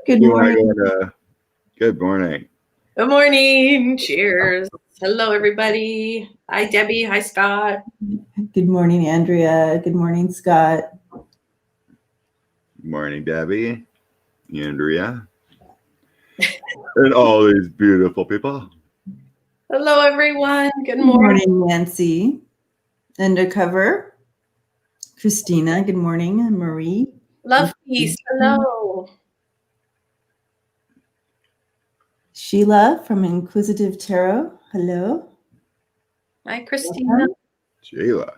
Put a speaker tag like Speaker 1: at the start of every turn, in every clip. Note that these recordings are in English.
Speaker 1: Good morning.
Speaker 2: Good morning.
Speaker 3: Good morning. Cheers. Hello, everybody. Hi, Debbie. Hi, Scott.
Speaker 1: Good morning, Andrea. Good morning, Scott.
Speaker 2: Good morning, Debbie, Andrea, and all these beautiful people.
Speaker 3: Hello, everyone. Good
Speaker 1: Good
Speaker 3: morning.
Speaker 1: morning, Nancy. Undercover. Christina. Good morning. And Marie.
Speaker 3: Love peace. Hello.
Speaker 1: Sheila from Inquisitive Tarot. Hello.
Speaker 3: Hi, Christina.
Speaker 2: Sheila.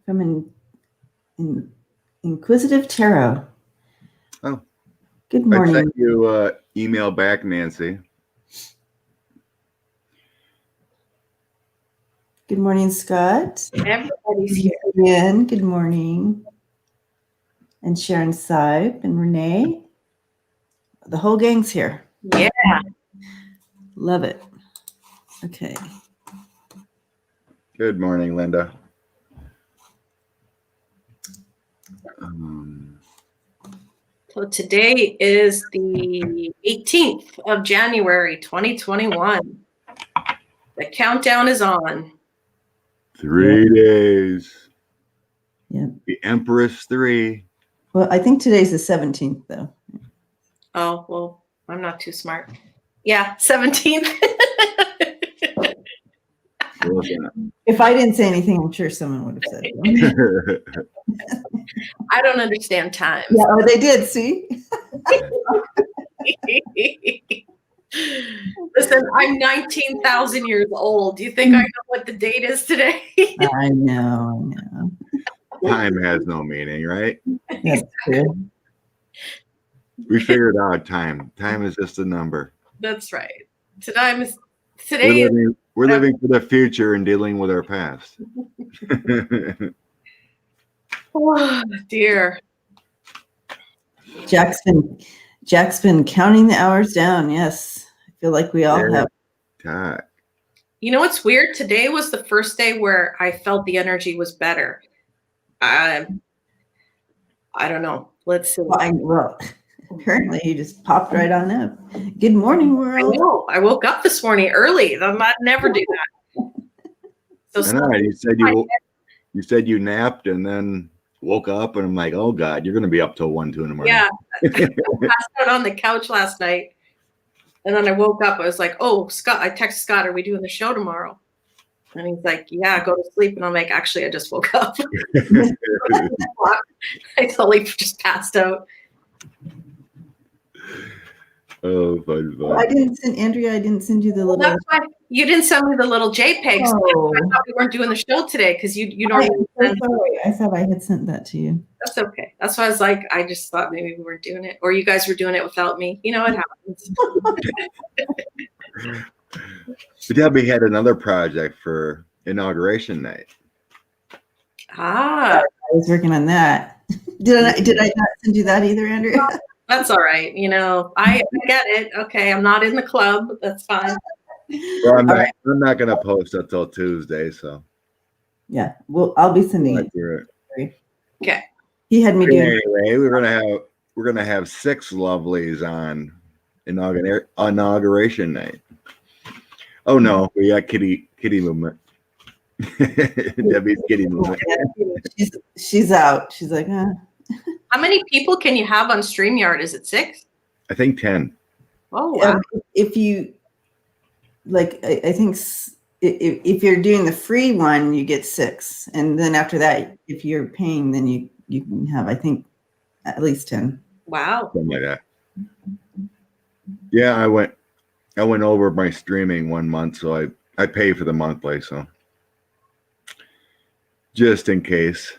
Speaker 1: From Inquisitive Tarot.
Speaker 2: Oh.
Speaker 1: Good morning.
Speaker 2: I sent you email back, Nancy.
Speaker 1: Good morning, Scott.
Speaker 3: Everybody's here.
Speaker 1: Ian, good morning. And Sharon Saib and Renee. The whole gang's here.
Speaker 3: Yeah.
Speaker 1: Love it. Okay.
Speaker 2: Good morning, Linda.
Speaker 3: So today is the 18th of January, 2021. The countdown is on.
Speaker 2: 3 days.
Speaker 1: Yeah.
Speaker 2: The Empress 3.
Speaker 1: Well, I think today's the 17th, though.
Speaker 3: Oh, well, I'm not too smart. Yeah, 17th.
Speaker 1: If I didn't say anything, I'm sure someone would have said it.
Speaker 3: I don't understand time.
Speaker 1: Yeah, oh, they did, see?
Speaker 3: Listen, I'm 19,000 years old. Do you think I know what the date is today?
Speaker 1: I know.
Speaker 2: Time has no meaning, right?
Speaker 1: That's true.
Speaker 2: We figured out time. Time is just a number.
Speaker 3: That's right. Today
Speaker 2: we're living for the future and dealing with our past.
Speaker 3: Oh, dear.
Speaker 1: Jack's been counting the hours down. Yes, I feel like we all have.
Speaker 3: You know what's weird? Today was the first day where I felt the energy was better. I don't know. Let's see.
Speaker 1: Well, apparently you just popped right on up. Good morning, world.
Speaker 3: I know. I woke up this morning early. I never do that. So
Speaker 2: you said you napped and then woke up, and I'm like, oh God, you're going to be up till 1, 2 in the morning.
Speaker 3: Yeah, I passed out on the couch last night, and then I woke up. I was like, oh, Scott. I texted Scott, are we doing the show tomorrow? And he's like, yeah, go to sleep. And I'm like, actually, I just woke up. I totally just passed out.
Speaker 2: Oh, fun.
Speaker 1: I didn't send Andrea. I didn't send you the little.
Speaker 3: That's why you didn't send me the little JPEGs.
Speaker 1: Oh.
Speaker 3: I thought we weren't doing the show today because you
Speaker 1: I'm so sorry. I thought I had sent that to you.
Speaker 3: That's okay. That's why I was like, I just thought maybe we weren't doing it, or you guys were doing it without me. You know what happens.
Speaker 2: Debbie had another project for Inauguration night.
Speaker 3: I
Speaker 1: was working on that. Did I not send you that either, Andrea?
Speaker 3: That's all right. You know, I get it. Okay, I'm not in the club. That's fine.
Speaker 2: Well, I'm not going to post until Tuesday, so.
Speaker 1: Yeah, well, I'll be sending it.
Speaker 3: Okay.
Speaker 1: He had me doing.
Speaker 2: Anyway, we're gonna have 6 lovelies on Inauguration night. Oh no, we got kitty movement. Debbie's kitty movement.
Speaker 1: She's out. She's like, huh.
Speaker 3: How many people can you have on StreamYard? Is it 6?
Speaker 2: I think 10.
Speaker 3: Oh wow.
Speaker 1: If you like, I think if you're doing the free one, you get 6, and then after that, if you're paying, then you can have, I think, at least 10.
Speaker 3: Wow.
Speaker 2: Something like that. Yeah, I went over my streaming 1 month, so I pay for the monthly, so just in case.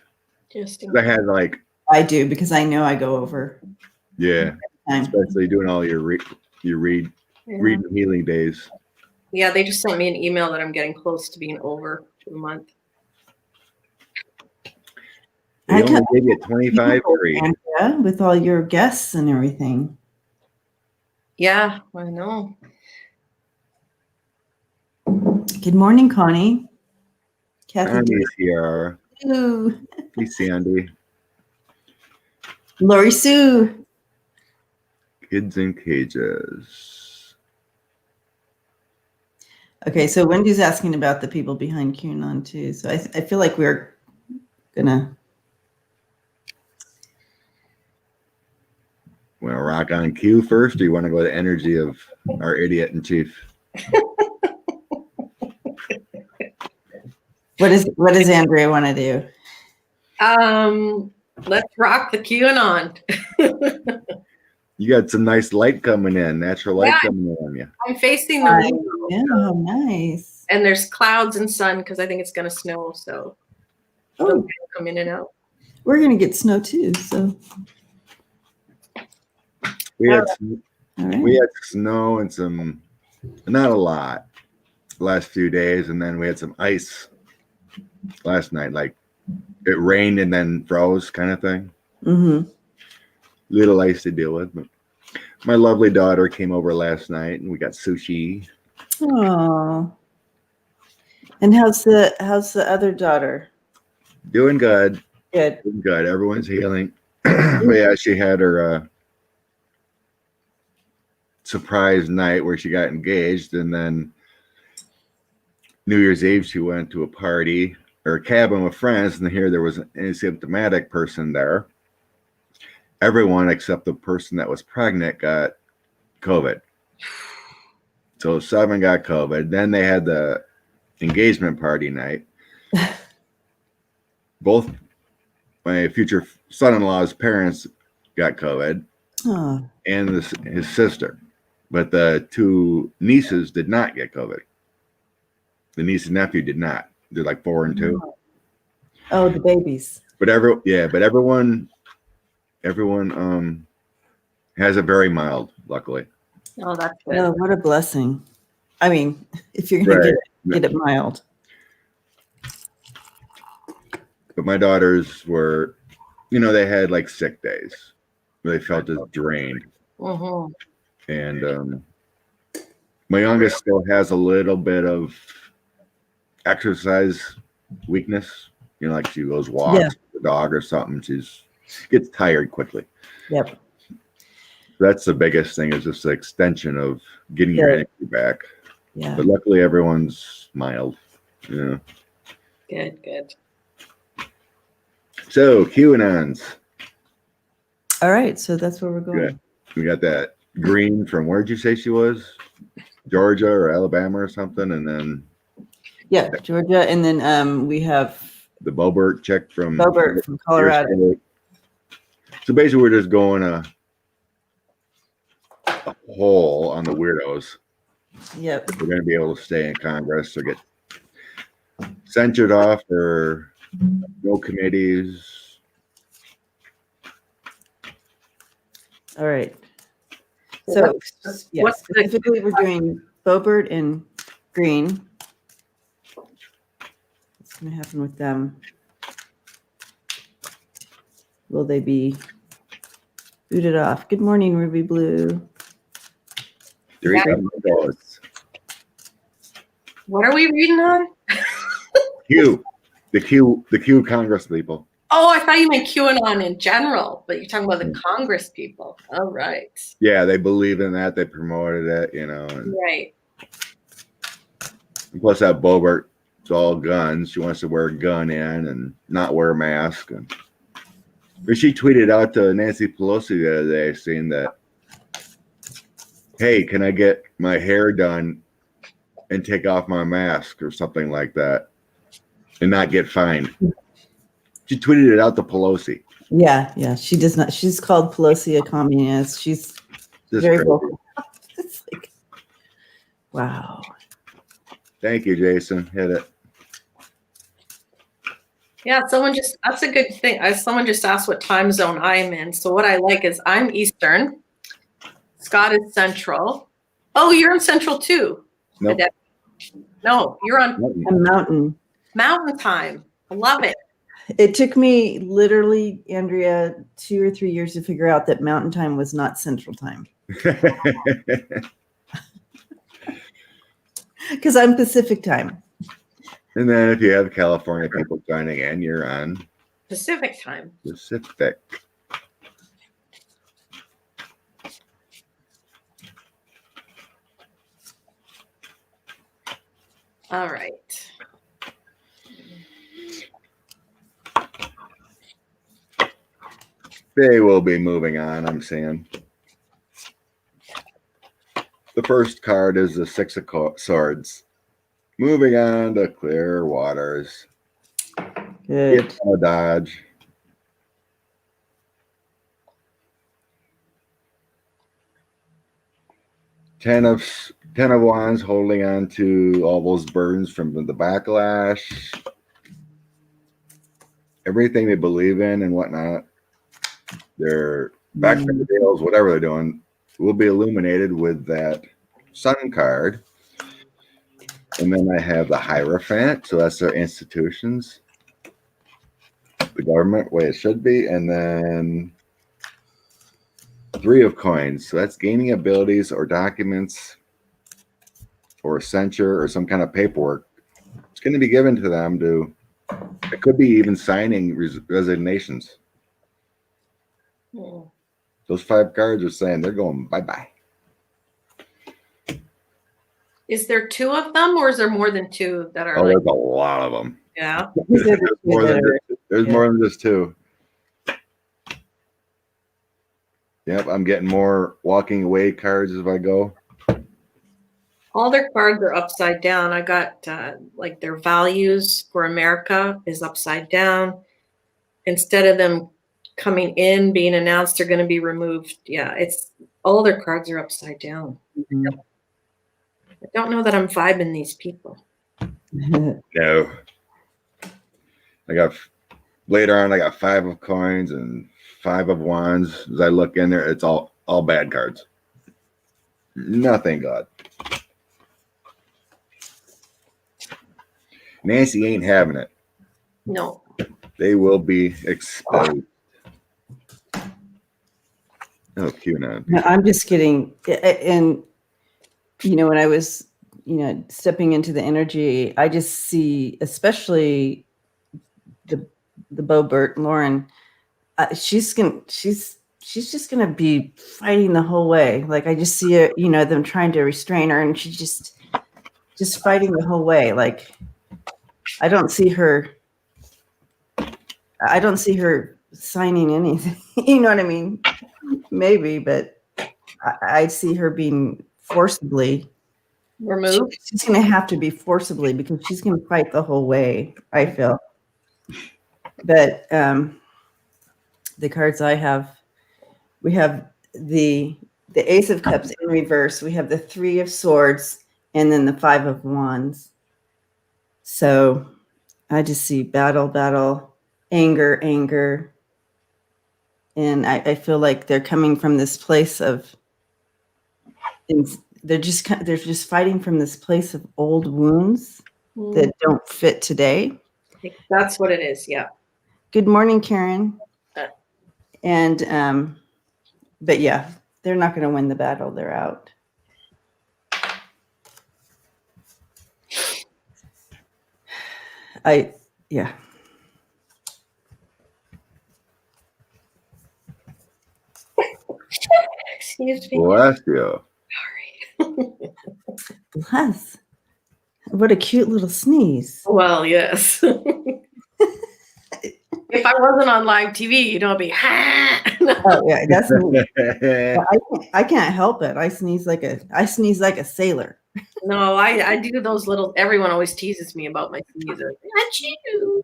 Speaker 2: I had like.
Speaker 1: I do, because I know I go over.
Speaker 2: Yeah, especially doing all your read healing days.
Speaker 3: Yeah, they just sent me an email that I'm getting close to being over for the month.
Speaker 2: They only give you 25 free.
Speaker 1: With all your guests and everything.
Speaker 3: Yeah, I know.
Speaker 1: Good morning, Connie.
Speaker 2: Kathy's here.
Speaker 1: Ooh.
Speaker 2: Hey, Sandy.
Speaker 1: Lori Sue.
Speaker 2: Kids in cages.
Speaker 1: Okay, so Wendy's asking about the people behind QAnon too. So I feel like we're gonna.
Speaker 2: Want to rock on Q first, or you want to go to the energy of our idiot in chief?
Speaker 1: What does Andrea want to do?
Speaker 3: Let's rock the QAnon.
Speaker 2: You got some nice light coming in, natural light coming in on you.
Speaker 3: I'm facing the window.
Speaker 1: Yeah, how nice.
Speaker 3: And there's clouds and sun because I think it's going to snow. So
Speaker 1: Oh,
Speaker 3: come in and out.
Speaker 1: we're gonna get snow too. So
Speaker 2: We had
Speaker 1: all right.
Speaker 2: we had snow and some, not a lot, the last few days, and then we had some ice last night. Like it rained and then froze, kind of thing.
Speaker 1: Mm-hmm.
Speaker 2: Little ice to deal with. But my lovely daughter came over last night, and we got sushi.
Speaker 1: Oh. And how's the other daughter?
Speaker 2: Doing good.
Speaker 1: Good.
Speaker 2: Doing good. Everyone's healing. But yeah, she had her surprise night where she got engaged, and then New Year's Eve she went to a party or a cabin with friends, and here there was an asymptomatic person there. Everyone except the person that was pregnant got COVID. So 7 got COVID. Then they had the engagement party night. Both my future son-in-law's parents got COVID,
Speaker 1: Oh.
Speaker 2: and his sister. But the 2 nieces did not get COVID. The niece and nephew did not. They're like 4 and 2.
Speaker 1: Oh, the babies.
Speaker 2: But everyone has it very mild, luckily.
Speaker 3: Oh, that's good.
Speaker 1: Oh, what a blessing. I mean, if you're gonna
Speaker 2: Right.
Speaker 1: get it mild.
Speaker 2: But my daughters were, they had like sick days. They felt as drained.
Speaker 3: Mm-hmm.
Speaker 2: And my youngest still has a little bit of exercise weakness. Like she goes walks with the dog or something. She gets tired quickly.
Speaker 1: Yep.
Speaker 2: That's the biggest thing, is just the extension of getting your energy back.
Speaker 1: Yeah.
Speaker 2: But luckily everyone's mild. Yeah.
Speaker 3: Good.
Speaker 2: So QAnons.
Speaker 1: All right, so that's where we're going.
Speaker 2: Good. We got that green from, where'd you say she was? Georgia or Alabama or something, and then
Speaker 1: Georgia, and then we have
Speaker 2: the Bobert check from
Speaker 1: Colorado.
Speaker 2: So basically, we're just going a hole on the weirdos.
Speaker 1: Yep.
Speaker 2: We're going to be able to stay in Congress or get censured off, or no committees.
Speaker 1: All right. So specifically, we're doing Bobert and Green. What's going to happen with them? Will they be booted off? Good morning, Ruby Blue.
Speaker 2: $3,000.
Speaker 3: What are we reading on?
Speaker 2: The Q Congress people.
Speaker 3: Oh, I thought you meant QAnon in general, but you're talking about the Congress people. All right.
Speaker 2: Yeah, they believe in that. They promoted it, and
Speaker 3: Right.
Speaker 2: plus that Bobert, it's all guns. She wants to wear a gun in and not wear a mask. But she tweeted out to Nancy Pelosi the other day saying that, hey, can I get my hair done and take off my mask or something like that and not get fined? She tweeted it out to Pelosi.
Speaker 1: Yeah. She does not. She's called Pelosi a communist. She's very vocal. It's like, wow.
Speaker 2: Thank you, Jason. Hit it.
Speaker 3: Yeah, that's a good thing. Someone just asked what time zone I'm in. So what I like is I'm Eastern. Scott is Central. Oh, you're in Central too.
Speaker 2: Nope.
Speaker 3: No, you're on
Speaker 1: A mountain.
Speaker 3: Mountain time. I love it.
Speaker 1: It took me literally, Andrea, 2 or 3 years to figure out that mountain time was not Central time. Because I'm Pacific time.
Speaker 2: And then if you have California people joining in, you're on
Speaker 3: Pacific time.
Speaker 2: Pacific.
Speaker 3: All right.
Speaker 2: They will be moving on, I'm saying. The first card is the Six of Swords. Moving on to clear waters.
Speaker 1: Good.
Speaker 2: Get a dodge. Ten of Wands, holding on to all those burdens from the backlash. Everything they believe in and whatnot. Their back deals, whatever they're doing, will be illuminated with that Sun card. And then I have the Hierophant, so that's their institutions, the government, way it should be. And then Three of Coins, so that's gaining abilities or documents or censure or some kind of paperwork. It's going to be given to them to, it could be even signing resignations. Those 5 cards are saying they're going bye-bye.
Speaker 3: Is there 2 of them, or is there more than 2 that are?
Speaker 2: Oh,
Speaker 3: like,
Speaker 2: there's a lot of them.
Speaker 3: Yeah.
Speaker 2: There's more than just 2. Yep, I'm getting more walking away cards as I go.
Speaker 3: All their cards are upside down. I got like their values for America is upside down. Instead of them coming in, being announced, they're going to be removed. Yeah, it's all their cards are upside down.
Speaker 1: Mhm.
Speaker 3: I don't know that I'm vibing these people.
Speaker 2: No. I got later on. I got 5 of Coins and 5 of Wands. As I look in there, it's all bad cards. Nothing good. Nancy ain't having it.
Speaker 3: No.
Speaker 2: They will be exposed. Oh, QAnon.
Speaker 1: No, I'm just kidding. And, when I was, stepping into the energy, I just see, especially the Bobert, Lauren, she's just gonna be fighting the whole way. Like I just see her, them trying to restrain her, and she's just fighting the whole way. Like I don't see her signing anything. You know what I mean? Maybe, but I see her being forcibly
Speaker 3: Removed.
Speaker 1: She's going to have to be forcibly, because she's going to fight the whole way, I feel. But the cards I have, we have the Ace of Cups in reverse. We have the 3 of Swords, and then the 5 of Wands. So I just see battle, anger. And I feel like they're coming from this place of, they're just fighting from this place of old wounds that don't fit today.
Speaker 3: That's what it is. Yeah.
Speaker 1: Good morning, Karen. And but yeah, they're not going to win the battle. They're out. Yeah.
Speaker 3: Excuse me.
Speaker 2: Bless you.
Speaker 3: Sorry.
Speaker 1: Bless. What a cute little sneeze.
Speaker 3: Well, yes. If I wasn't on live TV, it'd be No.
Speaker 1: Oh yeah, that's I can't help it. I sneeze like a sailor.
Speaker 3: No, I do those little. Everyone always teases me about my sneezes. Achoo.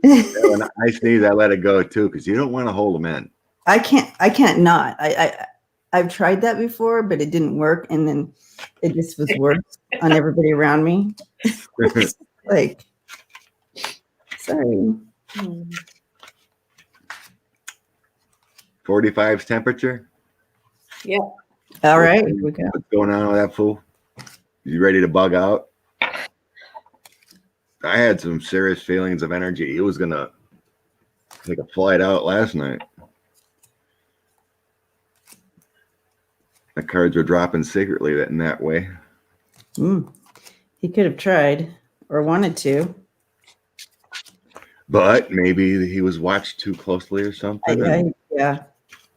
Speaker 2: When I sneeze, I let it go too, because you don't want to hold them in.
Speaker 1: I can't not. I've tried that before, but it didn't work, and then it just was worse on everybody around me. Like, sorry.
Speaker 2: 45's temperature.
Speaker 3: Yeah.
Speaker 1: All right. Here we go.
Speaker 2: What's going on with that fool? You ready to bug out? I had some serious feelings of energy. He was gonna take a flight out last night. The cards were dropping secretly in that way.
Speaker 1: He could have tried or wanted to.
Speaker 2: But maybe he was watched too closely or something.
Speaker 1: Yeah.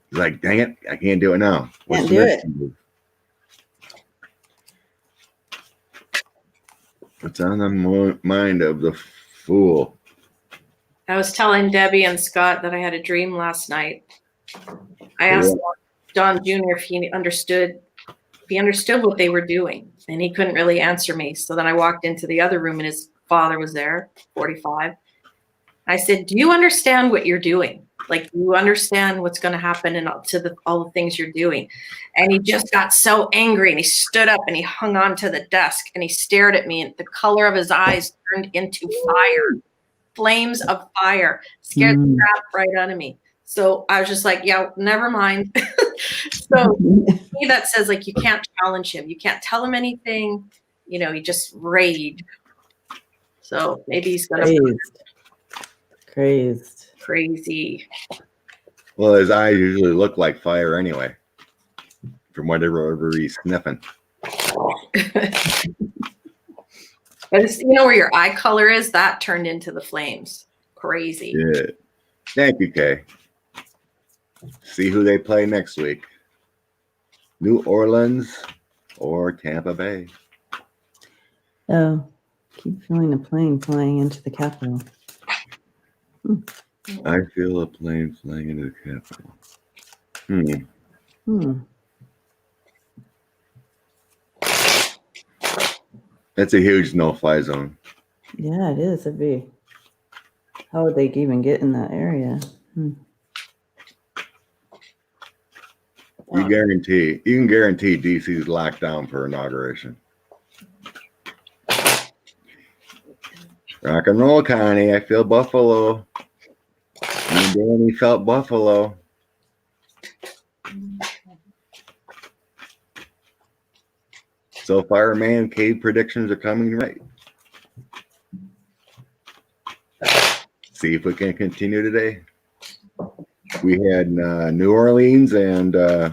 Speaker 2: He's like, dang it, I can't do it now.
Speaker 1: Can't do it.
Speaker 2: Move? What's on the mind of the fool?
Speaker 3: I was telling Debbie and Scott that I had a dream last night. I asked Don Jr. if he understood what they were doing, and he couldn't really answer me. So then I walked into the other room, and his father was there, 45. I said, "Do you understand what you're doing? Like, you understand what's going to happen and all the things you're doing?" And he just got so angry, and he stood up and he hung on to the desk and he stared at me, and the color of his eyes turned into fire, flames of fire, scared the crap right out of me. So I was just like, yeah, never mind. So me, that says, like, you can't challenge him. You can't tell him anything. You know, he just raged. So maybe he's going to crazy.
Speaker 2: Well, his eyes usually look like fire anyway, from whatever he's sniffing.
Speaker 3: But it's, you know where your eye color is? That turned into the flames. Crazy.
Speaker 2: Yeah. Thank you, Kay. See who they play next week. New Orleans or Tampa Bay.
Speaker 1: Oh, keep feeling a plane flying into the Capitol.
Speaker 2: I feel a plane flying into the Capitol. That's a huge no-fly zone.
Speaker 1: Yeah, it is. It'd be. How would they even get in that area?
Speaker 2: You can guarantee DC's locked down for inauguration. Rock and roll, Connie. I feel Buffalo. And Danny felt Buffalo. So far, man, cave predictions are coming right. See if we can continue today. We had New Orleans and who's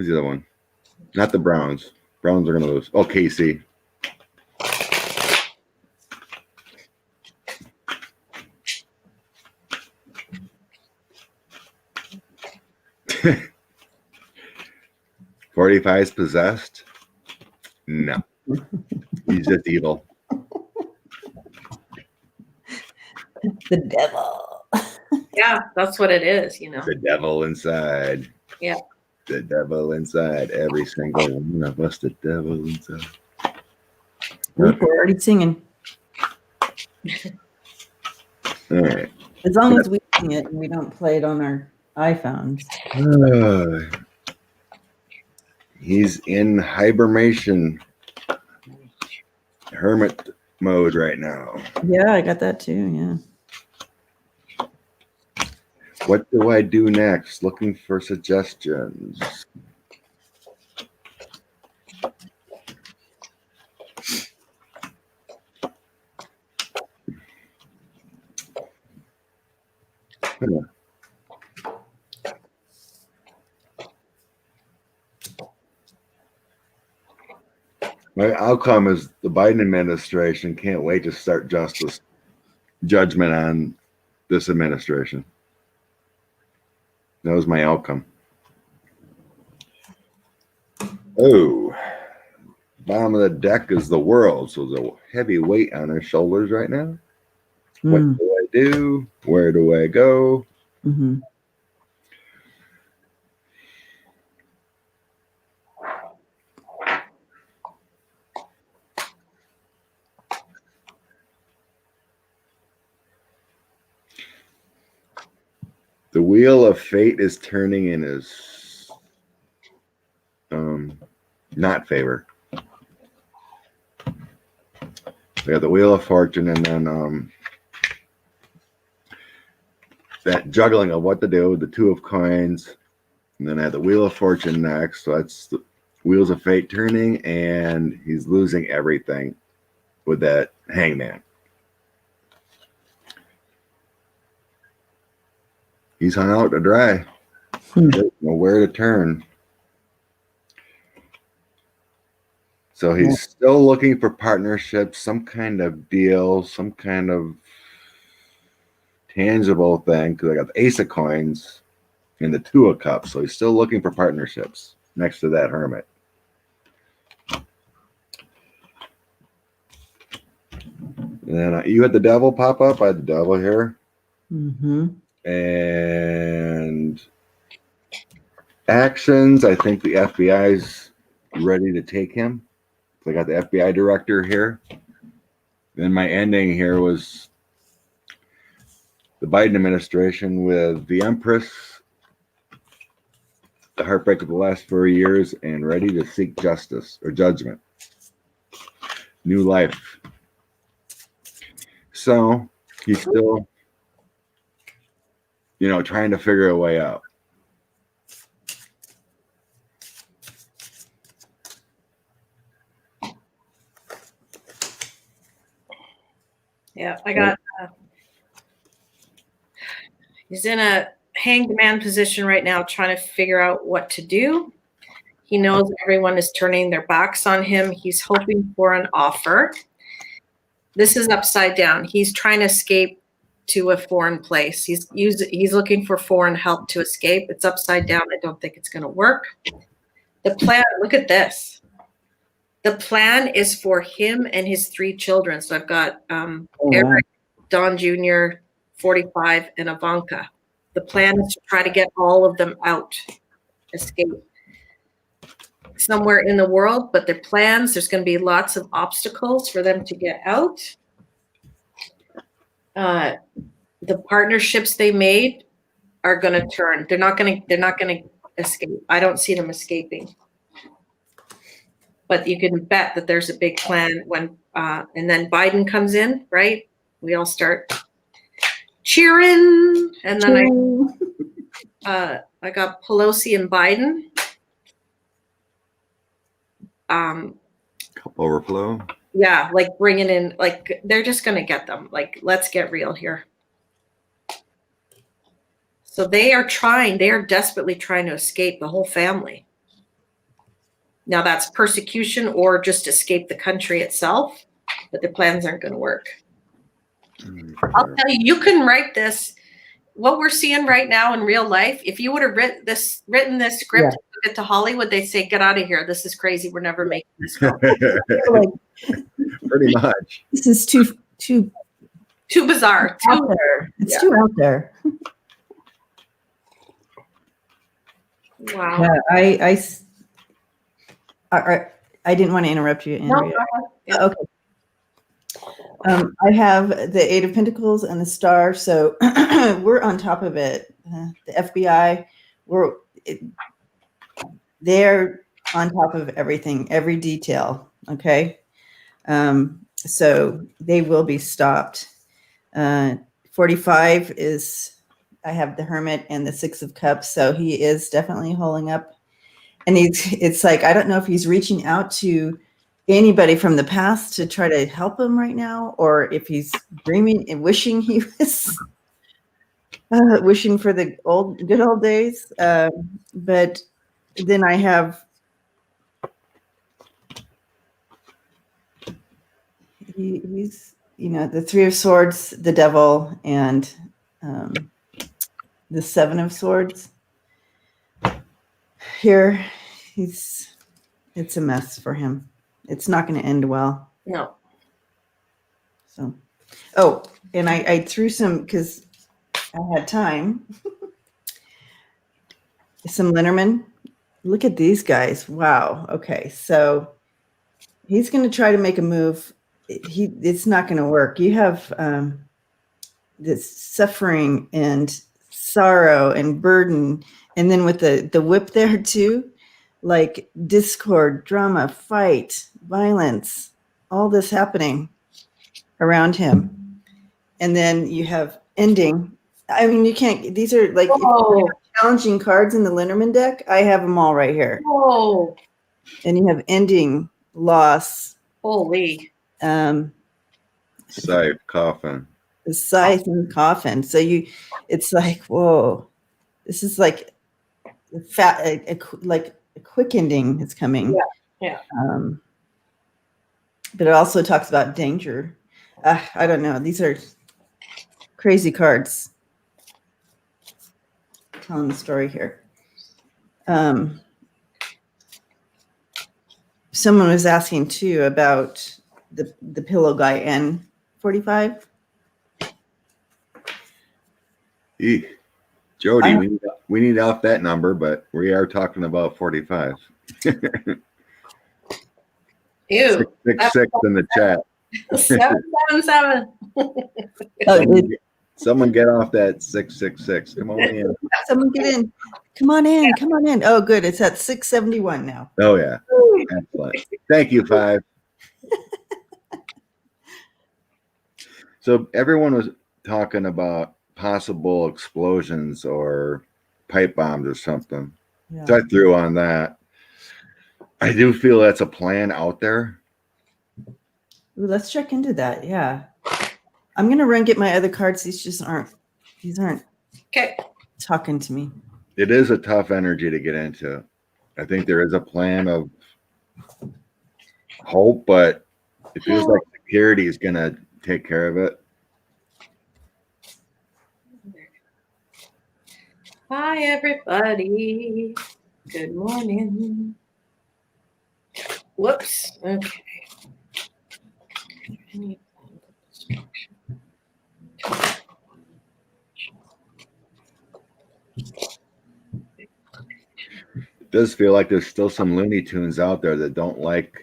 Speaker 2: the other one? Not the Browns. Browns are going to lose. Oh, KC. "45's possessed? No. He's just evil.
Speaker 1: The devil.
Speaker 3: Yeah, that's what it is, you know.
Speaker 2: The devil inside.
Speaker 3: Yeah.
Speaker 2: The devil inside. Every single one of us, the devil inside.
Speaker 1: We're already singing.
Speaker 2: All right.
Speaker 1: As long as we sing it and we don't play it on our iPhones.
Speaker 2: He's in hibernation, hermit mode right now.
Speaker 1: Yeah, I got that too. Yeah.
Speaker 2: What do I do next? Looking for suggestions. My outcome is the Biden administration can't wait to start judgment on this administration. That was my outcome. Oh, bottom of the deck is the world. So there's a heavy weight on our shoulders right now. What do I do? Where do I go? The wheel of fate is turning in his not favor. We have the wheel of fortune, and then that juggling of what to do with the two of coins, and then I have the wheel of fortune next. So that's the wheels of fate turning, and he's losing everything with that hangman. He's hung out to dry. Doesn't know where to turn. So he's still looking for partnerships, some kind of deal, some kind of tangible thing. Because I got the Ace of Coins and the Two of Cups. So he's still looking for partnerships next to that Hermit. And then you had the devil pop up. I had the devil here.
Speaker 1: Mm-hmm.
Speaker 2: And actions. I think the FBI's ready to take him. I got the FBI director here. Then my ending here was the Biden administration with the Empress, the heartbreak of the last 4 years, and ready to seek justice or judgment. New life. So he's still, trying to figure a way out.
Speaker 3: Yeah, I got. He's in a hanged man position right now, trying to figure out what to do. He knows everyone is turning their backs on him. He's hoping for an offer. This is upside down. He's trying to escape to a foreign place. He's looking for foreign help to escape. It's upside down. I don't think it's going to work. The plan, look at this. The plan is for him and his 3 children. So I've got Eric, Don Jr., 45, and Ivanka. The plan is to try to get all of them out, escape somewhere in the world, but their plans, there's going to be lots of obstacles for them to get out. The partnerships they made are going to turn. They're not going to escape. I don't see them escaping. But you can bet that there's a big plan when, and then Biden comes in, right? We all start cheering, and then I got Pelosi and Biden.
Speaker 2: Cup overflow.
Speaker 3: Yeah, like bringing in, like they're just going to get them. Like, let's get real here. So they are desperately trying to escape, the whole family. Now that's persecution or just escape the country itself, but their plans aren't going to work. I'll tell you, you can write this. What we're seeing right now in real life, if you would have written this script and took it to Hollywood, they'd say, "Get out of here. This is crazy. We're never making this film."
Speaker 2: Pretty much.
Speaker 1: This is too
Speaker 3: bizarre.
Speaker 1: out there. It's too out there.
Speaker 3: Wow.
Speaker 1: Yeah, I didn't want to interrupt you, Andrea.
Speaker 3: No,
Speaker 1: okay. I have the 8 of Pentacles and the Star, so we're on top of it. The FBI, they're on top of everything, every detail. Okay, so they will be stopped. 45 is, I have the Hermit and the 6 of Cups, so he is definitely holding up. And it's like, I don't know if he's reaching out to anybody from the past to try to help him right now, or if he's dreaming and wishing he was wishing for the good old days. But then I have he's the 3 of Swords, the Devil, and the 7 of Swords. Here, it's a mess for him. It's not going to end well.
Speaker 3: No.
Speaker 1: So, and I threw some, because I had time. Some Lenormand. Look at these guys. Wow. Okay. So he's going to try to make a move. It's not going to work. You have this suffering and sorrow and burden. And then with the whip there too, like discord, drama, fight, violence, all this happening around him. And then you have ending. I mean, you can't, these are like, if you have challenging cards in the Lenormand deck, I have them all right here.
Speaker 3: Oh.
Speaker 1: And you have ending, loss.
Speaker 3: Holy.
Speaker 2: Scythe, coffin.
Speaker 1: The scythe and coffin. So it's like, whoa, this is like like a quick ending is coming.
Speaker 3: Yeah.
Speaker 1: But it also talks about danger. I don't know. These are crazy cards. Telling the story here. Someone was asking too about the pillow guy and 45?
Speaker 2: Eek. Jody, we need off that number, but we are talking about 45.
Speaker 3: Ew.
Speaker 2: 666 in the chat.
Speaker 3: 777.
Speaker 2: Someone get off that 666. Come on in.
Speaker 1: Someone get in. Come on in. Come on in. Oh, good. It's at 671 now.
Speaker 2: Oh, yeah. Excellent. Thank you, 5. So everyone was talking about possible explosions or pipe bombs or something.
Speaker 1: Yeah.
Speaker 2: So I threw on that. I do feel that's a plan out there.
Speaker 1: Ooh, let's check into that. Yeah. I'm going to run get my other cards. These aren't
Speaker 3: Okay.
Speaker 1: talking to me.
Speaker 2: It is a tough energy to get into. I think there is a plan of hope, but it feels like security is going to take care of it.
Speaker 3: Hi, everybody. Good morning. Whoops. Okay.
Speaker 2: It does feel like there's still some Looney Tunes out there that don't like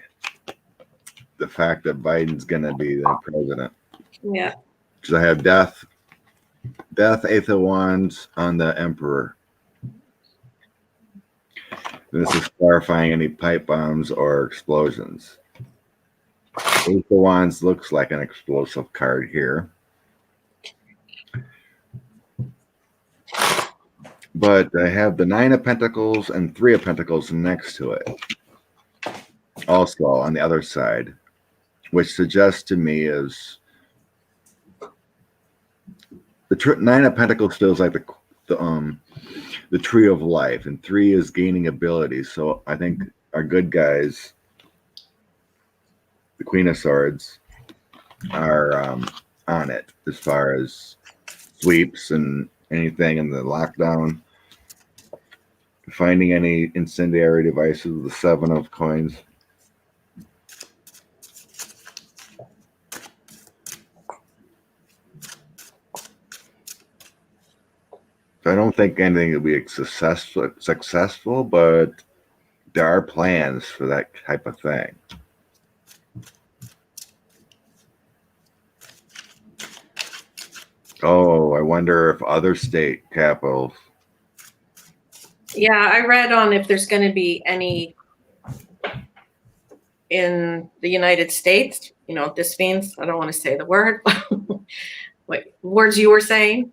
Speaker 2: the fact that Biden's going to be the president.
Speaker 3: Yeah.
Speaker 2: Because I have death, Eighth of Wands on the Emperor. This is clarifying any pipe bombs or explosions. Eighth of Wands looks like an explosive card here. But I have the Nine of Pentacles and Three of Pentacles next to it. Also on the other side, which suggests to me is the Nine of Pentacles feels like the tree of life, and 3 is gaining abilities. So I think our good guys, the Queen of Swords, are on it as far as sweeps and anything in the lockdown. Finding any incendiary devices, the 7 of coins. So I don't think anything will be successful, but there are plans for that type of thing. Oh, I wonder if other state capitals.
Speaker 3: Yeah, I read on if there's going to be any in the United States. You know what this means? I don't want to say the word. What words you were saying?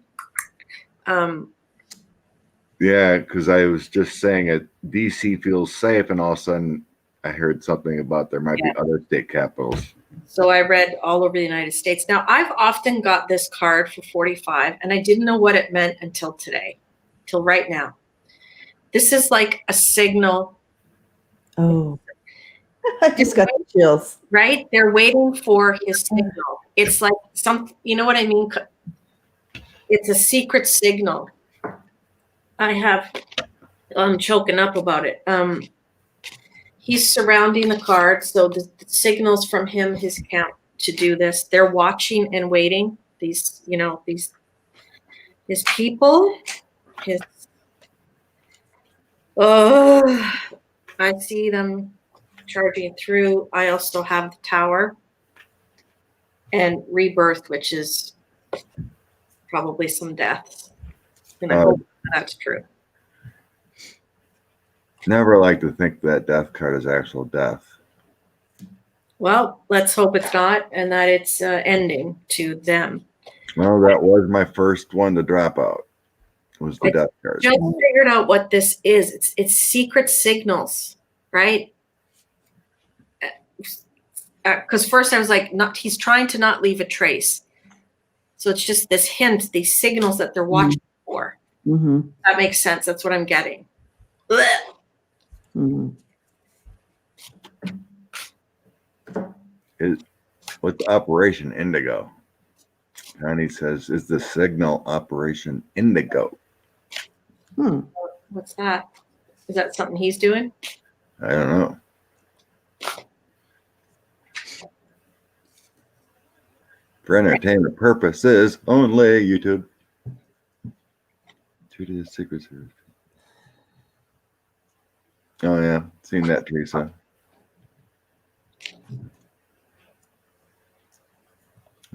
Speaker 2: Yeah, because I was just saying it. DC feels safe, and all of a sudden I heard something about there might be other state capitals.
Speaker 3: So I read all over the United States. Now, I've often got this card for 45, and I didn't know what it meant until today, till right now. This is like a signal.
Speaker 1: Oh, I just got the chills.
Speaker 3: Right? They're waiting for his signal. It's like you know what I mean? It's a secret signal. I'm choking up about it. He's surrounding the card. So the signals from him, his account to do this. They're watching and waiting. These his people, I see them charging through. I also have the Tower and Rebirth, which is probably some deaths. And I hope that's true.
Speaker 2: Never like to think that death card is actual death.
Speaker 3: Well, let's hope it's not, and that it's ending to them.
Speaker 2: Well, that was my first one to drop out. Was the death card.
Speaker 3: Just figured out what this is. It's secret signals, right? Because first I was like, he's trying to not leave a trace. So it's just this hint, these signals that they're watching for.
Speaker 1: Mm-hmm.
Speaker 3: That makes sense. That's what I'm getting.
Speaker 1: Mm-hmm.
Speaker 2: What's Operation Indigo? Connie says, is the signal Operation Indigo?
Speaker 3: What's that? Is that something he's doing?
Speaker 2: I don't know. For entertainment purposes only, YouTube. 2 days Secret Service. Oh yeah, seen that, Teresa.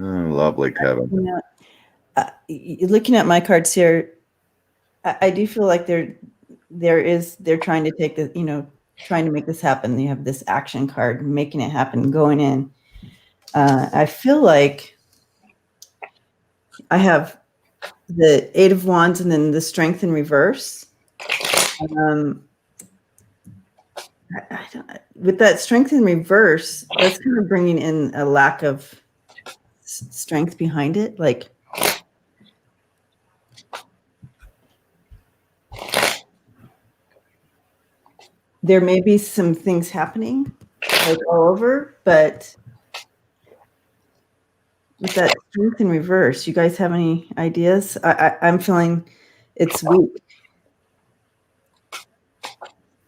Speaker 2: Oh, lovely, Kevin.
Speaker 1: You know, looking at my cards here, I do feel like they're trying to take the, trying to make this happen. You have this action card, making it happen, going in. I feel like I have the 8 of Wands and then the Strength in reverse. With that Strength in reverse, that's kind of bringing in a lack of strength behind it. Like, there may be some things happening like all over, but with that Strength in reverse, you guys have any ideas? I'm feeling it's weak.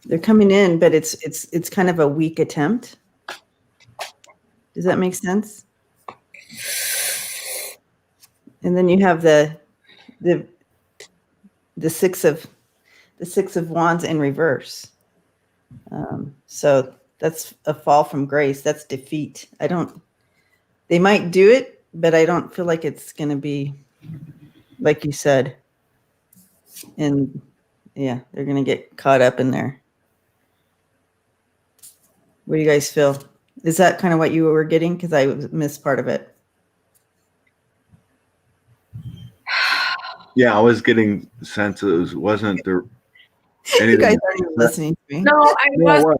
Speaker 1: They're coming in, but it's kind of a weak attempt. Does that make sense? And then you have the 6 of Wands in reverse. So that's a fall from grace. That's defeat. They might do it, but I don't feel like it's going to be like you said. And yeah, they're going to get caught up in there. What do you guys feel? Is that kind of what you were getting? Because I missed part of it.
Speaker 2: Yeah, I was getting the sense it wasn't there anything.
Speaker 1: You guys aren't even listening to me.
Speaker 3: No, I
Speaker 2: Yeah,
Speaker 3: was.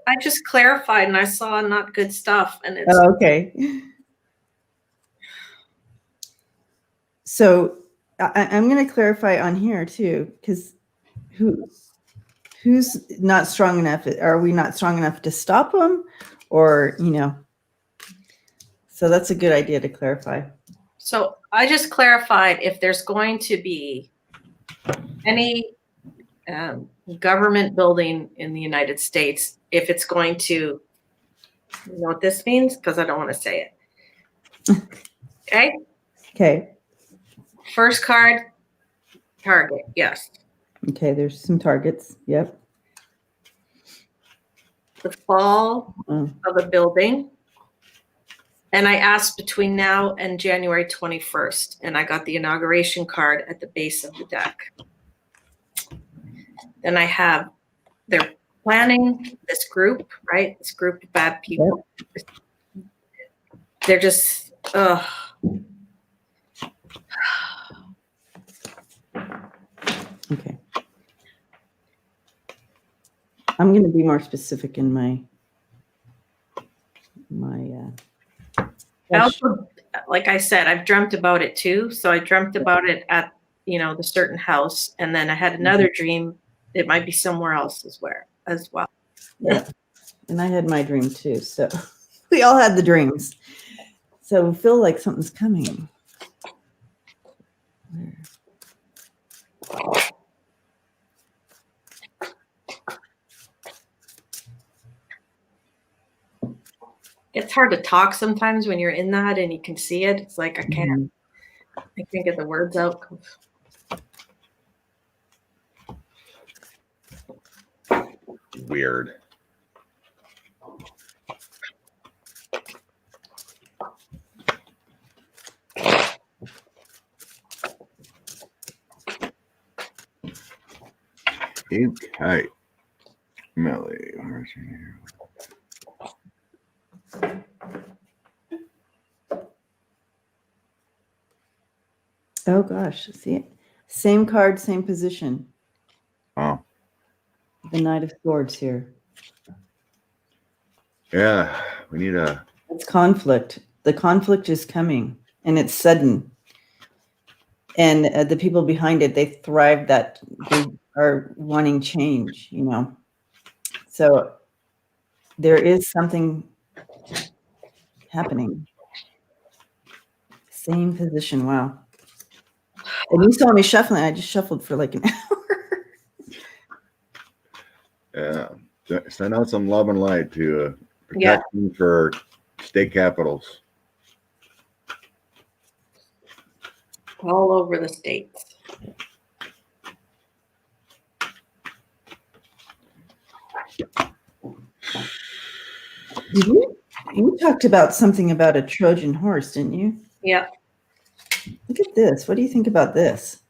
Speaker 3: I just clarified and I saw not good stuff, and it's
Speaker 1: okay. So I'm going to clarify on here too, because who's not strong enough? Are we not strong enough to stop them, or So that's a good idea to clarify.
Speaker 3: So I just clarified if there's going to be any government building in the United States, if it's going to, you know what this means? Because I don't want to say it. Okay.
Speaker 1: Okay.
Speaker 3: First card, target. Yes.
Speaker 1: Okay. There's some targets. Yep.
Speaker 3: The fall of a building. And I asked between now and January 21st, and I got the inauguration card at the base of the deck. Then I have, they're planning this group, right? This group of bad people. Yep. They're just,
Speaker 1: Okay. I'm going to be more specific in my
Speaker 3: I also, like I said, I've dreamt about it too. So I dreamt about it at, the certain house. And then I had another dream. It might be somewhere else as well.
Speaker 1: Yeah. And I had my dream too. So we all had the dreams. So we feel like something's coming.
Speaker 3: It's hard to talk sometimes when you're in that and you can see it. It's like I can't get the words out.
Speaker 2: Weird. Okay. Melly, where's your name?
Speaker 1: Oh gosh, see, same card, same position.
Speaker 2: Oh.
Speaker 1: The Knight of Swords here.
Speaker 2: Yeah, we need a.
Speaker 1: It's conflict. The conflict is coming, and it's sudden. And the people behind it, they thrive that they are wanting change, So there is something happening. Same position. Wow. And you saw me shuffling. I just shuffled for like an hour.
Speaker 2: Yeah. Send out some love and light to protect them for state capitals.
Speaker 3: all over the states.
Speaker 1: You talked about something about a Trojan horse, didn't you?
Speaker 3: Yeah.
Speaker 1: Look at this. What do you think about this?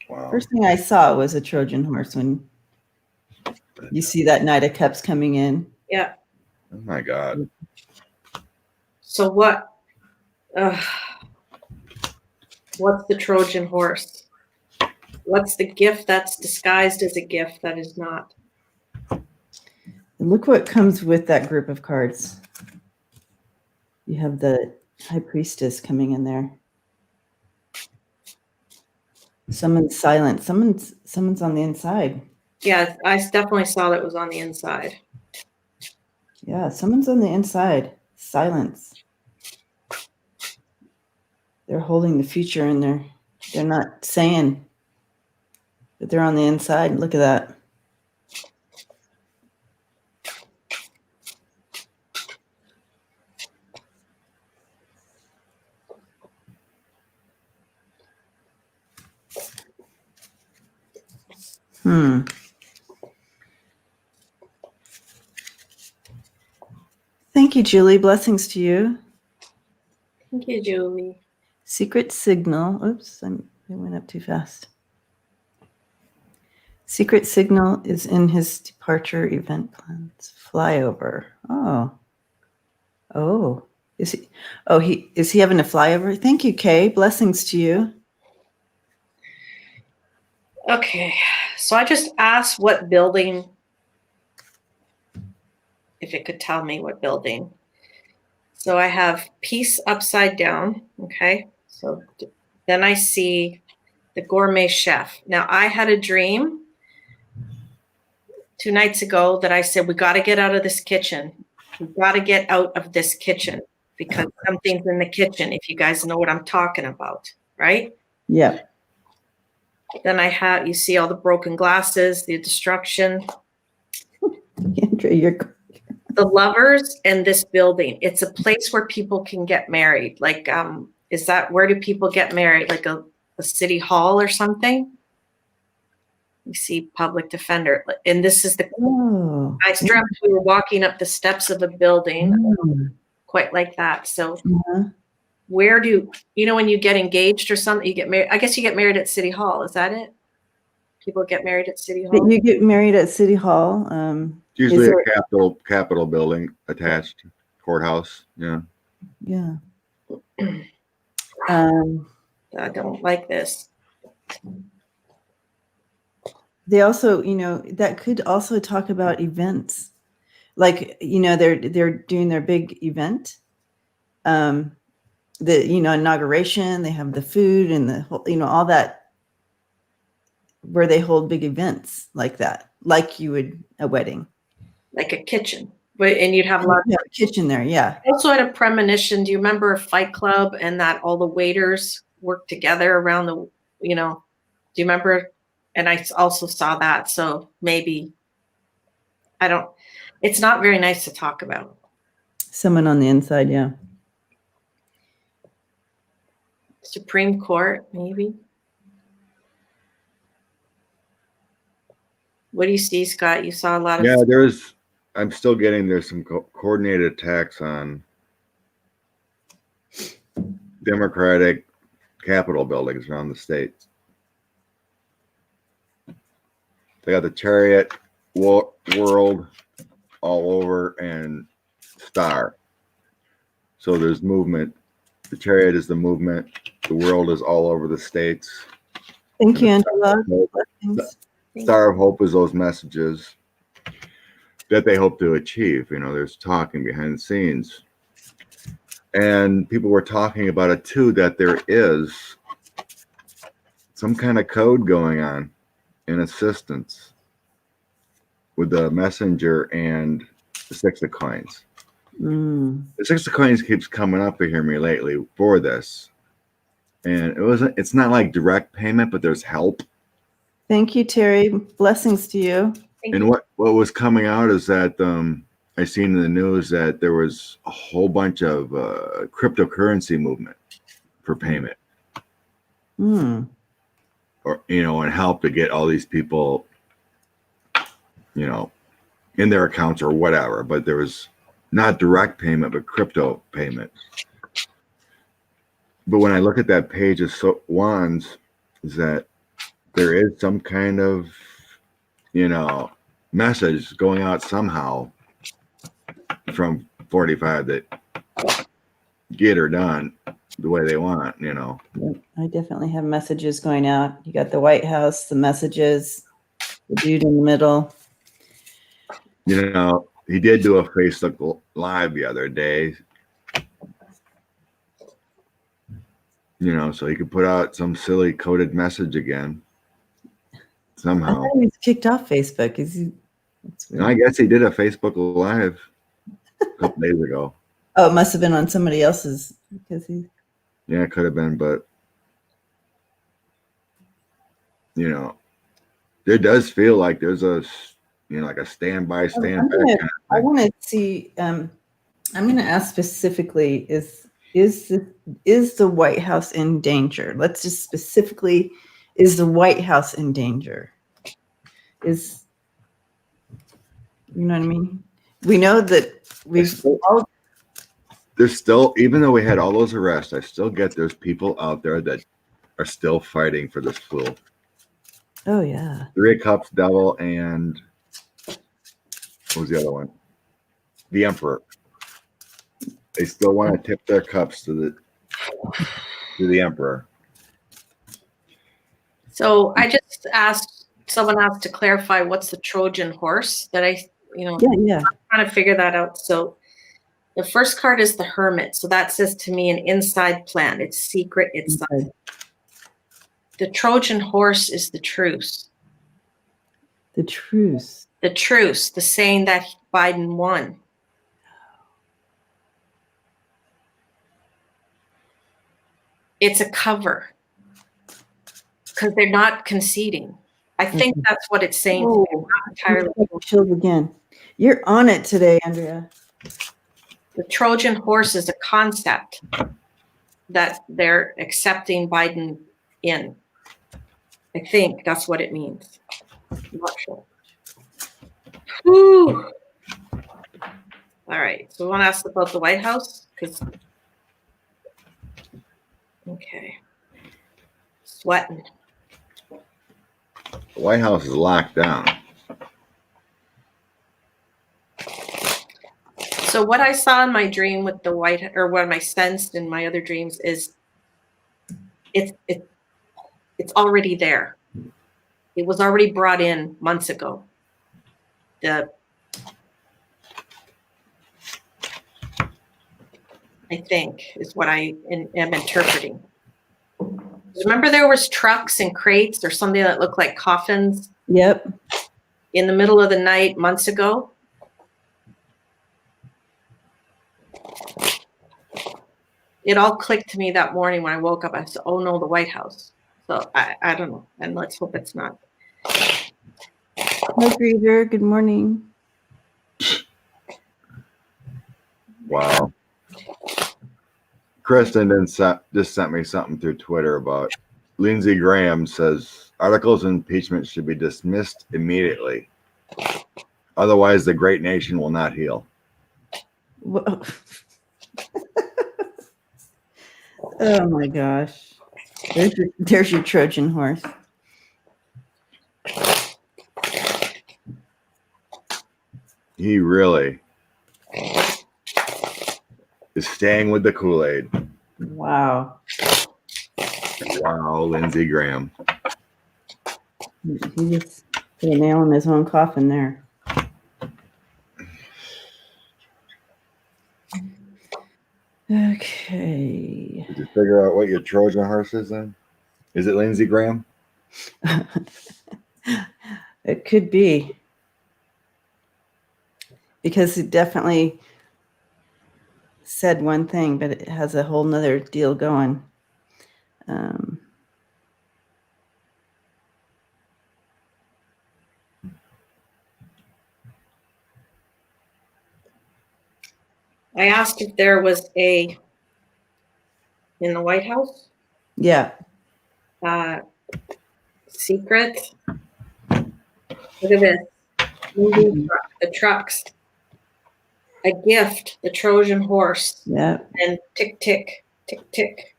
Speaker 2: Wow.
Speaker 1: First thing I saw was a Trojan horse when you see that Knight of Cups coming in.
Speaker 3: Yeah.
Speaker 2: Oh my God.
Speaker 3: So what? What's the Trojan horse? What's the gift that's disguised as a gift that is not?
Speaker 1: Look what comes with that group of cards. You have the High Priestess coming in there. Someone's silent. Someone's on the inside.
Speaker 3: Yeah, I definitely saw that was on the inside.
Speaker 1: Yeah, someone's on the inside. Silence. They're holding the future and they're not saying that they're on the inside. Look at that. Thank you, Julie. Blessings to you.
Speaker 3: Thank you, Julie.
Speaker 1: Secret signal. Oops, I went up too fast. Secret signal is in his departure event plans. Flyover. Oh. Is he having a flyover? Thank you, Kay. Blessings to you.
Speaker 3: Okay, so I just asked what building, if it could tell me what building. So I have peace upside down, okay? So then I see the gourmet chef. Now I had a dream 2 nights ago that I said, we got to get out of this kitchen. We got to get out of this kitchen because something's in the kitchen, if you guys know what I'm talking about, right?
Speaker 1: Yeah.
Speaker 3: Then you see all the broken glasses, the destruction.
Speaker 1: Andrea, you're
Speaker 3: The Lovers and this building. It's a place where people can get married. Like, where do people get married? Like a city hall or something? You see public defender. And this is I dreamt we were walking up the steps of a building, quite like that. So where when you get engaged or something, you get married. I guess you get married at City Hall. Is that it? People get married at City Hall?
Speaker 1: You get married at City Hall.
Speaker 2: Usually a Capitol building attached, courthouse. Yeah.
Speaker 1: Yeah.
Speaker 3: I don't like this.
Speaker 1: They also, that could also talk about events. Like, they're doing their big event. The inauguration, they have the food and the whole, all that, where they hold big events like that, like you would a wedding,
Speaker 3: like a kitchen, and you'd have a
Speaker 1: kitchen there. Yeah.
Speaker 3: I also had a premonition. Do you remember Fight Club and that all the waiters work together around do you remember? And I also saw that. So maybe it's not very nice to talk about. Someone
Speaker 1: on the inside. Yeah.
Speaker 3: Supreme Court, maybe. What do you see, Scott? You saw a lot of.
Speaker 2: Yeah, I'm still getting there's some coordinated attacks on Democratic Capitol buildings around the states. They got the Chariot World all over and Star. So there's movement. The Chariot is the movement. The world is all over the states.
Speaker 1: Thank you, Angela.
Speaker 2: Star of Hope is those messages that they hope to achieve. There's talking behind the scenes. And people were talking about it too, that there is some kind of code going on in assistance with the messenger and the Six of Coins. The Six of Coins keeps coming up here me lately for this. And it's not like direct payment, but there's help.
Speaker 1: Thank you, Terry. Blessings to you.
Speaker 2: And what was coming out is that I seen in the news that there was a whole bunch of cryptocurrency movement for payment,
Speaker 1: Hmm.
Speaker 2: or and help to get all these people, in their accounts or whatever. But there was not direct payment, but crypto payment. But when I look at that page of ones, is that there is some kind of, message going out somehow from 45 that get her done the way they want,
Speaker 1: I definitely have messages going out. You got the White House, the messages, the dude in the middle.
Speaker 2: He did do a Facebook Live the other day, so he could put out some silly coded message again
Speaker 1: I
Speaker 2: somehow.
Speaker 1: thought he was kicked off Facebook.
Speaker 2: I guess he did a Facebook Live a couple days ago.
Speaker 1: Oh, it must have been on somebody else's because he.
Speaker 2: Yeah, it could have been, but there does feel like there's a, like a stand back.
Speaker 1: I want to see. I'm going to ask specifically: is the White House in danger? Let's just specifically: is the White House in danger? You know what I mean? We know that
Speaker 2: There's still, even though we had all those arrests, I still get there's people out there that are still fighting for this fool.
Speaker 1: Oh yeah.
Speaker 2: 3 of Cups, Devil, and what was the other one? The Emperor. They still want to tip their cups to the Emperor.
Speaker 3: So I just someone asked to clarify what's the Trojan horse that
Speaker 1: Yeah.
Speaker 3: I'm trying to figure that out. So the first card is the Hermit. So that says to me an inside plan. It's secret. It's
Speaker 1: Okay.
Speaker 3: The Trojan horse is the truce.
Speaker 1: The truce.
Speaker 3: The truce, the saying that Biden won. It's a cover because they're not conceding. I think that's what it's saying.
Speaker 1: Oh,
Speaker 3: to me. Not entirely.
Speaker 1: chilled again. You're on it today, Andrea.
Speaker 3: The Trojan horse is a concept that they're accepting Biden in. I think that's what it means. I'm not sure. Whew. All right. So we want to ask about the White House? Okay. Sweating.
Speaker 2: The White House is locked down.
Speaker 3: So what I saw in my dream with the or what I sensed in my other dreams is it's already there. It was already brought in months ago. I think is what I am interpreting. Remember there was trucks and crates or something that looked like coffins?
Speaker 1: Yep.
Speaker 3: In the middle of the night months ago? It all clicked to me that morning when I woke up. I said, oh no, the White House. So I don't know. And let's hope it's not.
Speaker 1: Hi, Griever. Good morning.
Speaker 2: Wow. Kristen just sent me something through Twitter about Lindsey Graham says articles of impeachment should be dismissed immediately. Otherwise, the great nation will not heal.
Speaker 1: Whoa. Oh my gosh. There's your Trojan horse.
Speaker 2: He really is staying with the Kool-Aid.
Speaker 1: Wow.
Speaker 2: Wow, Lindsey Graham.
Speaker 1: He just put a nail in his own coffin there. Okay.
Speaker 2: Did you figure out what your Trojan horse is then? Is it Lindsey Graham?
Speaker 1: It could be. Because it definitely said one thing, but it has a whole nother deal going.
Speaker 3: I asked if there was a in the White House.
Speaker 1: Yeah.
Speaker 3: Secret. Look at this. Moving truck, the trucks. A gift, the Trojan horse.
Speaker 1: Yeah.
Speaker 3: And tick, tick, tick, tick.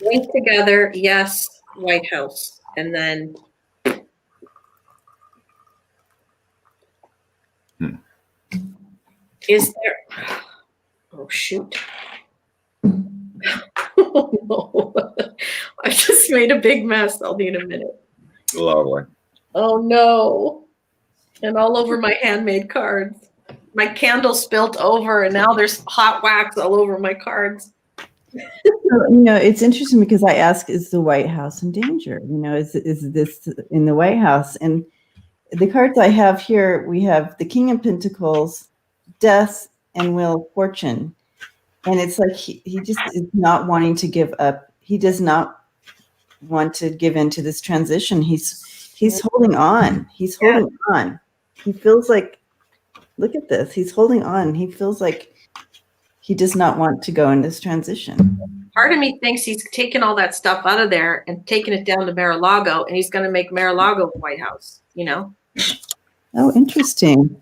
Speaker 3: Linked together, yes, White House. And then is there, oh shoot. Oh no. I just made a big mess. I'll need a minute.
Speaker 2: Lovely.
Speaker 3: Oh no. And all over my handmade cards. My candle spilt over and now there's hot wax all over my cards.
Speaker 1: So, it's interesting because I ask, is the White House in danger? Is this in the White House? And the cards I have here, we have the King of Pentacles, Death, and Wheel of Fortune. And it's like he just is not wanting to give up. He does not want to give into this transition. He's holding on. He's holding on. He feels like, look at this. He's holding on. He feels like he does not want to go in this transition.
Speaker 3: Part of me thinks he's taken all that stuff out of there and taken it down to Mar-a-Lago, and he's going to make Mar-a-Lago the White House,
Speaker 1: Oh, interesting.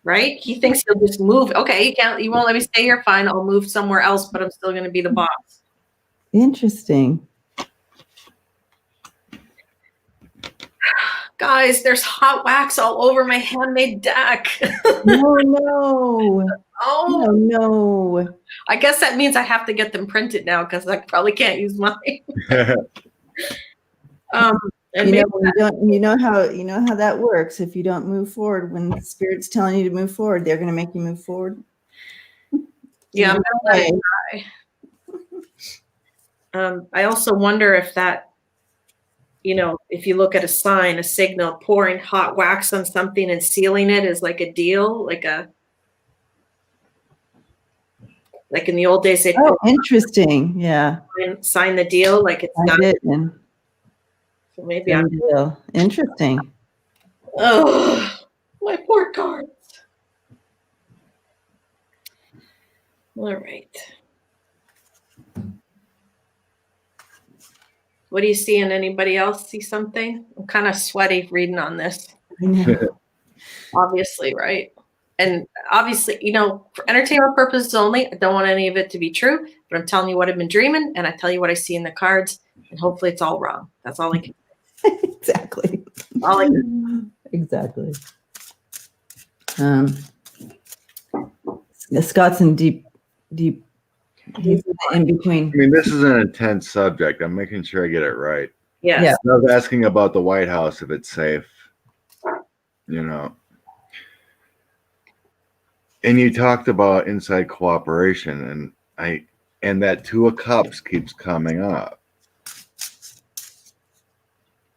Speaker 3: Right? He thinks he'll just move. Okay, you won't let me stay here. Fine, I'll move somewhere else, but I'm still going to be the boss.
Speaker 1: Interesting.
Speaker 3: Guys, there's hot wax all over my handmade deck.
Speaker 1: No.
Speaker 3: Oh,
Speaker 1: no.
Speaker 3: I guess that means I have to get them printed now because I probably can't use mine. And
Speaker 1: you know how that works. If you don't move forward, when the Spirit's telling you to move forward, they're going to make you move forward.
Speaker 3: Yeah, I'm gonna let it try. I also wonder if that, if you look at a sign, a signal, pouring hot wax on something and sealing it is like a deal, like in the old days, they
Speaker 1: interesting. Yeah.
Speaker 3: Sign the deal, like it's not. So maybe I'm
Speaker 1: deal. Interesting.
Speaker 3: Oh, my poor cards. All right. What do you see? And anybody else see something? I'm kind of sweaty reading on this.
Speaker 1: I know.
Speaker 3: Obviously, right? And obviously, for entertainment purposes only, I don't want any of it to be true, but I'm telling you what I've been dreaming, and I tell you what I see in the cards, and hopefully it's all wrong. That's all I can say.
Speaker 1: Exactly.
Speaker 3: All I can.
Speaker 1: Exactly. Scott's in deep. He's in between.
Speaker 2: I mean, this is an intense subject. I'm making sure I get it right.
Speaker 3: Yes.
Speaker 1: Yeah.
Speaker 2: I was asking about the White House, if it's safe, And you talked about inside cooperation, and that Two of Cups keeps coming up.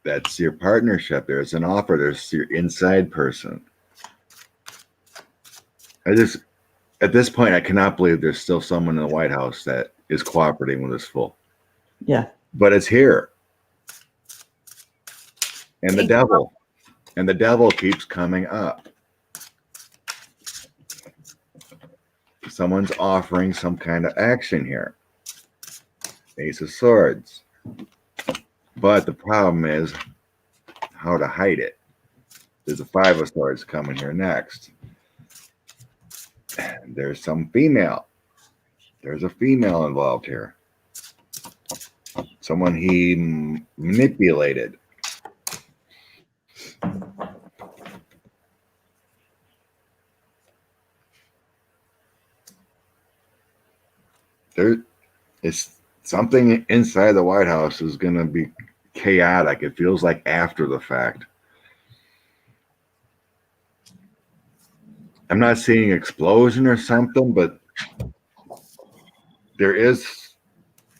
Speaker 2: That's your partnership. There's an offer. There's your inside person. At this point, I cannot believe there's still someone in the White House that is cooperating with this fool.
Speaker 1: Yeah.
Speaker 2: But it's here. And the devil keeps coming up. Someone's offering some kind of action here. Ace of Swords. But the problem is how to hide it. There's a Five of Swords coming here next. There's some female. There's a female involved here. Someone he manipulated. There is something inside the White House is going to be chaotic. It feels like after the fact. I'm not seeing explosion or something, but there is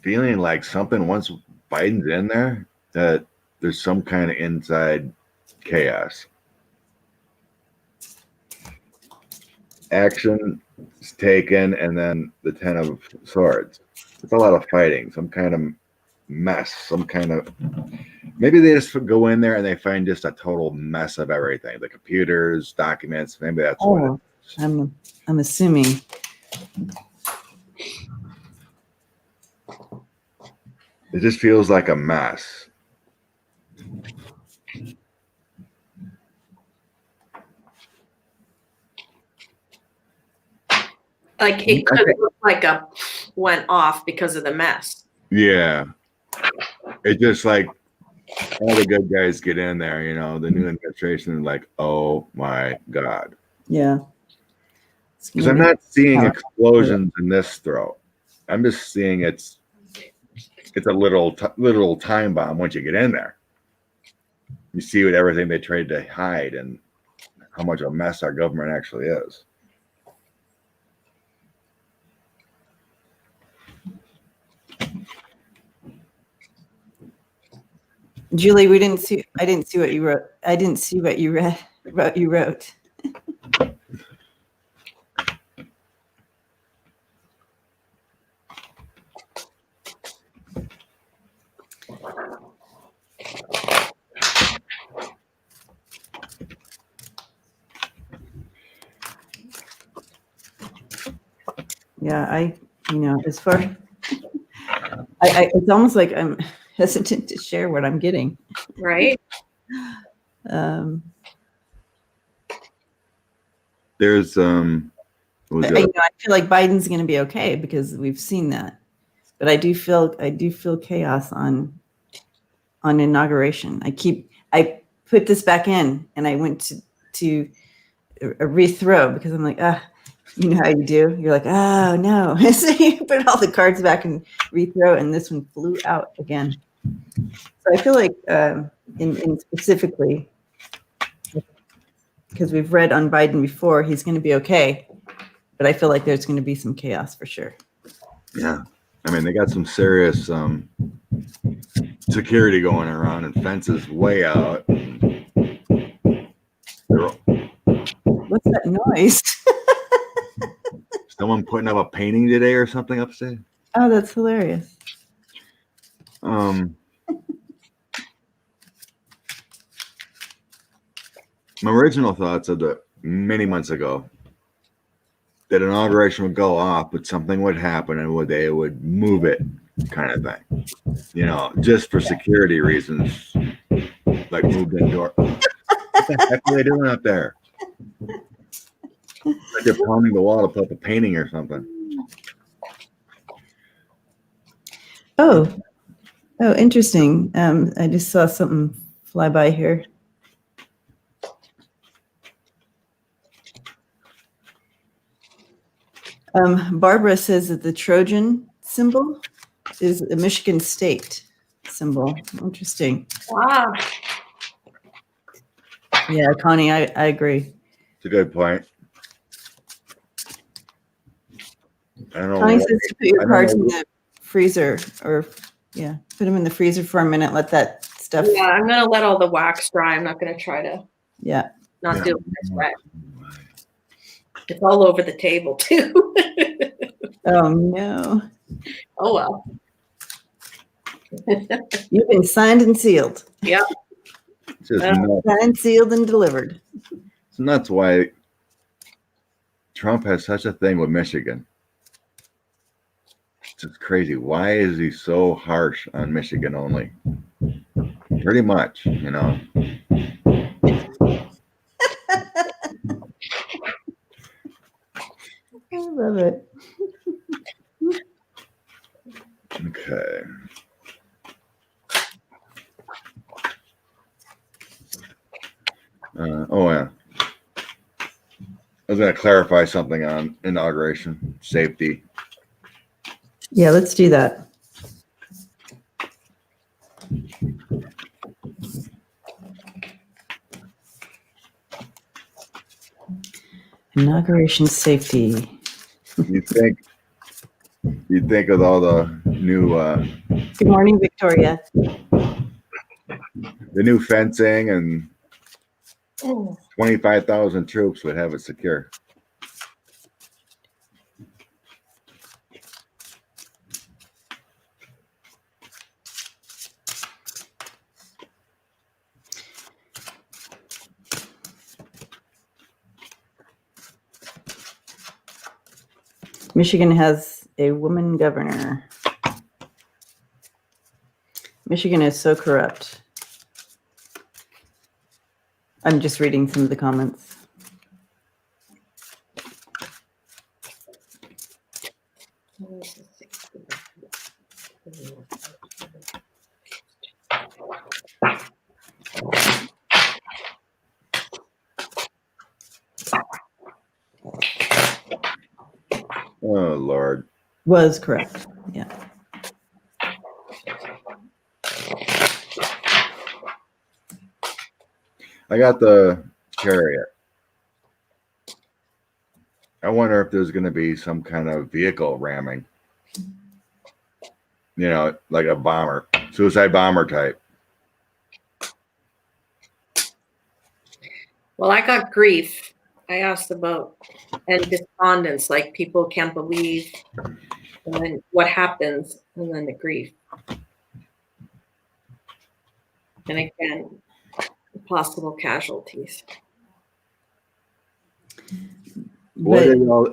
Speaker 2: feeling like something, once Biden's in there, that there's some kind of inside chaos. Action is taken, and then the Ten of Swords. It's a lot of fighting, some kind of mess, some kind of, maybe they just go in there and they find just a total mess of everything, the computers, documents. Maybe that's what it is.
Speaker 1: I'm assuming.
Speaker 2: It just feels like a mess.
Speaker 3: Like it could look like a went off because of the mess.
Speaker 2: Yeah. It just like all the good guys get in there, you know, the new administration is like, oh my God.
Speaker 1: Yeah.
Speaker 2: Because I'm not seeing explosions in this throat. I'm just seeing it's a little time bomb once you get in there. You see what everything they tried to hide and how much a mess our government actually is.
Speaker 1: Julie, I didn't see what you wrote. I didn't see what you wrote. Yeah, as far, it's almost like I'm hesitant to share what I'm getting.
Speaker 3: Right.
Speaker 2: There's
Speaker 1: I feel like Biden's going to be okay because we've seen that, but I do feel chaos on inauguration. I put this back in and I went to a rethrow because I'm like, you know how you do. You're like, oh no. So you put all the cards back and rethrow, and this one flew out again. So I feel like in specifically, because we've read on Biden before, he's going to be okay. But I feel like there's going to be some chaos for sure.
Speaker 2: Yeah. I mean, they got some serious security going around and fences way out.
Speaker 1: What's that noise?
Speaker 2: Someone putting up a painting today or something upstairs.
Speaker 1: Oh, that's hilarious.
Speaker 2: My original thoughts of the many months ago that inauguration would go off, but something would happen and they would move it, kind of thing. You know, just for security reasons, like moved indoor. What the heck are they doing up there? Like they're pounding the wall to put up a painting or something.
Speaker 1: Oh, interesting. I just saw something fly by here. Barbara says that the Trojan symbol is a Michigan State symbol. Interesting.
Speaker 3: Wow.
Speaker 1: Yeah, Connie, I agree.
Speaker 2: It's a good point. I don't know.
Speaker 1: Connie says to put your cards in the freezer, or put them in the freezer for a minute. Let that stuff.
Speaker 3: Yeah, I'm gonna let all the wax dry. I'm not gonna try to.
Speaker 1: Not
Speaker 3: do it this way. It's all over the table too.
Speaker 1: Oh no.
Speaker 3: Oh well.
Speaker 1: You've been signed and sealed.
Speaker 3: Yeah.
Speaker 1: Signed, sealed, and delivered.
Speaker 2: It's nuts why Trump has such a thing with Michigan. It's just crazy. Why is he so harsh on Michigan only? Pretty much, you know.
Speaker 1: I love it.
Speaker 2: Okay. I was going to clarify something on inauguration safety.
Speaker 1: Yeah, let's do that. Inauguration safety.
Speaker 2: You think with all the new
Speaker 1: Good morning, Victoria.
Speaker 2: the new fencing and 25,000 troops would have it secure.
Speaker 1: Michigan has a woman governor. Michigan is so corrupt. I'm just reading some of the comments.
Speaker 2: Oh Lord.
Speaker 1: Was correct. Yeah.
Speaker 2: I got the Chariot. I wonder if there's going to be some kind of vehicle ramming. You know, like a bomber, suicide bomber type.
Speaker 3: Well, I got grief. I asked about, and despondence, like people can't believe, and then what happens, and then the grief. And again, possible casualties.
Speaker 2: What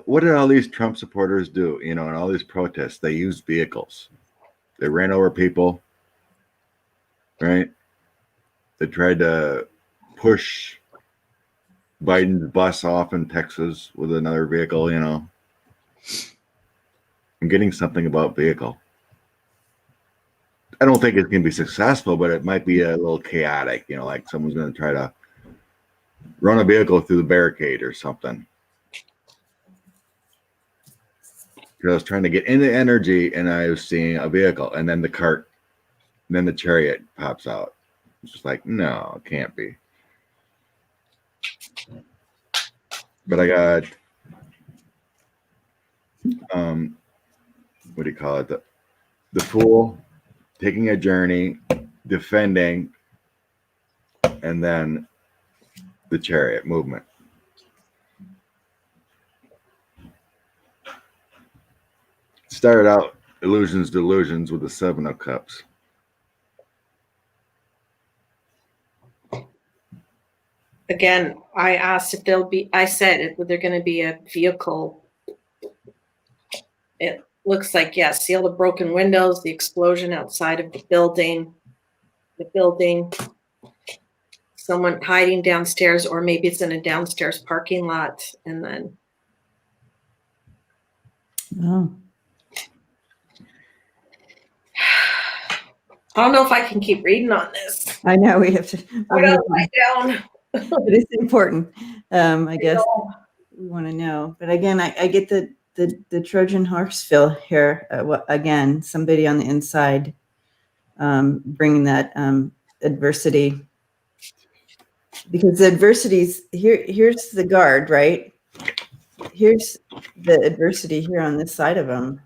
Speaker 1: But
Speaker 2: did all these Trump supporters do? You know, in all these protests, they used vehicles. They ran over people, right? They tried to push Biden's bus off in Texas with another vehicle, you know. I'm getting something about vehicle. I don't think it's going to be successful, but it might be a little chaotic, you know, like someone's going to try to run a vehicle through the barricade or something. Because I was trying to get into energy and I was seeing a vehicle and then the cart, and then the chariot pops out. It's just like, no, it can't be. But I got, what do you call it? The fool taking a journey, defending, and then the chariot movement. Started out illusions, delusions with the 7 of Cups.
Speaker 3: Again, I asked if I said, they're going to be a vehicle. It looks like, yes, see all the broken windows, the explosion outside of the building, someone hiding downstairs, or maybe it's in a downstairs parking lot, and then.
Speaker 1: oh,
Speaker 3: I don't know if I can keep reading on this.
Speaker 1: I know we have to.
Speaker 3: I gotta lie down.
Speaker 1: It is important. I guess we want to know. But again, I get the Trojan horse feel here. Again, somebody on the inside bringing that adversity. Because the adversity's here's the guard, right? Here's the adversity here on this side of them.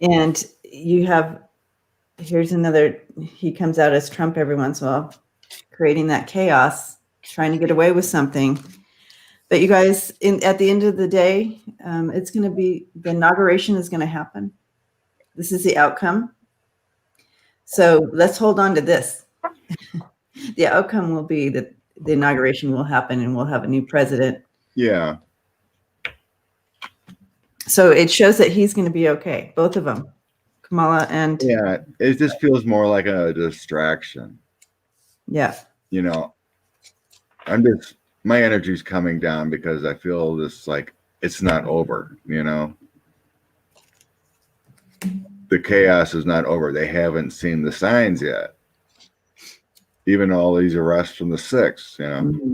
Speaker 1: And you have, here's another, he comes out as Trump every once in a while, creating that chaos, trying to get away with something. But you guys, at the end of the day, it's going to be, the inauguration is going to happen. This is the outcome. So let's hold on to this. The outcome will be that the inauguration will happen and we'll have a new president.
Speaker 2: Yeah.
Speaker 1: So it shows that he's going to be okay. Both of them, Kamala and.
Speaker 2: Yeah. It just feels more like a distraction.
Speaker 1: Yeah.
Speaker 2: You know, my energy's coming down because I feel this like it's not over, you know. The chaos is not over. They haven't seen the signs yet. Even all these arrests from the 6th, you know. Mm-hmm.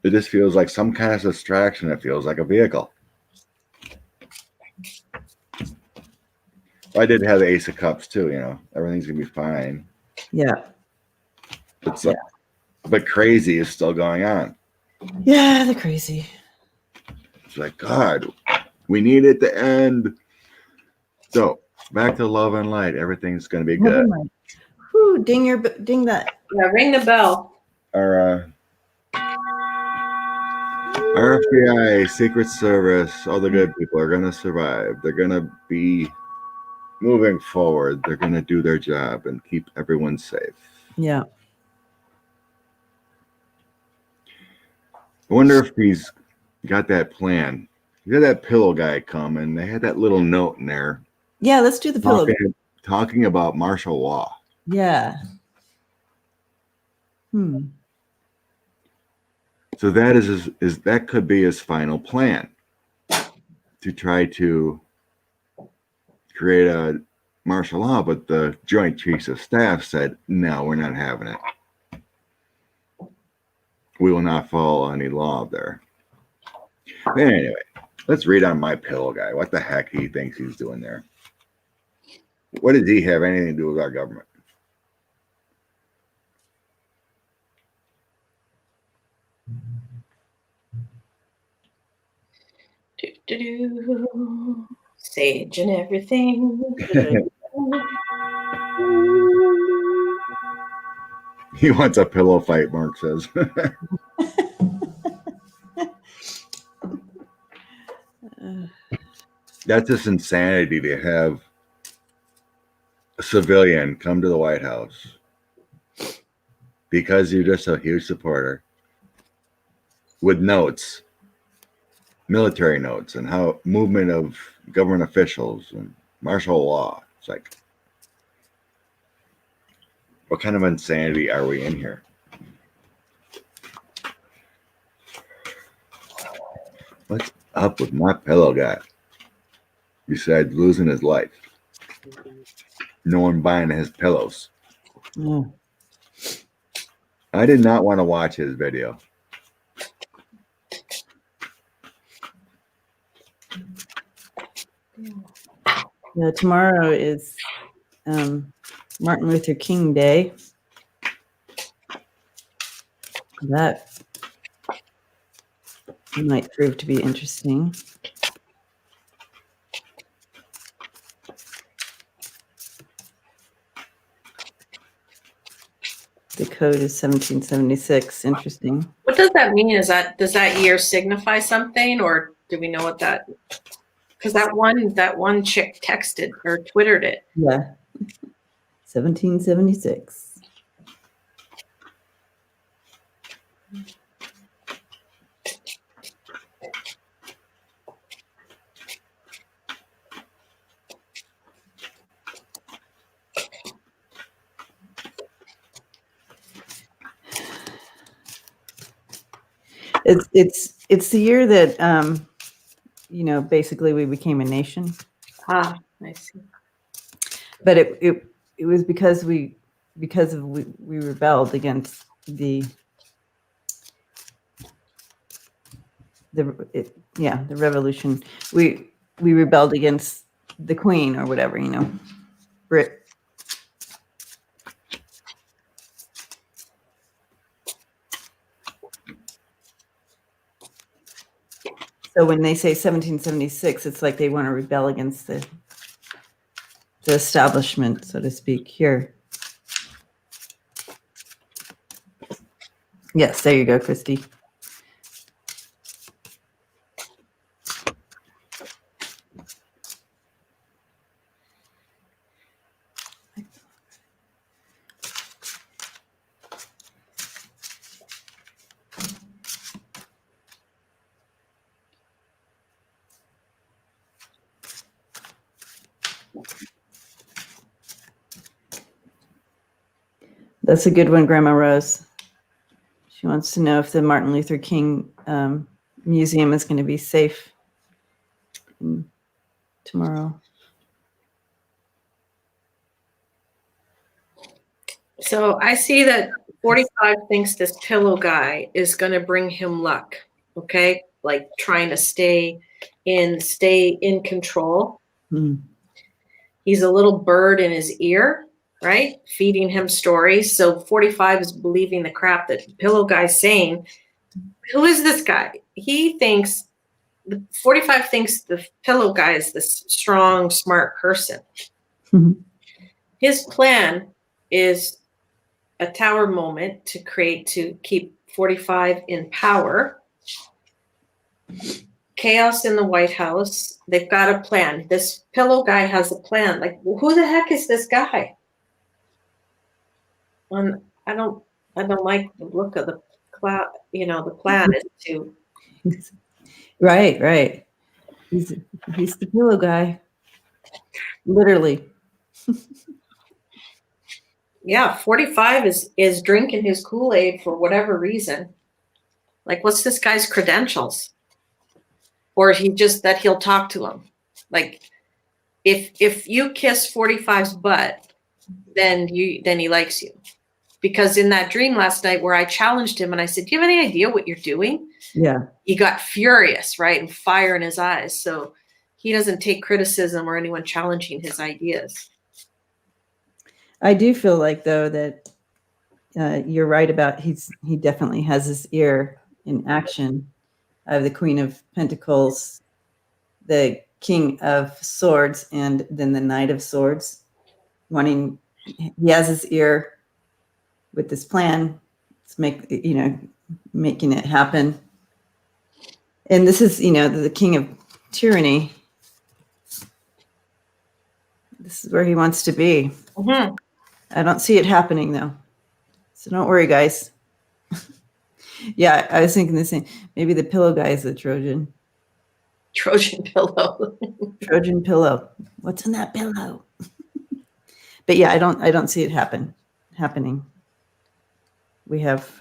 Speaker 2: It just feels like some kind of distraction. It feels like a vehicle. I did have the Ace of Cups too, you know. Everything's gonna be fine.
Speaker 1: Yeah.
Speaker 2: It's but crazy is still going on.
Speaker 1: Yeah, they're crazy.
Speaker 2: It's like, God, we need it to end. So back to love and light. Everything's gonna be good.
Speaker 1: Whew, ding that.
Speaker 3: Yeah, ring the bell.
Speaker 2: Our FBI, Secret Service, all the good people are gonna survive. They're gonna be moving forward. They're gonna do their job and keep everyone safe.
Speaker 1: Yeah.
Speaker 2: I wonder if he's got that plan. You had that pillow guy come, and they had that little note in there
Speaker 1: Yeah, let's do the pillow.
Speaker 2: talking about martial law.
Speaker 1: Yeah.
Speaker 2: So that is that could be his final plan, to try to create a martial law, but the Joint Chiefs of Staff said, no, we're not having it. We will not follow any law there. But anyway, let's read on my pillow guy. What the heck he thinks he's doing there? What does he have anything to do with our government?
Speaker 3: Sage and everything.
Speaker 2: He wants a pillow fight, Mark says. That's just insanity to have a civilian come to the White House because you're just a huge supporter with notes, military notes, and how movement of government officials and martial law. It's like, what kind of insanity are we in here? What's up with my pillow guy? Besides losing his life, no one buying his pillows.
Speaker 1: Yeah.
Speaker 2: I did not want to watch his video.
Speaker 1: Yeah, tomorrow is Martin Luther King Day. That might prove to be interesting. The code is 1776. Interesting.
Speaker 3: What does that mean? Does that year signify something, or do we know what that? Because that one chick texted or Twittered it.
Speaker 1: Yeah. 1776. It's the year that basically we became a nation.
Speaker 3: Ah, I see.
Speaker 1: But it was because we rebelled against the revolution. We rebelled against the Queen or whatever, Brit. So when they say 1776, it's like they want to rebel against the establishment, so to speak. Here. Yes, there you go, Christy. That's a good one, Grandma Rose. She wants to know if the Martin Luther King Museum is going to be safe tomorrow.
Speaker 3: So I see that 45 thinks this pillow guy is going to bring him luck. Okay, like trying to stay in control. He's a little bird in his ear, right? Feeding him stories. So 45 is believing the crap that the pillow guy's saying. Who is this guy? He thinks, 45 thinks the pillow guy is this strong, smart person. His plan is a tower moment to keep 45 in power. Chaos in the White House. They've got a plan. This pillow guy has a plan. Like, who the heck is this guy? I don't like the look of the the plan is to.
Speaker 1: Right. He's the pillow guy. Literally.
Speaker 3: Yeah, 45 is drinking his Kool-Aid for whatever reason. Like, what's this guy's credentials? Or is he just that he'll talk to him? Like, if you kiss 45's butt, then he likes you. Because in that dream last night where I challenged him and I said, "Do you have any idea what you're doing?"
Speaker 1: Yeah.
Speaker 3: He got furious, right? And fire in his eyes. So he doesn't take criticism or anyone challenging his ideas.
Speaker 1: I do feel like, though, that you're right about he definitely has his ear in action of the Queen of Pentacles, the King of Swords, and then the Knight of Swords. He has his ear with this plan. It's making it happen. And this is, the King of Tyranny. This is where he wants to be.
Speaker 3: Mm-hmm.
Speaker 1: I don't see it happening, though. So don't worry, guys. Yeah, I was thinking the same. Maybe the pillow guy is the Trojan.
Speaker 3: Trojan pillow.
Speaker 1: Trojan pillow. What's in that pillow? But yeah, I don't see it happening. We have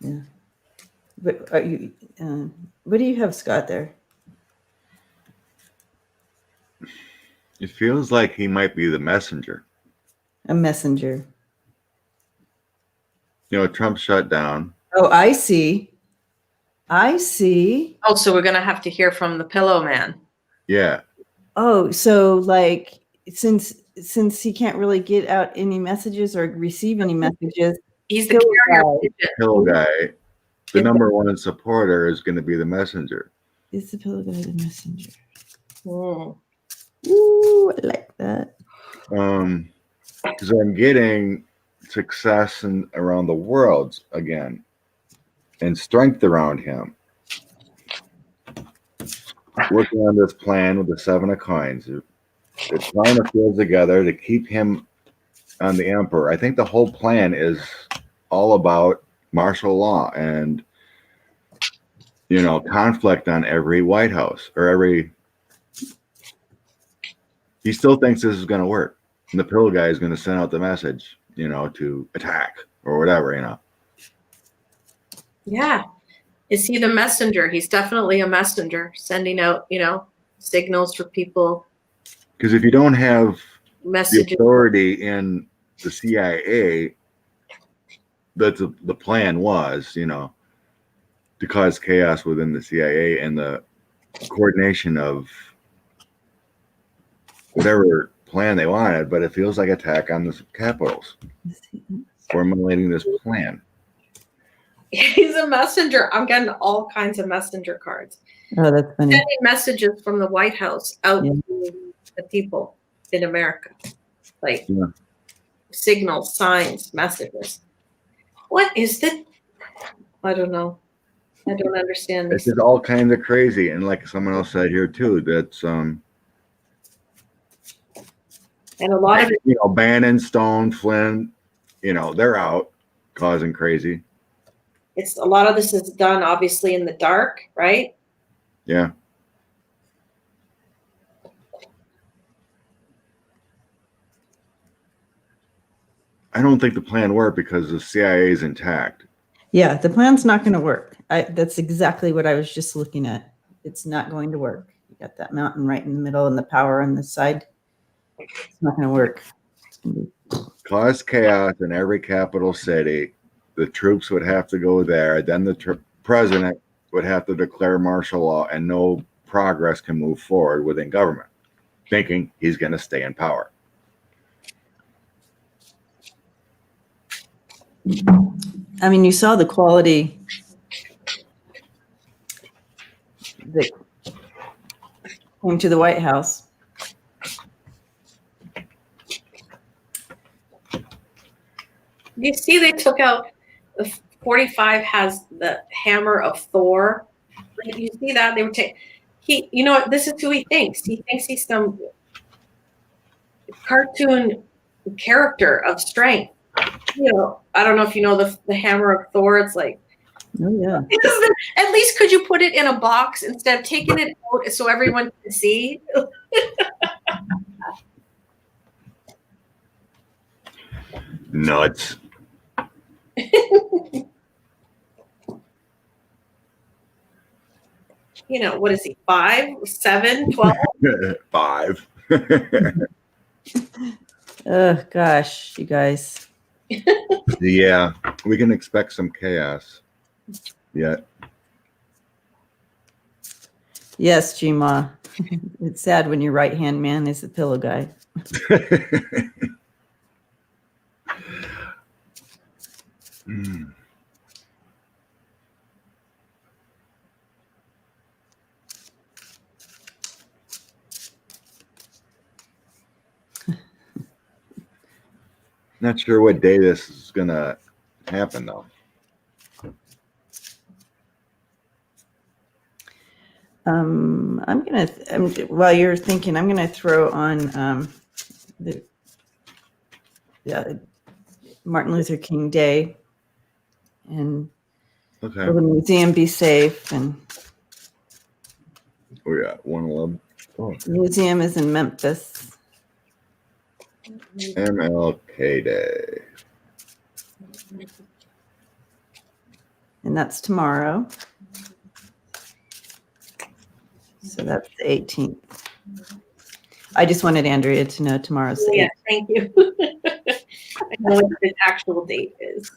Speaker 1: yeah. But are you what do you have, Scott, there?
Speaker 2: It feels like he might be the messenger.
Speaker 1: A messenger.
Speaker 2: Trump shut down.
Speaker 1: Oh, I see. Oh,
Speaker 3: so we're gonna have to hear from the pillow man.
Speaker 2: Yeah.
Speaker 1: Oh, so like since he can't really get out any messages or receive any messages,
Speaker 3: he's the carrier.
Speaker 2: Pillow guy. The number one supporter is going to be the messenger.
Speaker 1: Is the pillow guy the messenger?
Speaker 3: Mm.
Speaker 1: Ooh, I like that.
Speaker 2: Because I'm getting success around the world again, and strength around him. Working on this plan with the 7 of Coins. They're trying to fuse together to keep him on the emperor. I think the whole plan is all about martial law and conflict on every White House or every. He still thinks this is going to work, and the pillow guy is going to send out the message, to attack or whatever,
Speaker 3: Yeah. Is he the messenger? He's definitely a messenger, sending out, signals for people.
Speaker 2: Because if you don't have
Speaker 3: messages,
Speaker 2: the authority in the CIA, that's the plan was, to cause chaos within the CIA and the coordination of whatever plan they wanted, but it feels like attack on the capitals, formulating this plan.
Speaker 3: He's a messenger. I'm getting all kinds of messenger cards.
Speaker 1: Oh, that's funny.
Speaker 3: Sending messages from the White House out to the people in America. Like signals, signs, messages. What is that? I don't know. I don't understand this.
Speaker 2: It's just all kinds of crazy. And like someone else said here too, that's
Speaker 3: and a lot of it,
Speaker 2: Bannon, Stone, Flynn, they're out causing crazy.
Speaker 3: It's a lot of this is done obviously in the dark, right?
Speaker 2: Yeah. I don't think the plan worked because the CIA is intact.
Speaker 1: Yeah, the plan's not going to work. That's exactly what I was just looking at. It's not going to work. You got that mountain right in the middle and the power on the side. It's not going to work.
Speaker 2: Cause chaos in every capital city. The troops would have to go there. Then the president would have to declare martial law, and no progress can move forward within government, thinking he's going to stay in power.
Speaker 1: I mean, you saw the quality that came to the White House.
Speaker 3: You see, they took out the 45 has the hammer of Thor. Like, you see that they were taking. You know what? This is who he thinks. He thinks he's some cartoon character of strength. You know, I don't know if you know the hammer of Thor. It's like,
Speaker 1: Oh yeah.
Speaker 3: at least could you put it in a box instead of taking it out so everyone can see?
Speaker 2: Nuts.
Speaker 3: You know, what is he, 5, 7, 12?
Speaker 2: 5.
Speaker 1: Oh gosh, you guys.
Speaker 2: Yeah, we can expect some chaos. Yeah.
Speaker 1: Yes, Gma. It's sad when your right-hand man is the pillow guy.
Speaker 2: Mm. Not sure what day this is gonna happen though.
Speaker 1: While you're thinking, I'm gonna throw on the Martin Luther King Day, and
Speaker 2: Okay.
Speaker 1: will the museum be safe? And
Speaker 2: We got 111. Oh,
Speaker 1: the museum is in Memphis.
Speaker 2: MLK Day.
Speaker 1: And that's tomorrow. So that's the 18th. I just wanted Andrea to know tomorrow's the 18th.
Speaker 3: Yeah, thank you. I know what the actual date is.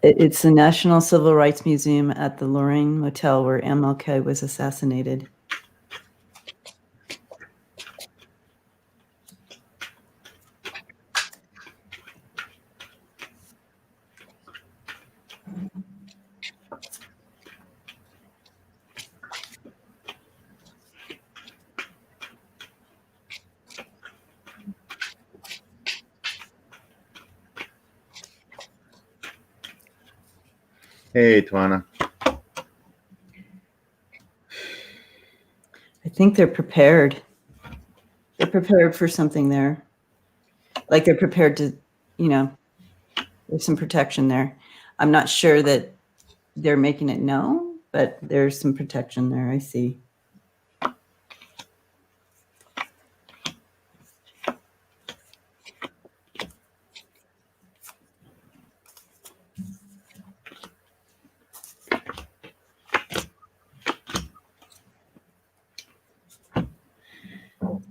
Speaker 1: It's the National Civil Rights Museum at the Lorraine Motel where MLK was assassinated.
Speaker 2: Hey, Twana.
Speaker 1: I think they're prepared. They're prepared for something there. Like they're prepared to, you know, there's some protection there. I'm not sure that they're making it known, but there's some protection there, I see.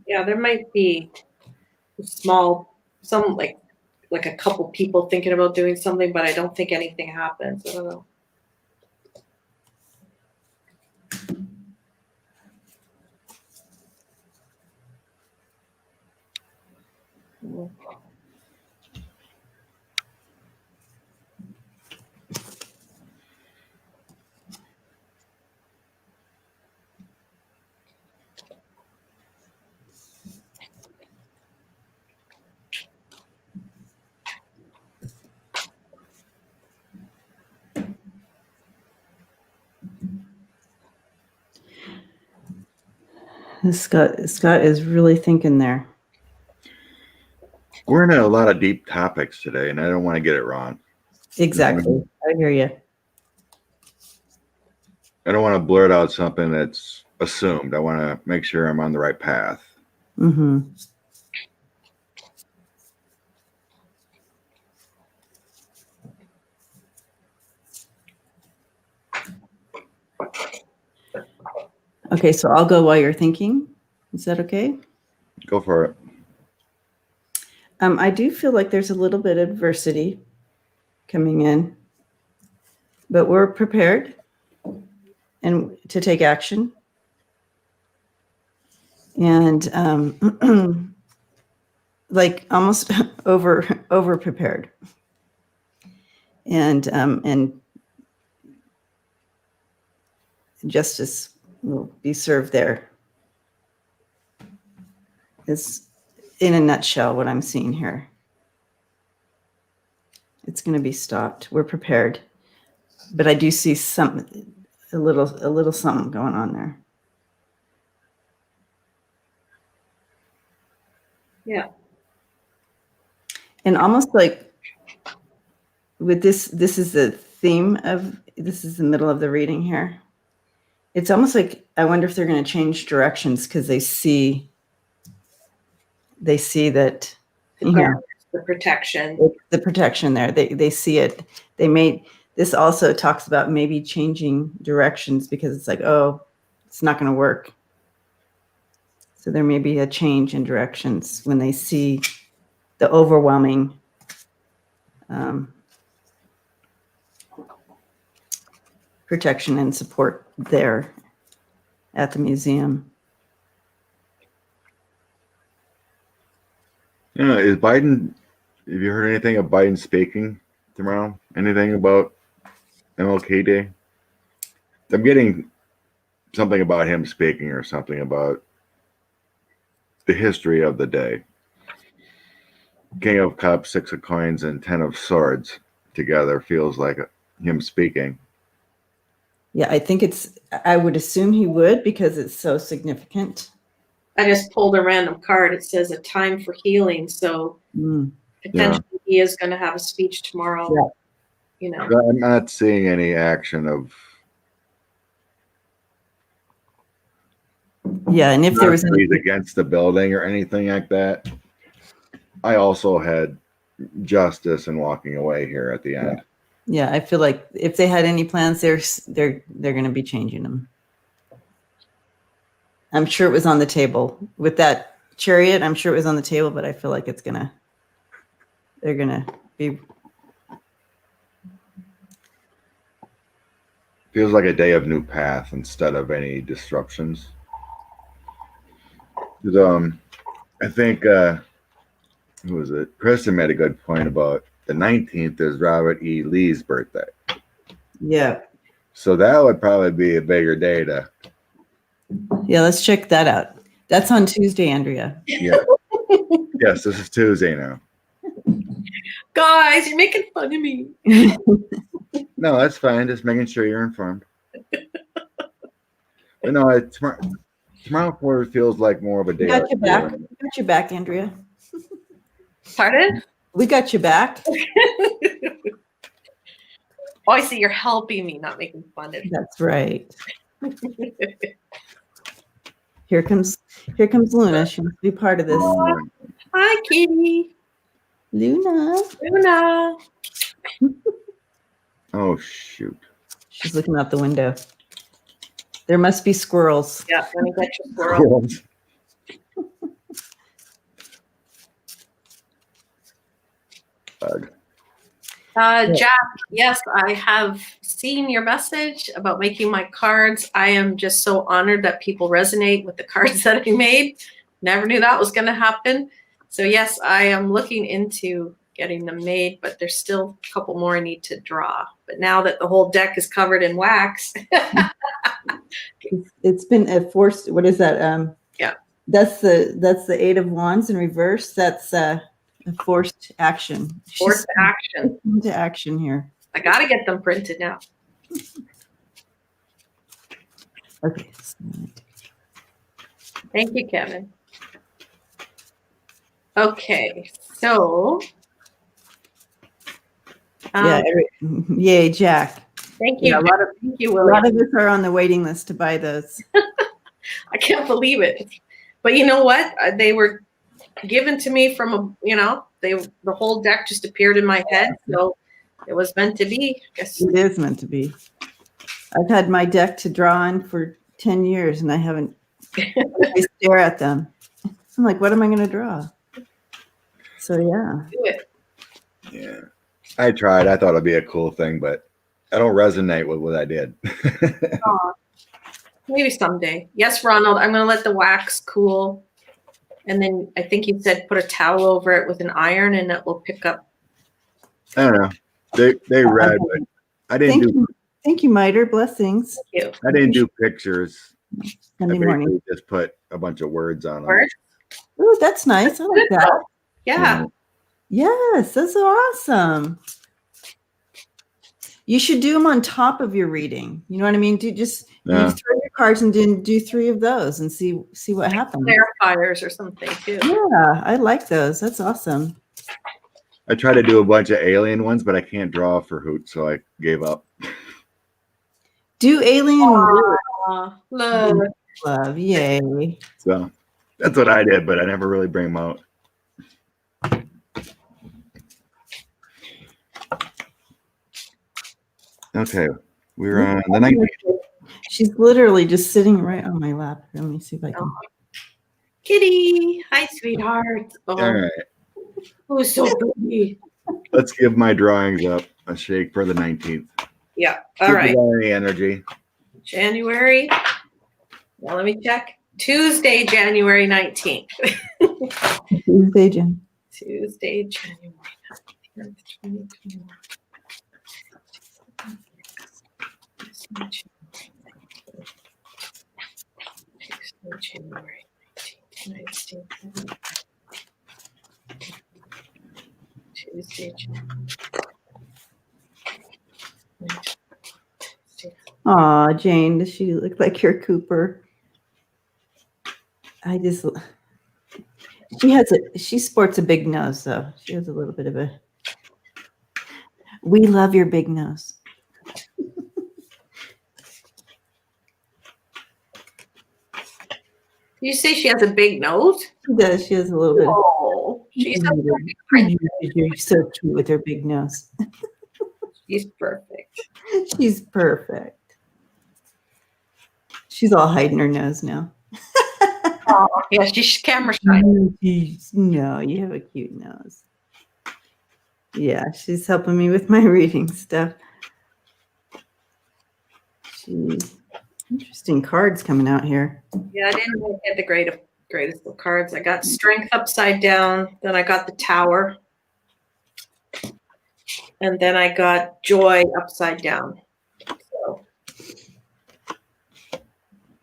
Speaker 3: Yeah, there might be some like a couple people thinking about doing something, but I don't think anything happens. I don't know.
Speaker 1: Scott is really thinking there.
Speaker 2: We're in a lot of deep topics today, and I don't want to get it wrong.
Speaker 1: Exactly. I hear you.
Speaker 2: I don't want to blurt out something that's assumed. I want to make sure I'm on the right path.
Speaker 1: Mm-hmm. Okay, so I'll go while you're thinking. Is that okay?
Speaker 2: Go for it.
Speaker 1: I do feel like there's a little bit of adversity coming in, but we're prepared and to take action. And like almost over prepared. And justice will be served there. Is in a nutshell what I'm seeing here. It's going to be stopped. We're prepared, but I do see a little something going on there.
Speaker 3: Yeah.
Speaker 1: And almost like with this is the theme of, this is the middle of the reading here. It's almost like, I wonder if they're going to change directions because they see that,
Speaker 3: The guards, the protection.
Speaker 1: the protection there. They see it. This also talks about maybe changing directions because it's like, oh, it's not going to work. So there may be a change in directions when they see the overwhelming protection and support there at the museum.
Speaker 2: Yeah, is Biden, have you heard anything of Biden speaking tomorrow? Anything about MLK Day? I'm getting something about him speaking or something about the history of the day. King of Cups, 6 of Coins, and 10 of Swords together feels like him speaking.
Speaker 1: Yeah, I would assume he would because it's so significant.
Speaker 3: I just pulled a random card. It says a time for healing. So potentially he is going to have a speech tomorrow.
Speaker 1: Yeah.
Speaker 3: You know,
Speaker 2: I'm not seeing any action of.
Speaker 1: Yeah, and if there was
Speaker 2: he's against the building or anything like that. I also had justice and walking away here at the end.
Speaker 1: Yeah, I feel like if they had any plans, they're going to be changing them. I'm sure it was on the table with that chariot. I'm sure it was on the table, but I feel like they're gonna be.
Speaker 2: Feels like a day of new path instead of any disruptions. I think who was it? Kristen made a good point about the 19th is Robert E. Lee's birthday.
Speaker 1: Yeah.
Speaker 2: So that would probably be a bigger day to.
Speaker 1: Yeah, let's check that out. That's on Tuesday, Andrea.
Speaker 2: Yeah. Yes, this is Tuesday now.
Speaker 3: guys, you're making fun of me.
Speaker 2: No, that's fine. Just making sure you're informed. But no, tomorrow feels like more of a day.
Speaker 1: We got your back. We got your back, Andrea.
Speaker 3: Pardon?
Speaker 1: We got your back.
Speaker 3: Oh, I see. You're helping me, not making fun of you.
Speaker 1: That's right. Here comes Luna. She must be part of this.
Speaker 3: Hi, Kitty.
Speaker 1: Luna.
Speaker 3: Luna.
Speaker 2: Oh, shoot.
Speaker 1: She's looking out the window. There must be squirrels.
Speaker 3: Yeah, let me get your squirrel. Jack, yes, I have seen your message about making my cards. I am just so honored that people resonate with the cards that I made. Never knew that was going to happen. So yes, I am looking into getting them made, but there's still a couple more I need to draw. But now that the whole deck is covered in wax.
Speaker 1: It's been a forced, what is that?
Speaker 3: Yeah.
Speaker 1: That's the 8 of Wands in reverse. That's a forced action.
Speaker 3: Forced action.
Speaker 1: Into action here.
Speaker 3: I got to get them printed now.
Speaker 1: Okay.
Speaker 3: Thank you, Kevin. Okay, so.
Speaker 1: Yay, Jack.
Speaker 3: Thank you.
Speaker 1: Yeah,
Speaker 3: Thank you,
Speaker 1: a lot of us are on the waiting list to buy those.
Speaker 3: I can't believe it. But you know what? They were given to me from the whole deck just appeared in my head, so it was meant to be. I guess
Speaker 1: it is meant to be. I've had my deck to draw on for 10 years and I haven't. I stare at them. I'm like, what am I going to draw? So yeah.
Speaker 3: Do it.
Speaker 2: Yeah, I tried. I thought it'd be a cool thing, but I don't resonate with what I did.
Speaker 3: Maybe someday. Yes, Ronald. I'm going to let the wax cool. And then I think you said put a towel over it with an iron and it will pick up.
Speaker 2: I don't know. They read, but I didn't do
Speaker 1: Thank you, Miter. Blessings.
Speaker 3: You.
Speaker 2: I didn't do pictures.
Speaker 1: Sunday
Speaker 2: I
Speaker 1: morning.
Speaker 2: basically just put a bunch of words on them.
Speaker 3: Words?
Speaker 1: Oh, that's nice. I like that.
Speaker 3: Yeah.
Speaker 1: Yes, that's awesome. You should do them on top of your reading. You know what I mean? You
Speaker 2: Yeah.
Speaker 1: throw your cards and do 3 of those and see what happens.
Speaker 3: Clarifiers or something too.
Speaker 1: Yeah, I like those. That's awesome.
Speaker 2: I tried to do a bunch of alien ones, but I can't draw for hoot, so I gave up.
Speaker 1: Do alien
Speaker 3: Love.
Speaker 1: Yay.
Speaker 2: So that's what I did, but I never really bring them out. Okay, we're on the 19th.
Speaker 1: She's literally just sitting right on my lap. Let me see if I can.
Speaker 3: Kitty. Hi, sweetheart. Oh,
Speaker 2: All right,
Speaker 3: oh, so pretty.
Speaker 2: let's give my drawings up a shake for the 19th.
Speaker 3: Yeah. All right.
Speaker 2: Any energy.
Speaker 3: January. Now let me check. Tuesday, January 19th.
Speaker 1: Tuesday, Jen.
Speaker 3: Tuesday, January 19th, 2021. Tuesday, January 19th, United States. Tuesday, January.
Speaker 1: Aw, Jane, does she look like your Cooper? She sports a big nose though. She has a little bit of a, we love your big nose.
Speaker 3: You say she has a big nose?
Speaker 1: She does. She has a little bit.
Speaker 3: Oh, she's a perfect princess.
Speaker 1: You're so cute with her big nose.
Speaker 3: She's perfect.
Speaker 1: She's perfect. She's all hiding her nose now.
Speaker 3: Oh, yeah, she's camera shy.
Speaker 1: No, you have a cute nose. Yeah, she's helping me with my reading stuff. Jeez. Interesting cards coming out here.
Speaker 3: Yeah, I didn't really get the greatest of cards. I got Strength upside down, then I got the Tower, and then I got Joy upside down. So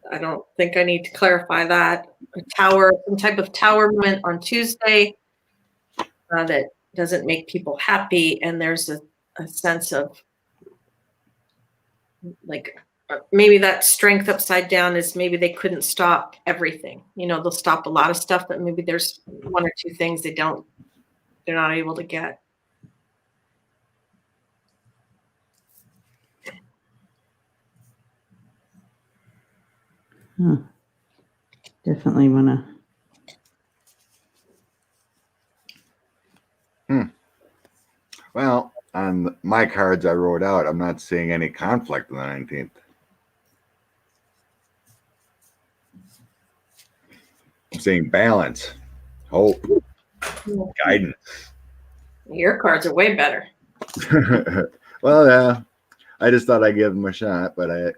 Speaker 3: I don't think I need to clarify that. A tower, some type of tower movement on Tuesday that doesn't make people happy, and there's a sense of like maybe that Strength upside down is maybe they couldn't stop everything. You know, they'll stop a lot of stuff, but maybe there's 1 or 2 things they're not able to get.
Speaker 1: Huh. Definitely want to.
Speaker 2: Well, on my cards I wrote out, I'm not seeing any conflict on the 19th. I'm seeing balance, hope, guidance.
Speaker 3: Your cards are way better.
Speaker 2: Well, yeah, I just thought I'd give them a shot, but I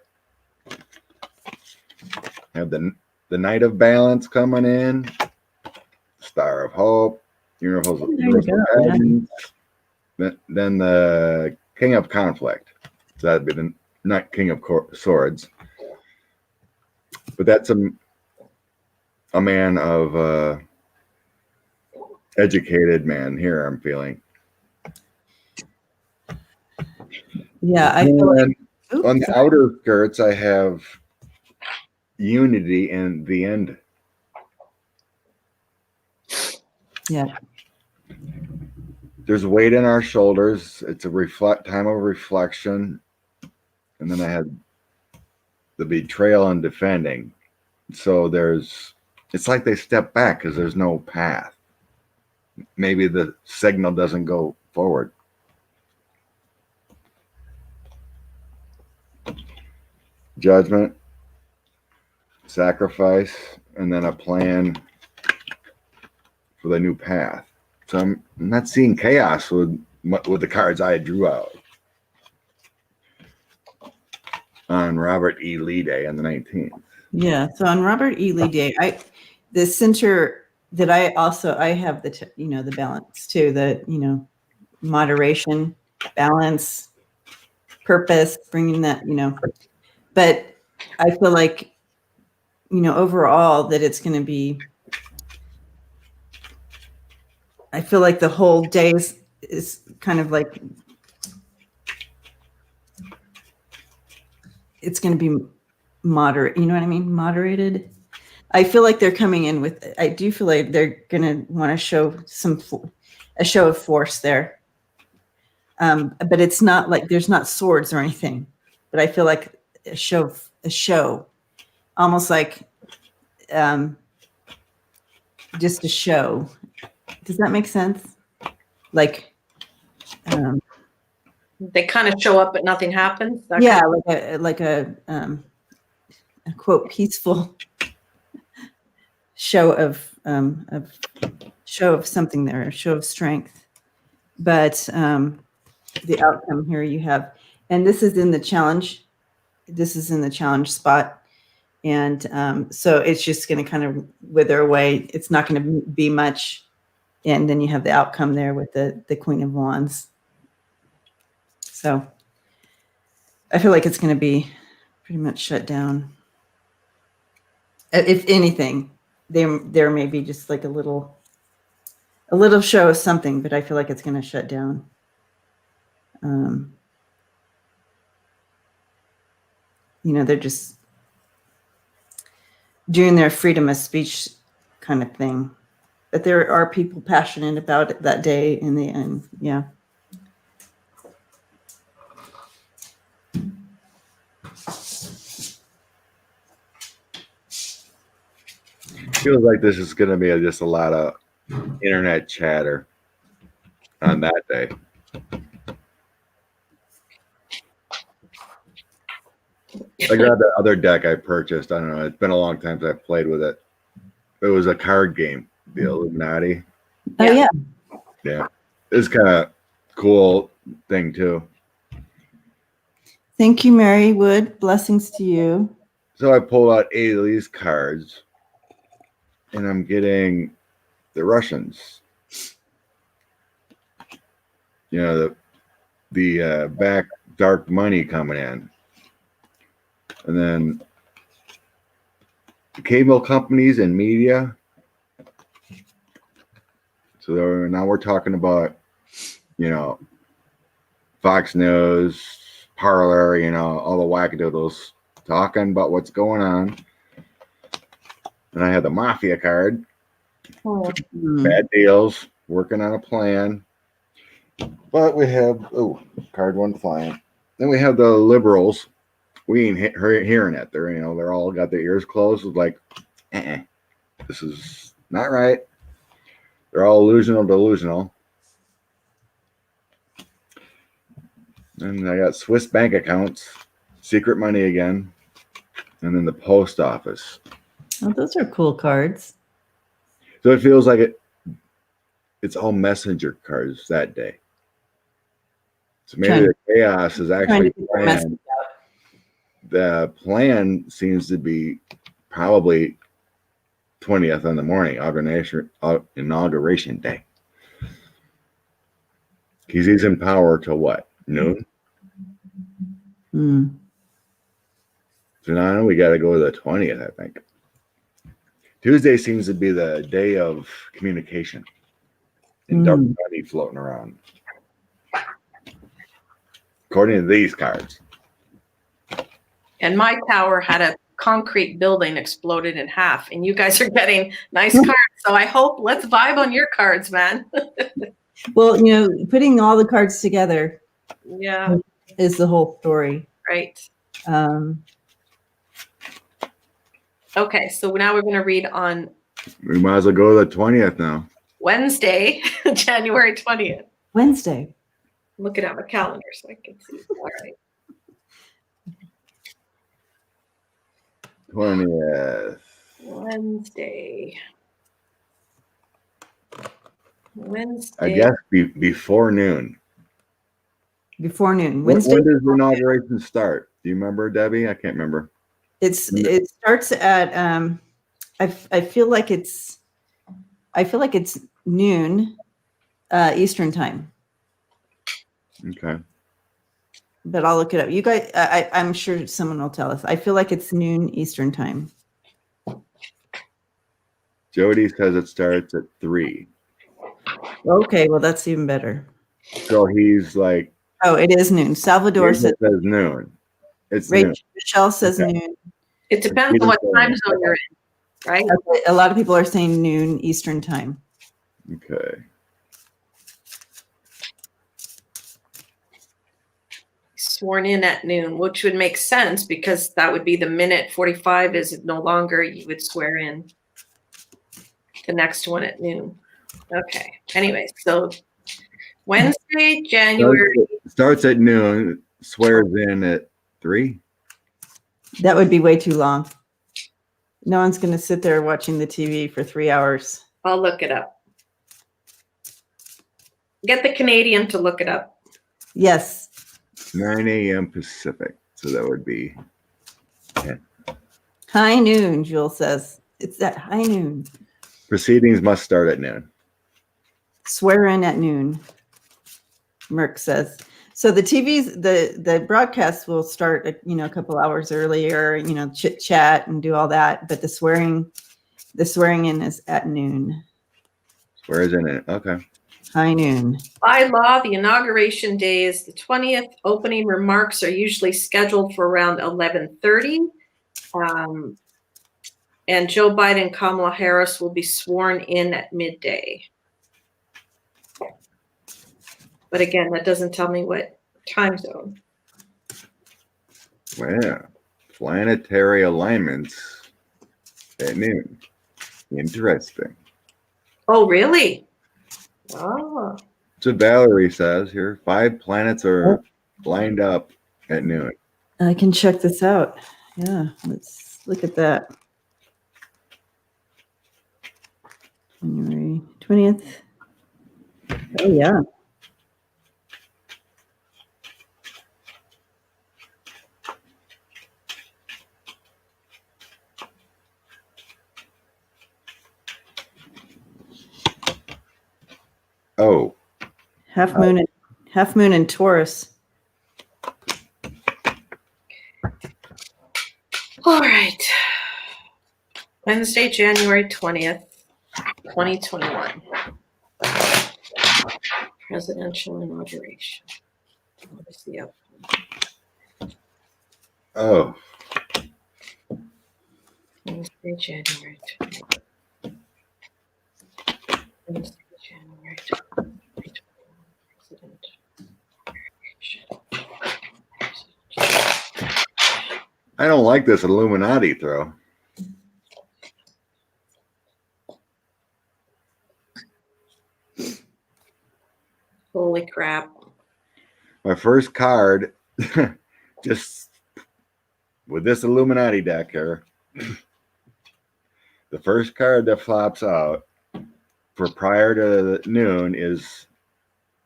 Speaker 2: have the Knight of Balance coming in, Star of Hope, Universal Guidance, then the King of Conflict. So that'd be the not King of Swords, but that's a man of educated man here. I'm feeling.
Speaker 1: Yeah, I feel like,
Speaker 2: On the outer skirts, I have unity and the end.
Speaker 1: Yeah.
Speaker 2: There's weight in our shoulders. It's a time of reflection. And then I had the betrayal and defending. So it's like they step back because there's no path. Maybe the signal doesn't go forward. Judgment, sacrifice, and then a plan for the new path. So I'm not seeing chaos with the cards I drew out on Robert E. Lee Day on the 19th.
Speaker 1: Yeah. So on Robert E. Lee Day, the center that I have the balance too, moderation, balance, purpose, bringing that, but I feel like, overall that it's going to be, I feel like the whole day is kind of like, it's going to be moderate, you know what I mean? Moderated. I feel like they're coming in I do feel like they're going to want to show a show of force there. But it's not like there's not swords or anything, but I feel like a show, almost like just a show. Does that make sense? Like,
Speaker 3: they kind of show up, but nothing happens.
Speaker 1: Yeah, like a quote peaceful show of something there, a show of strength. But the outcome here you have, and this is in the challenge. This is in the challenge spot, and so it's just going to kind of wither away. It's not going to be much, and then you have the outcome there with the Queen of Wands. So I feel like it's going to be pretty much shut down. If anything, there may be just like a little show of something, but I feel like it's going to shut down. They're just doing their freedom of speech kind of thing. But there are people passionate about it that day in the end. Yeah.
Speaker 2: Feels like this is going to be just a lot of internet chatter on that day. I grabbed that other deck I purchased. I don't know. It's been a long time since I've played with it. It was a card game, the Illuminati.
Speaker 1: Oh, yeah.
Speaker 2: Yeah. It's kind of cool thing, too.
Speaker 1: Thank you, Mary Wood. Blessings to you.
Speaker 2: So I pulled out 8 of these cards, and I'm getting the Russians. The back dark money coming in. And then the cable companies and media. So now we're talking about, Fox News, Parler, all the wackadoodles talking about what's going on. And I had the Mafia card. Bad deals, working on a plan. But we have, card one flying. Then we have the liberals. We ain't hearing it. They're all got their ears closed. It's like, this is not right. They're all delusional. And I got Swiss bank accounts, secret money again, and then the post office.
Speaker 1: Oh, those are cool cards.
Speaker 2: So it feels like it's all messenger cards that day. So maybe the chaos is actually planned. The plan seems to be probably 20th in the morning, inauguration day. He's in power till what? Noon? So now we got to go to the 20th, I think. Tuesday seems to be the day of communication and dark money floating around. According to these cards.
Speaker 3: And my tower had a concrete building exploded in half, and you guys are getting nice cards. So I hope, let's vibe on your cards, man.
Speaker 1: Well, putting all the cards together is the whole story.
Speaker 3: Right. Okay, so now we're going to read on.
Speaker 2: We might as well go to the 20th now.
Speaker 3: Wednesday, January 20th.
Speaker 1: Wednesday.
Speaker 3: I'm looking at my calendar so I can see. All right.
Speaker 2: 20th.
Speaker 3: Wednesday.
Speaker 2: I guess before noon.
Speaker 1: Before noon.
Speaker 2: Wednesday. When does the inauguration start? Do you remember, Debbie? I can't remember.
Speaker 1: It starts at I feel like it's I feel like it's noon Eastern time,
Speaker 2: Okay.
Speaker 1: but I'll look it up. You guys, I'm sure someone will tell us. I feel like it's noon Eastern time.
Speaker 2: Jody says it starts at 3.
Speaker 1: Okay, well, that's even better.
Speaker 2: So he's like,
Speaker 1: Oh, it is noon. Salvador
Speaker 2: Rachel
Speaker 1: says
Speaker 2: says noon. It's noon.
Speaker 1: Michelle says
Speaker 2: Okay.
Speaker 1: noon.
Speaker 3: It depends on what time zone you're in, right?
Speaker 1: Okay, a lot of people are saying noon Eastern time.
Speaker 2: Okay.
Speaker 3: Sworn in at noon, which would make sense because that would be the minute 45 is no longer, you would swear in the next one at noon. Okay. Anyway, so Wednesday, January.
Speaker 2: Starts at noon, swears in at 3.
Speaker 1: That would be way too long. No one's going to sit there watching the TV for 3 hours.
Speaker 3: I'll look it up. Get the Canadian to look it up.
Speaker 1: Yes.
Speaker 2: 9 a.m. Pacific. So that would be
Speaker 1: High noon, Jewel says. It's at high noon.
Speaker 2: proceedings must start at noon.
Speaker 1: Swear in at noon, Merck says. So the TVs, the broadcast will start, a couple hours earlier, chit chat and do all that. But the swearing in is at noon.
Speaker 2: Swears in it. Okay.
Speaker 1: High noon.
Speaker 3: By law, the inauguration day is the 20th. Opening remarks are usually scheduled for around 11:30. And Joe Biden and Kamala Harris will be sworn in at midday. But again, that doesn't tell me what time zone.
Speaker 2: Well, planetary alignments at noon. Interesting.
Speaker 3: Oh, really? Oh.
Speaker 2: So Valerie says here, 5 planets are lined up at noon.
Speaker 1: I can check this out. Yeah, let's look at that. January 20th. Oh, yeah.
Speaker 2: Oh,
Speaker 1: Half moon in Taurus.
Speaker 3: All right. Wednesday, January 20th, 2021. Presidential inauguration. What is the outcome?
Speaker 2: oh,
Speaker 3: Wednesday, January 20th. Wednesday, January 2021. President.
Speaker 2: I don't like this Illuminati throw.
Speaker 3: Holy crap.
Speaker 2: My first card, just with this Illuminati deck here, the first card that flops out for prior to noon is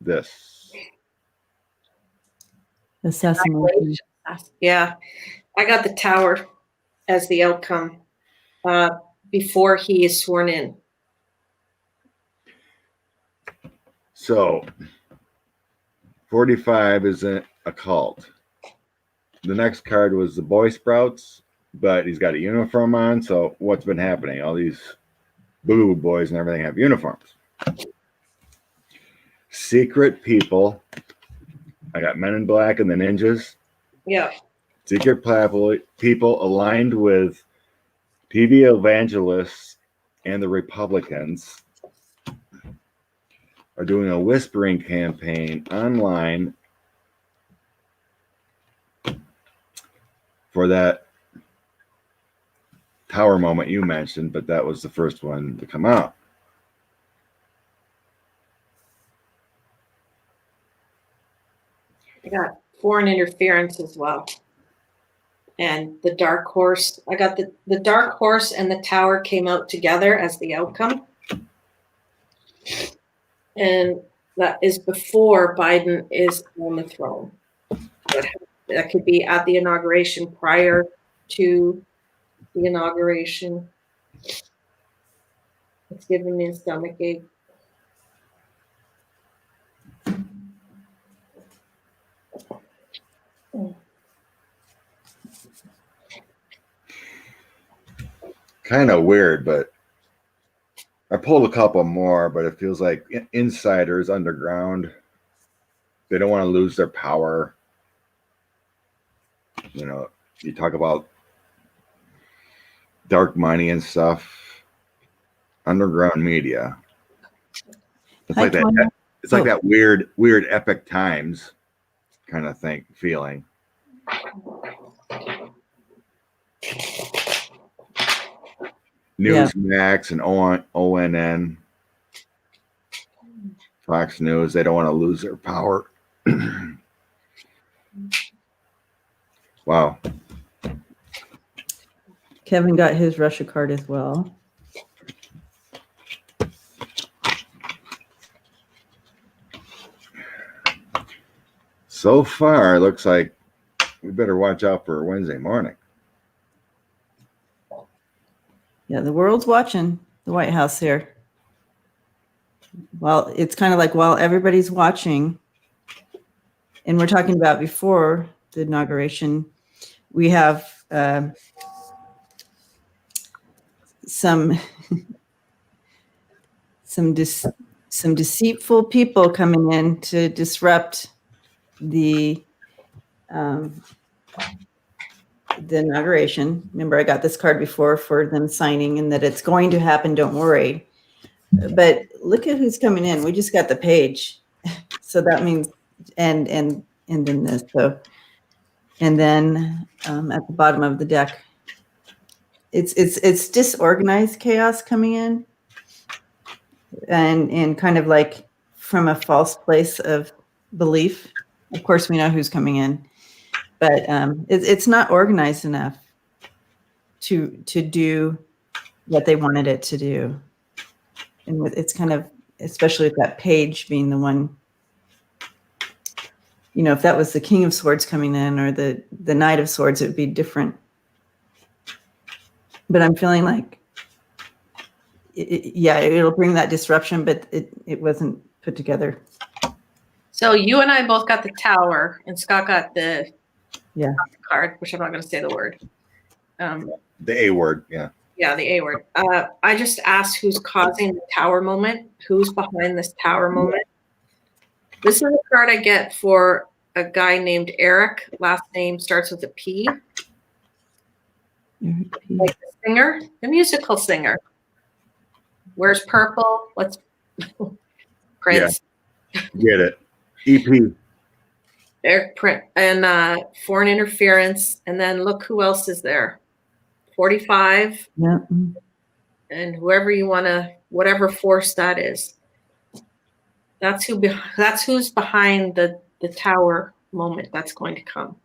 Speaker 2: this.
Speaker 1: Assassination.
Speaker 3: Yeah, I got the Tower as the outcome before he is sworn in.
Speaker 2: So 45 is a cult. The next card was the Boy Sprouts, but he's got a uniform on. So what's been happening? All these boo boys and everything have uniforms. Secret people. I got Men in Black and the Ninjas.
Speaker 3: Yeah.
Speaker 2: Secret people aligned with TV evangelists and the Republicans are doing a whispering campaign online for that tower moment you mentioned, but that was the first one to come out.
Speaker 3: I got foreign interference as well. And the dark horse, I got the dark horse and the Tower came out together as the outcome. And that is before Biden is on the throne. That could be at the inauguration, prior to the inauguration. It's giving me a stomach ache.
Speaker 2: Kind of weird, but I pulled a couple more, but it feels like insiders underground. They don't want to lose their power. You know, you talk about dark money and stuff. Underground media. It's like that. It's like that weird Epic Times kind of feeling. Newsmax and ONN, Fox News, they don't want to lose their power. Wow.
Speaker 1: Kevin got his Russia card as well.
Speaker 2: So far, it looks like we better watch out for Wednesday morning.
Speaker 1: Yeah, the world's watching the White House here. Well, it's kind of like while everybody's watching, and we're talking about before the inauguration, we have some deceitful people coming in to disrupt the inauguration. Remember, I got this card before for them signing and that it's going to happen. Don't worry. But look at who's coming in. We just got the page. So that means, and then this. So, and then at the bottom of the deck, it's disorganized chaos coming in, and kind of like from a false place of belief. Of course, we know who's coming in, but it's not organized enough to do what they wanted it to do. And it's kind of, especially with that page being the one, you know, if that was the King of Swords coming in or the Knight of Swords, it would be different. But I'm feeling like, it'll bring that disruption, but it wasn't put together.
Speaker 3: So you and I both got the Tower, and Scott got the card, which I'm not going to say the word.
Speaker 2: The A word, yeah.
Speaker 3: Yeah, the A word. I just asked who's causing the Tower moment. Who's behind this Tower moment? This is a card I get for a guy named Eric. Last name starts with a P. Like the singer, the musical singer. Wears purple. What's Prince?
Speaker 2: Yeah. Get it. EP.
Speaker 3: Eric Prince and foreign interference. And then look who else is there. 45.
Speaker 1: Yeah.
Speaker 3: And whoever you want to, whatever force that is. That's who's behind the Tower moment that's going to come.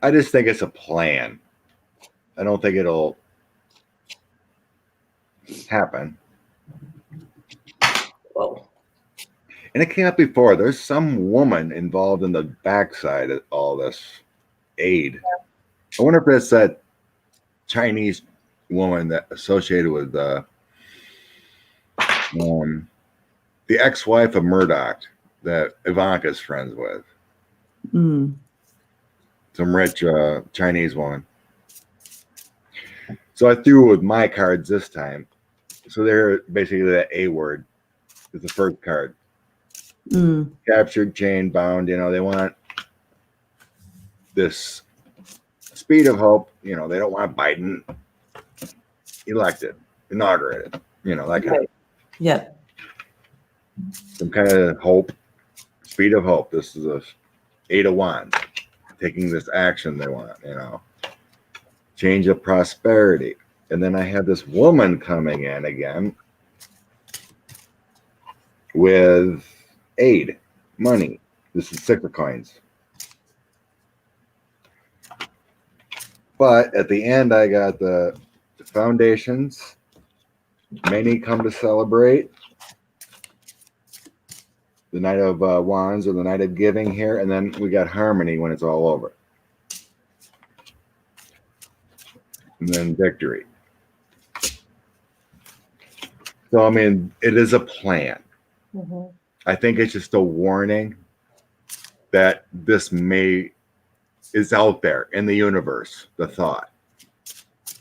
Speaker 2: I just think it's a plan. I don't think it'll happen.
Speaker 3: Whoa.
Speaker 2: And it came up before. There's some woman involved in the backside of all this aid. I wonder if it's that Chinese woman that associated with the ex-wife of Murdoch that Ivanka's friends with.
Speaker 1: Mm.
Speaker 2: Some rich Chinese woman. So I threw with my cards this time. So they're basically the A word is the first card.
Speaker 1: Mm.
Speaker 2: Captured, chain, bound. You know, they want this speed of hope. You know, they don't want Biden elected, inaugurated. You know, that kind of.
Speaker 1: Yeah.
Speaker 2: Some kind of hope, speed of hope. This is a 8 of Wands, taking this action they want. You know, change of prosperity. And then I had this woman coming in again with aid, money. This is 6 of coins. But at the end, I got the foundations. Many come to celebrate. The Knight of Wands or the Knight of Giving here. And then we got harmony when it's all over. and then victory. So, I mean, it is a plan.
Speaker 3: Mhm.
Speaker 2: I think it's just a warning that this is out there in the universe, the thought.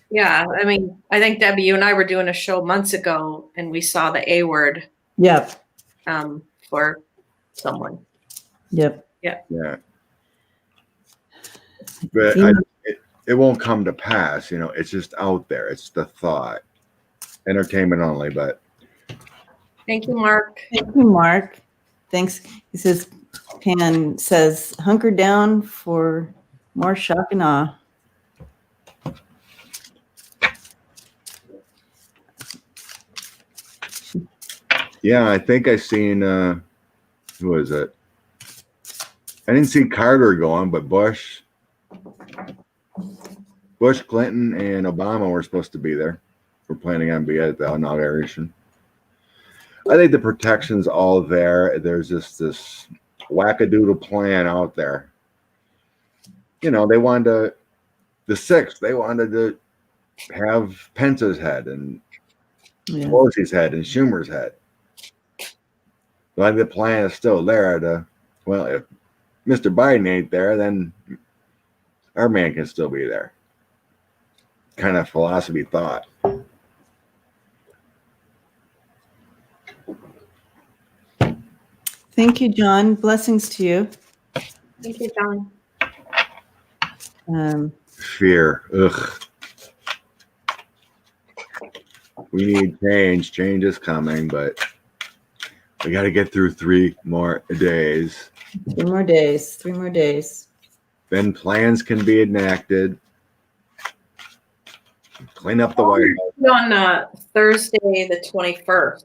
Speaker 3: Yeah, I mean, I think Debbie, you and I were doing a show months ago, and we saw the A word
Speaker 1: Yep.
Speaker 3: For someone.
Speaker 1: Yep.
Speaker 2: Yeah. But it won't come to pass, you know, it's just out there. It's the thought. Entertainment only, but
Speaker 3: Thank you, Mark.
Speaker 1: Thank you, Mark. Thanks. He says, Pan says, hunker down for more shock and awe.
Speaker 2: yeah, I think I seen who was it? I didn't see Carter going, but Bush, Clinton, and Obama were supposed to be there. We're planning on being at the inauguration. I think the protection's all there. There's just this wackadoodle plan out there. You know, they wanted the 6th, they wanted to have Pence's head and Pelosi's head and Schumer's head. But the plan is still there well, if Mr. Biden ain't there, then our man can still be there. Kind of philosophy thought.
Speaker 1: Thank you, John. Blessings to you.
Speaker 3: Thank you, John.
Speaker 2: Fear. Ugh. We need change. Change is coming, but we got to get through 3 more days.
Speaker 1: 3 more days. 3 more days.
Speaker 2: Then plans can be enacted. Clean up the White House.
Speaker 3: On Thursday, the 21st,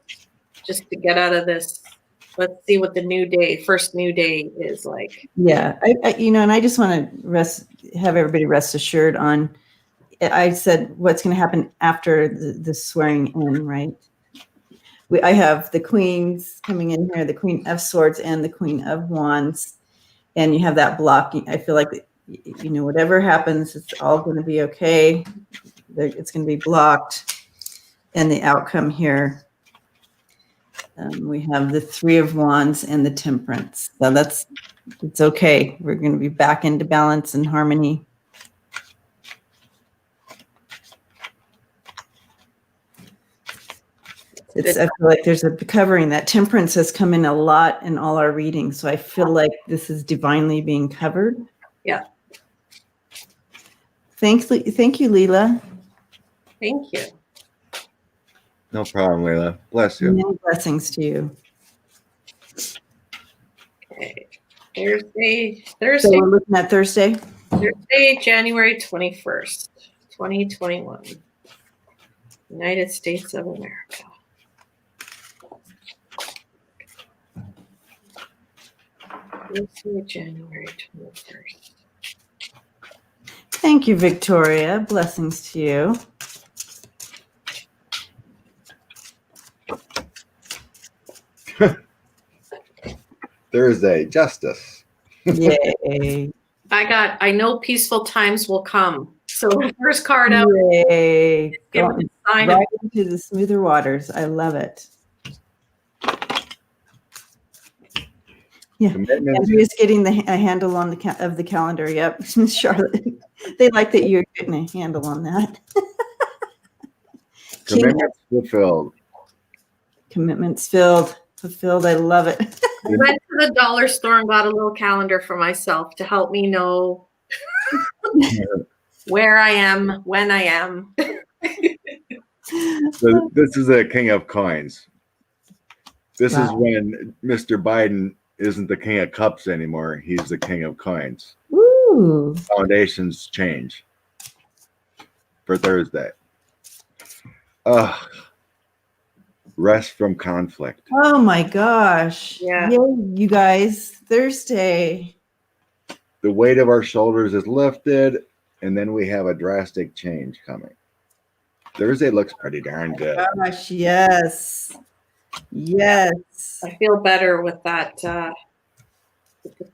Speaker 3: just to get out of this. Let's see what the first new day is like.
Speaker 1: Yeah, I and I just want to have everybody rest assured on. I said what's going to happen after the swearing in, right? I have the queens coming in here, the Queen of Swords and the Queen of Wands, and you have that block. I feel like whatever happens, it's all going to be okay. It's going to be blocked, and the outcome here. We have the 3 of Wands and the Temperance. So it's okay. We're going to be back into balance and harmony. I feel like there's a covering. That Temperance has come in a lot in all our readings. So I feel like this is divinely being covered.
Speaker 3: Yeah.
Speaker 1: Thank you, Leela.
Speaker 3: Thank you.
Speaker 2: No problem, Leila. Bless you.
Speaker 1: Many blessings to you.
Speaker 3: Okay. Thursday.
Speaker 1: So we're looking at Thursday?
Speaker 3: Thursday, January 21st, 2021. United States of America. Thursday, January 21st.
Speaker 1: Thank you, Victoria. Blessings to you.
Speaker 2: Thursday, justice.
Speaker 1: Yay.
Speaker 3: I know peaceful times will come. So first card out.
Speaker 1: Yay.
Speaker 3: Give it a sign
Speaker 1: right into the smoother waters. I love it. Yeah. Andrea's getting a handle on the calendar. Yep. Charlotte. They like that you're getting a handle on that.
Speaker 2: Commitments fulfilled.
Speaker 1: Commitments fulfilled. I love it.
Speaker 3: I went to the dollar store and got a little calendar for myself to help me know where I am, when I am.
Speaker 2: So this is a King of Coins. This is when Mr. Biden isn't the King of Cups anymore. He's the King of Coins.
Speaker 1: Ooh.
Speaker 2: Foundations change for Thursday. Rest from conflict.
Speaker 1: Oh my gosh.
Speaker 3: Yeah.
Speaker 1: Yay, you guys. Thursday.
Speaker 2: The weight of our shoulders is lifted, and then we have a drastic change coming. Thursday looks pretty darn good.
Speaker 1: Gosh, yes. Yes.
Speaker 3: I feel better with that. The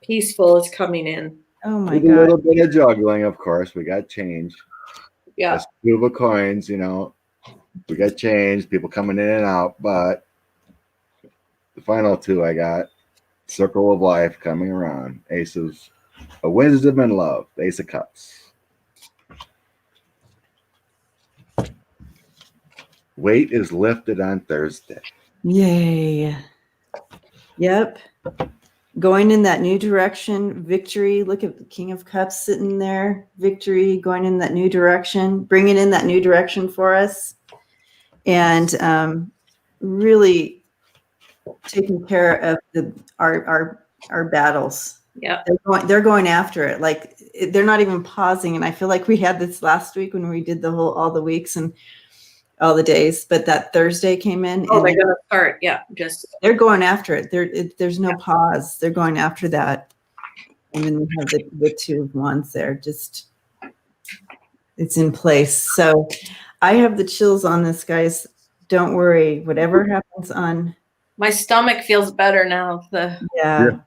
Speaker 3: peaceful is coming in.
Speaker 1: Oh my
Speaker 2: With a
Speaker 1: God.
Speaker 2: little bit of juggling, of course. We got change.
Speaker 3: Yeah.
Speaker 2: That's two of a coins, you know. We got change, people coming in and out, but the final two I got, circle of life coming around. Ace of wisdom and love. Ace of cups. Weight is lifted on Thursday.
Speaker 1: Yay. Yep. Going in that new direction, victory. Look at the King of Cups sitting there. Victory, going in that new direction, bringing in that new direction for us. And really taking care of our battles.
Speaker 3: Yeah.
Speaker 1: They're going after it. Like they're not even pausing. And I feel like we had this last week when we did all the weeks and all the days, but that Thursday came in.
Speaker 3: Oh,
Speaker 1: and
Speaker 3: they're gonna start. Yeah,
Speaker 1: they're going after it. There's no pause. They're going after that. And then we have the two of wands there. Just it's in place. So I have the chills on this, guys. Don't worry. Whatever happens on.
Speaker 3: My stomach feels better now.
Speaker 1: Yeah.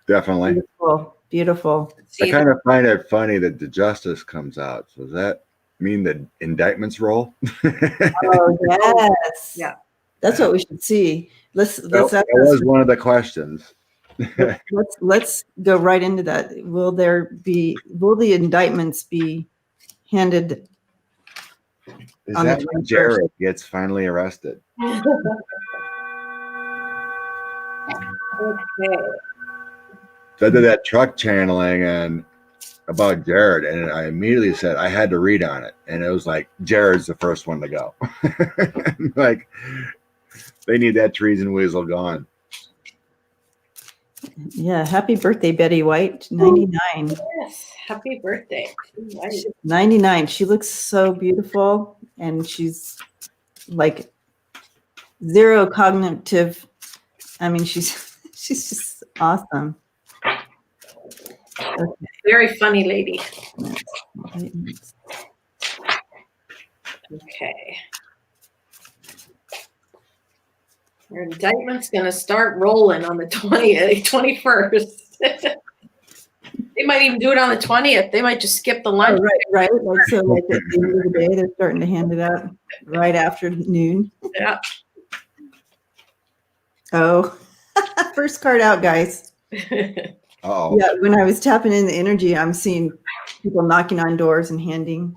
Speaker 2: Definitely.
Speaker 1: Beautiful. Beautiful.
Speaker 2: I kind of find it funny that the justice comes out. So does that mean the indictments roll?
Speaker 1: Oh yes.
Speaker 3: Yeah.
Speaker 1: That's what we should see.
Speaker 2: That was one of the questions.
Speaker 1: Let's go right into that. Will the indictments be handed?
Speaker 2: Is
Speaker 1: On
Speaker 2: that
Speaker 1: the
Speaker 2: when
Speaker 1: 21st?
Speaker 2: Jared gets finally arrested?
Speaker 3: Okay.
Speaker 2: So I did that truck channeling and about Jared, and I immediately said I had to read on it, and it was like Jared's the first one to go. Like they need that treason weasel gone.
Speaker 1: Yeah. Happy birthday, Betty White. 99.
Speaker 3: Yes. Happy birthday.
Speaker 1: 99. She looks so beautiful, and she's like zero cognitive. I mean, she's just awesome. Okay.
Speaker 3: Very funny lady. Okay. Your indictment's gonna start rolling on the 21st. They might even do it on the 20th. They might just skip the
Speaker 1: Oh,
Speaker 3: lunch.
Speaker 1: right. Like so, like at the end of the day, they're starting to hand it out right after noon.
Speaker 3: Yeah.
Speaker 1: Oh, first card out, guys.
Speaker 2: Oh,
Speaker 1: Yeah, when I was tapping in the energy, I'm seeing people knocking on doors and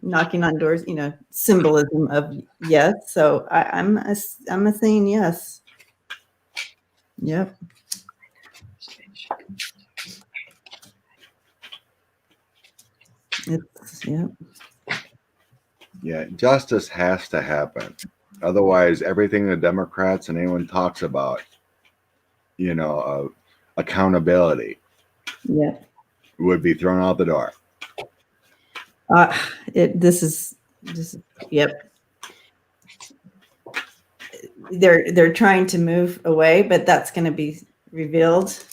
Speaker 1: knocking on doors. You know, symbolism of yes. So I'm a saying yes. Yep. Yep.
Speaker 2: yeah. Justice has to happen. Otherwise, everything the Democrats and anyone talks about, you know, accountability
Speaker 1: Yep.
Speaker 2: would be thrown out the door.
Speaker 1: This is yep. They're trying to move away, but that's going to be revealed.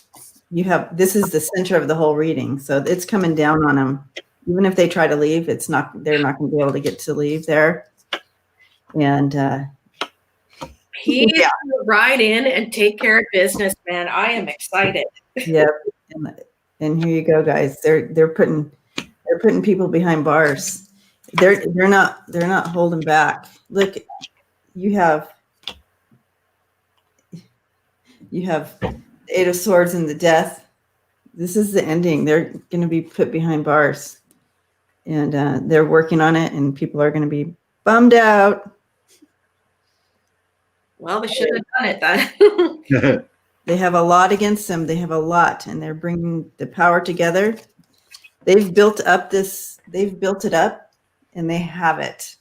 Speaker 1: This is the center of the whole reading, so it's coming down on them. Even if they try to leave, they're not going to be able to get to leave there. And
Speaker 3: He's gonna ride in and take care of business, man. I am excited.
Speaker 1: yep. And here you go, guys. They're putting people behind bars. They're not holding back. Look, you have Eight of Swords and the Death. This is the ending. They're going to be put behind bars, and they're working on it, and people are going to be bummed out.
Speaker 3: Well, they should have done it then.
Speaker 1: They have a lot against them. They have a lot, and they're bringing the power together. They've built it up, and they have it.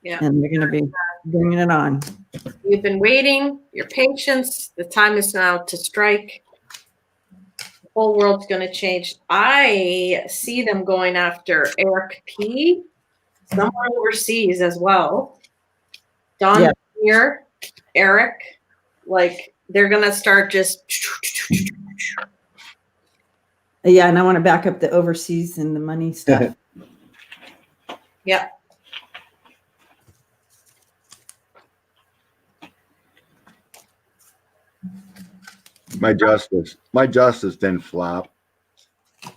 Speaker 3: Yeah.
Speaker 1: And they're going to be bringing it on.
Speaker 3: You've been waiting, your patience. The time is now to strike. The whole world's going to change. I see them going after Eric P. Somewhere overseas as well. Don here, Eric. Like, they're going to start just.
Speaker 1: Yeah, and I want to back up the overseas and the money stuff.
Speaker 3: Yeah.
Speaker 2: My justice didn't flop.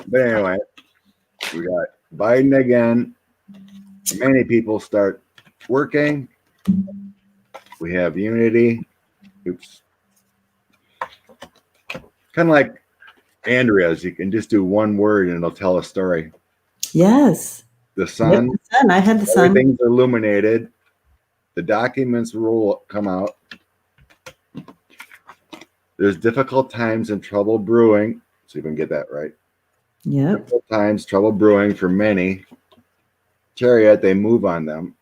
Speaker 2: But anyway, we got Biden again, Many people start working. We have unity. Oops. Kind of like Andrea's. You can just do one word and it'll tell a story.
Speaker 1: Yes.
Speaker 2: The
Speaker 1: Yep,
Speaker 2: sun,
Speaker 1: the sun. I had the sun.
Speaker 2: everything's illuminated. The documents will come out. There's difficult times and trouble brewing. So you can get that right.
Speaker 1: Yep.
Speaker 2: Difficult times, trouble brewing for many. Chariot, they move on them.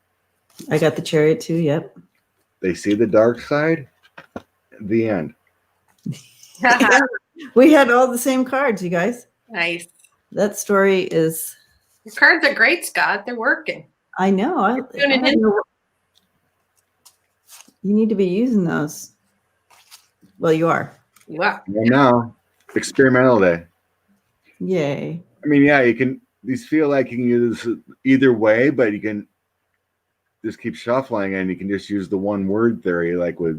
Speaker 1: I got the chariot too. Yep.
Speaker 2: They see the dark side. The end.
Speaker 1: We had all the same cards, you guys.
Speaker 3: Nice.
Speaker 1: That story is.
Speaker 3: Your cards are great, Scott. They're working.
Speaker 1: I know. I
Speaker 3: tuning in.
Speaker 1: know. You need to be using those. Well, you are.
Speaker 3: You are.
Speaker 2: And now, experimental day.
Speaker 1: Yay.
Speaker 2: I mean, yeah, you can. These feel like you can use either way, but you can just keep shuffling, and you can just use the one word theory, like what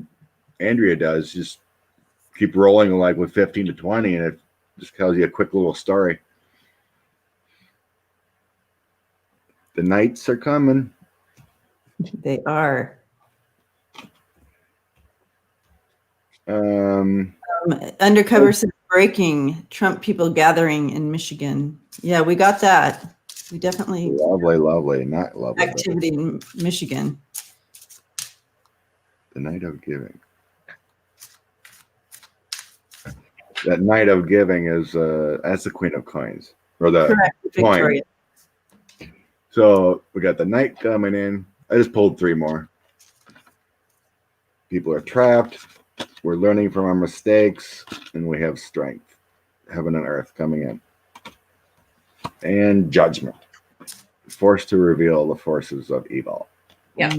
Speaker 2: Andrea does. Just keep rolling, like with 15 to 20, and it just tells you a quick little story. The knights are coming.
Speaker 1: They are. Undercover says breaking, Trump people gathering in Michigan. Yeah, we got that. We definitely
Speaker 2: Lovely, not lovely.
Speaker 1: activity in Michigan.
Speaker 2: The Night of Giving. That Night of Giving is that's the Queen of Coins, or the
Speaker 1: Correct,
Speaker 2: coin.
Speaker 1: Victoria.
Speaker 2: So we got the Knight coming in. I just pulled 3 more. People are trapped. We're learning from our mistakes, and we have strength. Heaven and earth coming in. And judgment. Forced to reveal the forces of evil.
Speaker 3: Yeah.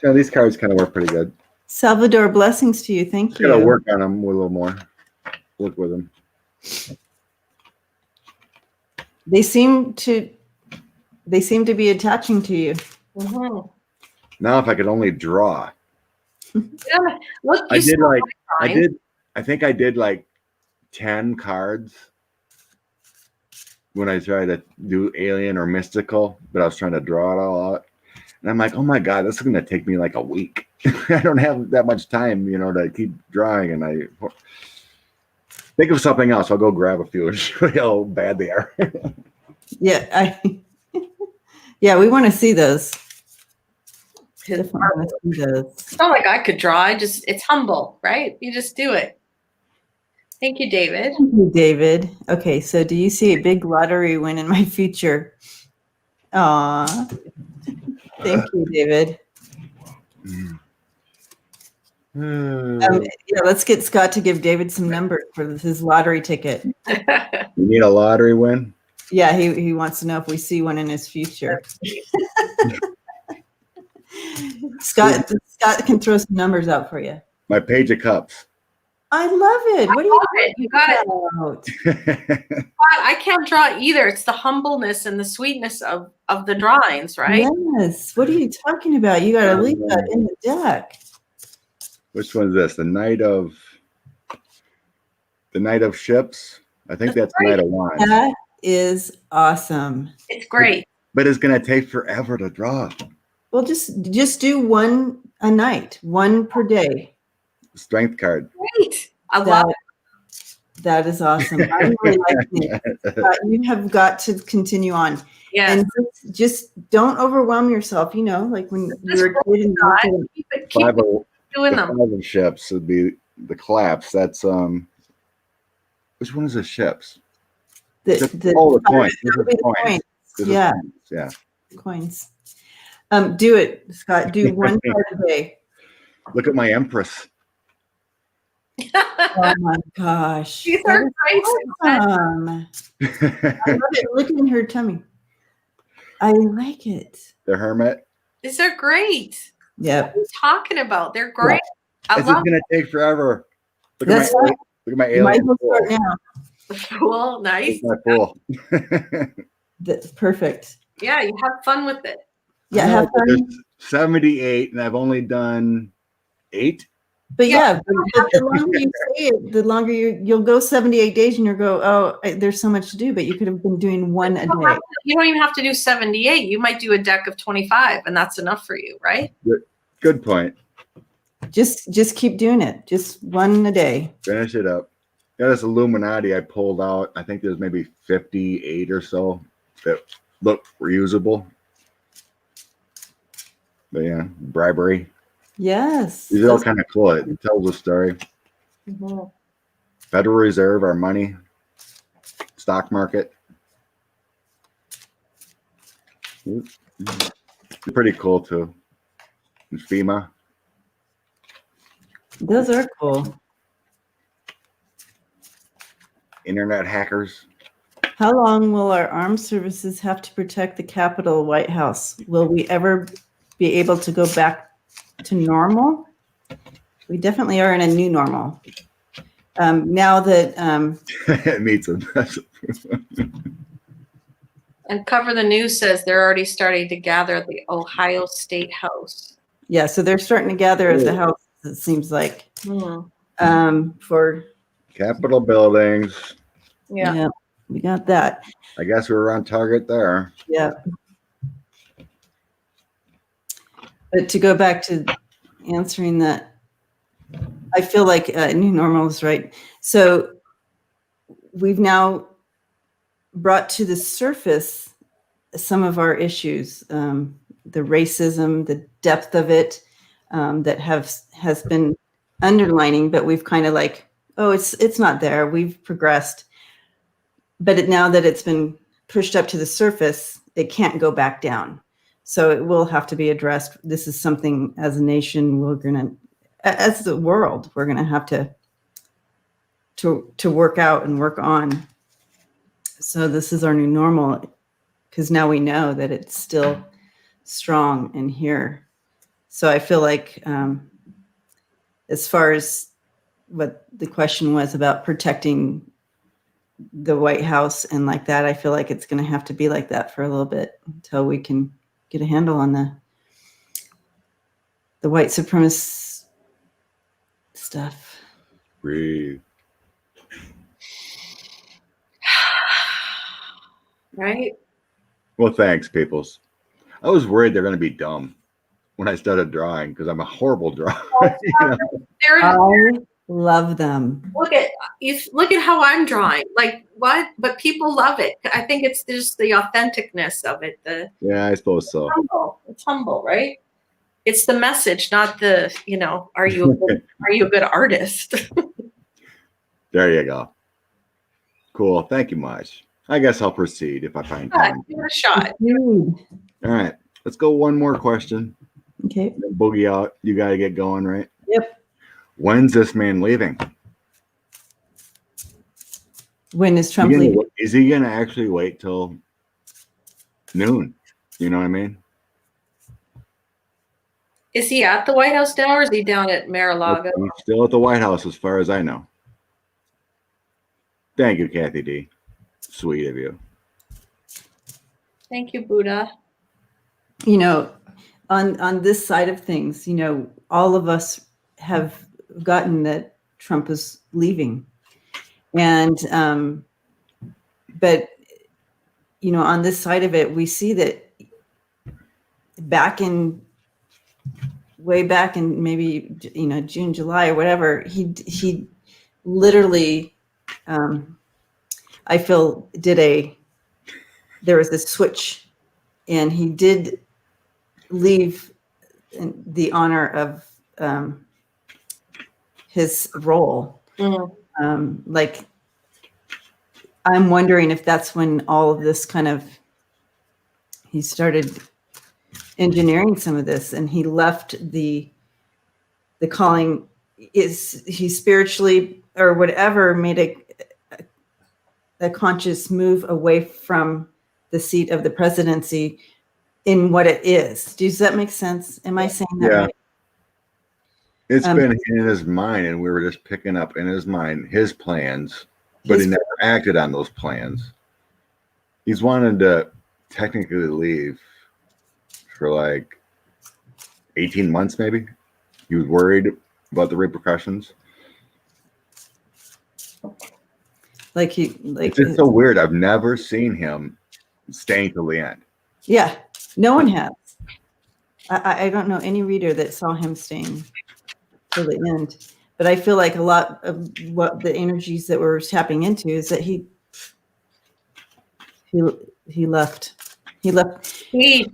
Speaker 2: Yeah, these cards kind of work pretty good.
Speaker 1: Salvador, blessings to you. Thank you.
Speaker 2: Gotta work on them a little more. Look with them.
Speaker 1: They seem to be attaching to you.
Speaker 3: Mm-hmm.
Speaker 2: Now, if I could only draw.
Speaker 3: Yeah. Look,
Speaker 2: I
Speaker 3: you
Speaker 2: think I did like 10 cards when I tried to do alien or mystical, but I was trying to draw it all out. And I'm like, oh my God, this is going to take me like a week. I don't have that much time, to keep drawing. And I think of something else. I'll go grab a few and show you how bad they are.
Speaker 1: Yeah, yeah, we want to see those.
Speaker 3: It's
Speaker 1: Definitely want to see those.
Speaker 3: not like I could draw. It's humble, right? You just do it. Thank you, David.
Speaker 1: Thank you, David. Okay, so do you see a big lottery win in my future? Aw. Thank you, David. Yeah, let's get Scott to give David some numbers for his lottery ticket.
Speaker 2: You need a lottery win?
Speaker 1: Yeah, he wants to know if we see one in his future. Scott can throw some numbers out for you.
Speaker 2: My Page of Cups.
Speaker 1: I love it. What do you
Speaker 3: You got it.
Speaker 1: about?
Speaker 3: I can't draw either. It's the humbleness and the sweetness of the drawings, right?
Speaker 1: Yes. What are you talking about? You got to leave that in the deck.
Speaker 2: Which one's this? The Knight of Ships? I think that's
Speaker 3: great.
Speaker 2: Knight of Wands.
Speaker 1: That is awesome.
Speaker 3: It's great.
Speaker 2: But it's going to take forever to draw.
Speaker 1: Well, just do one a night, one per day.
Speaker 2: Strength card.
Speaker 3: Great. I love it.
Speaker 1: That is awesome. I really like it. You have got to continue on.
Speaker 3: Yes.
Speaker 1: And just don't overwhelm yourself, like when you're a kid and you're
Speaker 3: Keep doing them.
Speaker 2: 5 of ships would be the collapse. That's which one is the ships?
Speaker 1: the
Speaker 2: coins.
Speaker 1: That would be the coins.
Speaker 2: This is
Speaker 1: Yeah.
Speaker 2: coins, yeah.
Speaker 1: Coins. Do it, Scott. Do one card a day.
Speaker 2: Look at my Empress.
Speaker 1: Oh my gosh.
Speaker 3: These are great.
Speaker 1: Awesome. I love it. Look in her tummy. I like it.
Speaker 2: The Hermit.
Speaker 3: These are great.
Speaker 1: Yep.
Speaker 3: What are you talking about? They're great. I
Speaker 2: This is
Speaker 3: love
Speaker 2: going to take forever. Look
Speaker 1: That's
Speaker 2: at my
Speaker 1: You might
Speaker 2: alien
Speaker 1: as well
Speaker 2: pool.
Speaker 1: start now.
Speaker 3: the pool. Nice.
Speaker 2: My pool.
Speaker 1: That's perfect.
Speaker 3: Yeah, you have fun with it.
Speaker 1: Yeah, have fun.
Speaker 2: There's 78, and I've only done 8.
Speaker 1: But
Speaker 3: Yeah.
Speaker 1: but the longer you say it, the longer you'll go 78 days and you'll go, oh, there's so much to do, but you could have been doing one a day.
Speaker 3: You don't even have to do 78. You might do a deck of 25 and that's enough for you, right?
Speaker 2: Good point.
Speaker 1: Just keep doing it. Just one a day.
Speaker 2: Finish it up. Yeah, this Illuminati I pulled out. I think there's maybe 58 or so that look reusable. But yeah, bribery.
Speaker 1: Yes.
Speaker 2: These are all kind of cool. It tells a story.
Speaker 3: Mm-hmm.
Speaker 2: Federal Reserve, our money, stock market. Pretty cool too. And FEMA.
Speaker 1: Those are cool.
Speaker 2: Internet hackers.
Speaker 1: How long will our armed services have to protect the Capitol, White House? Will we ever be able to go back to normal? We definitely are in a new normal. Now that
Speaker 2: It meets them.
Speaker 3: And Cover the News says they're already starting to gather at the Ohio State House.
Speaker 1: yeah, so they're starting to gather at the House, it seems like. For
Speaker 2: Capitol buildings.
Speaker 3: Yeah.
Speaker 1: We got that.
Speaker 2: I guess we were on target there.
Speaker 1: Yeah. But to go back to answering that, I feel like new normal is right. So we've now brought to the surface some of our issues, the racism, the depth of it, that has been underlining, but we've kind of like, oh, it's not there. We've progressed. But now that it's been pushed up to the surface, it can't go back down. So it will have to be addressed. This is something as a nation, as the world, we're going to have to work out and work on. So this is our new normal, because now we know that it's still strong in here. So I feel like as far as what the question was about protecting the White House and like that, I feel like it's going to have to be like that for a little bit until we can get a handle on the white supremacist stuff.
Speaker 2: Breathe.
Speaker 3: Right?
Speaker 2: Well, thanks, peoples. I was worried they're going to be dumb when I started drawing because I'm a horrible drawer. You know?
Speaker 1: I love them.
Speaker 3: Look at how I'm drawing. Like what? But people love it. I think it's just the authenticness of it.
Speaker 2: Yeah, I suppose so.
Speaker 3: It's humble, right? It's the message, not the, are you a good artist?
Speaker 2: There you go. Cool. Thank you much. I guess I'll proceed if I find time.
Speaker 3: Give it a shot.
Speaker 2: All right. Let's go one more question.
Speaker 1: Okay.
Speaker 2: Boogie out. You got to get going, right?
Speaker 1: Yep.
Speaker 2: When's this man leaving?
Speaker 1: When is Trump leaving?
Speaker 2: Is he going to actually wait till noon? You know what I mean?
Speaker 3: Is he at the White House now, or is he down at Mar-a-Lago?
Speaker 2: He's still at the White House as far as I know. Thank you, Kathy D. Sweet of you.
Speaker 3: Thank you, Buddha.
Speaker 1: On this side of things, all of us have gotten that Trump is leaving. And, but, on this side of it, we see that way back in maybe, June, July or whatever, he literally, I feel there was a switch, and he did leave the honor of his role.
Speaker 3: Mm-hmm.
Speaker 1: Like, I'm wondering if that's when all of this he started engineering some of this, and he left the calling. Is he spiritually or whatever made a conscious move away from the seat of the presidency in what it is? Does that make sense? Am I saying that right?
Speaker 2: It's been in his mind, and we were just picking up in his mind his plans, but he never acted on those plans. He's wanted to technically leave for like 18 months, maybe. He was worried about the repercussions.
Speaker 1: Like
Speaker 2: It's just so weird. I've never seen him staying till the end.
Speaker 1: yeah, no one has. I don't know any reader that saw him staying till the end. But I feel like a lot of what the energies that we're tapping into is that he left. He left the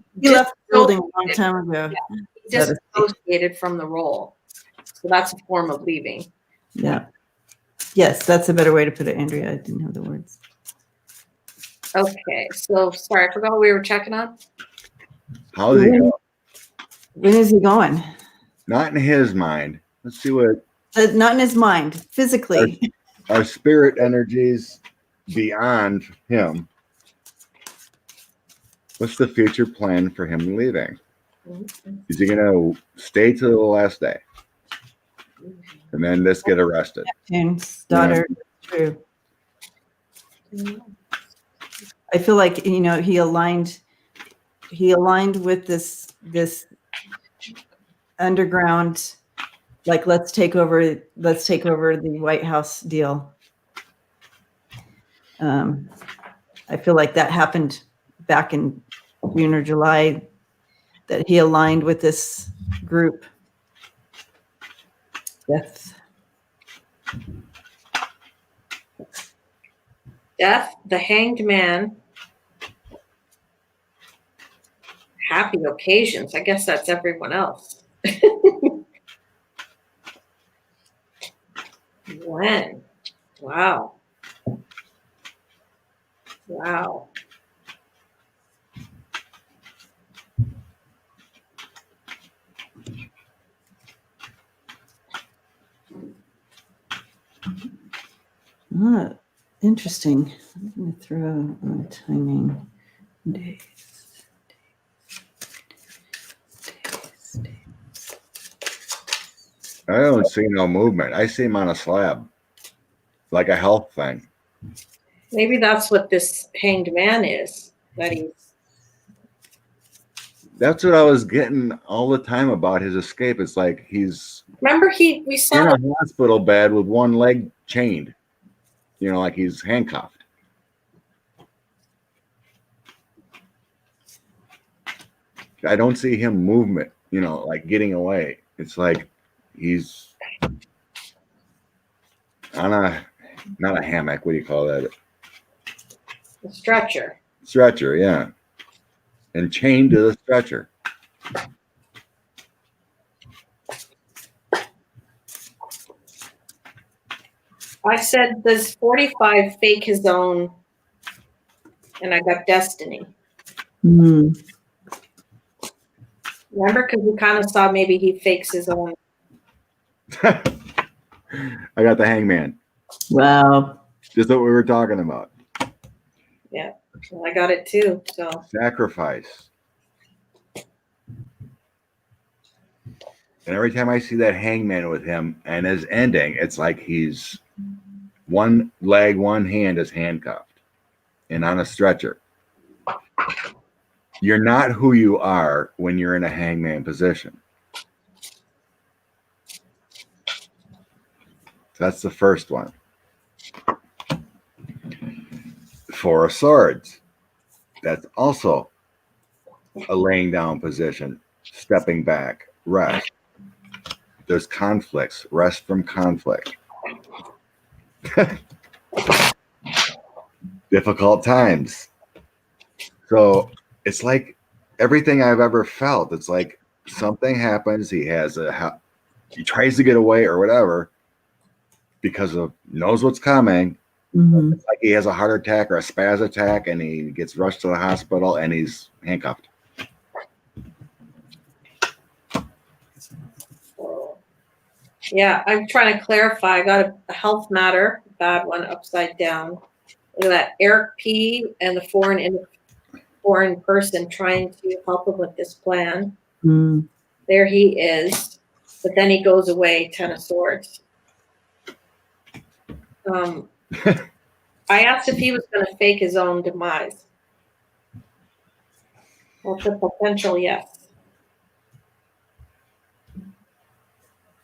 Speaker 1: building a long time ago.
Speaker 3: He disassociated from the role. So that's a form of leaving.
Speaker 1: Yeah. Yes, that's a better way to put it, Andrea. I didn't have the words.
Speaker 3: Okay, so sorry, I forgot what we were checking on.
Speaker 2: How's he going?
Speaker 1: When is he going?
Speaker 2: Not in his mind. Let's see what.
Speaker 1: Not in his mind, physically.
Speaker 2: Our spirit energies beyond him. What's the future plan for him leaving? Is he going to stay till the last day? And then just get arrested?
Speaker 1: Neptune's daughter, yeah. True. I feel like, you know, he aligned with this underground, like, let's take over the White House deal. I feel like that happened back in June or July, that he aligned with this group.
Speaker 3: Death, the Hanged Man. Happy occasions. I guess that's everyone else. When? Wow. Wow.
Speaker 1: Interesting. I'm going to throw on timing. Days.
Speaker 2: I don't see no movement. I see him on a slab, like a health thing.
Speaker 3: Maybe that's what this Hanged Man is.
Speaker 2: That's what I was getting all the time about his escape. It's like he's
Speaker 3: we saw
Speaker 2: in a hospital bed with one leg chained. You know, like he's handcuffed. I don't see him movement, you know, like getting away. It's like he's on not a hammock. What do you call that?
Speaker 3: a stretcher.
Speaker 2: Stretcher, yeah. And chained to the stretcher.
Speaker 3: I said, does 45 fake his own? And I got Destiny.
Speaker 1: Mm.
Speaker 3: Remember, because we kind of saw maybe he fakes his own.
Speaker 2: I got the Hangman.
Speaker 1: Wow.
Speaker 2: Just what we were talking about.
Speaker 3: Yeah, well, I got it too. So
Speaker 2: sacrifice. And every time I see that Hangman with him and his ending, it's like he's one leg, one hand is handcuffed and on a stretcher. You're not who you are when you're in a hangman position. That's the first one. Four of Swords. That's also a laying down position, stepping back, rest. There's conflicts, rest from conflict. Difficult times. So it's like everything I've ever felt. It's like something happens. He tries to get away or whatever because of knows what's coming.
Speaker 1: Mm-hmm.
Speaker 2: It's like he has a heart attack or a spaz attack and he gets rushed to the hospital and he's handcuffed.
Speaker 3: yeah, I'm trying to clarify. I got a health matter, bad one, upside down. Look at that. Eric P. and the foreign person trying to help him with this plan.
Speaker 1: Mm.
Speaker 3: There he is. But then he goes away, 10 of Swords. I asked if he was going to fake his own demise. That's a potential yes.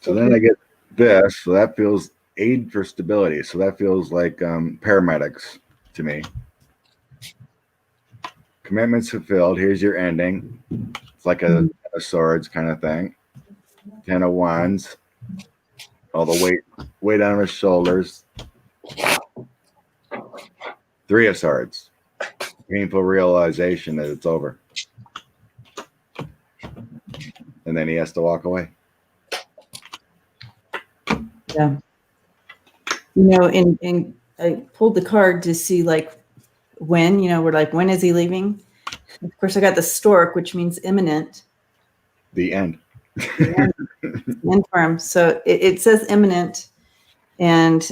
Speaker 2: So then I get this, so that feels aid for stability. So that feels like paramedics to me. Commitments fulfilled. Here's your ending. It's like a, a swords kind of thing. 10 of wands. All the weight on his shoulders. 3 of swords. Painful realization that it's over. And then he has to walk away.
Speaker 1: Yeah. You know, and I pulled the card to see like when, you know, we're like, when is he leaving? Of course, I got the stork, which means imminent.
Speaker 2: The end.
Speaker 1: End for him. So it says imminent. And,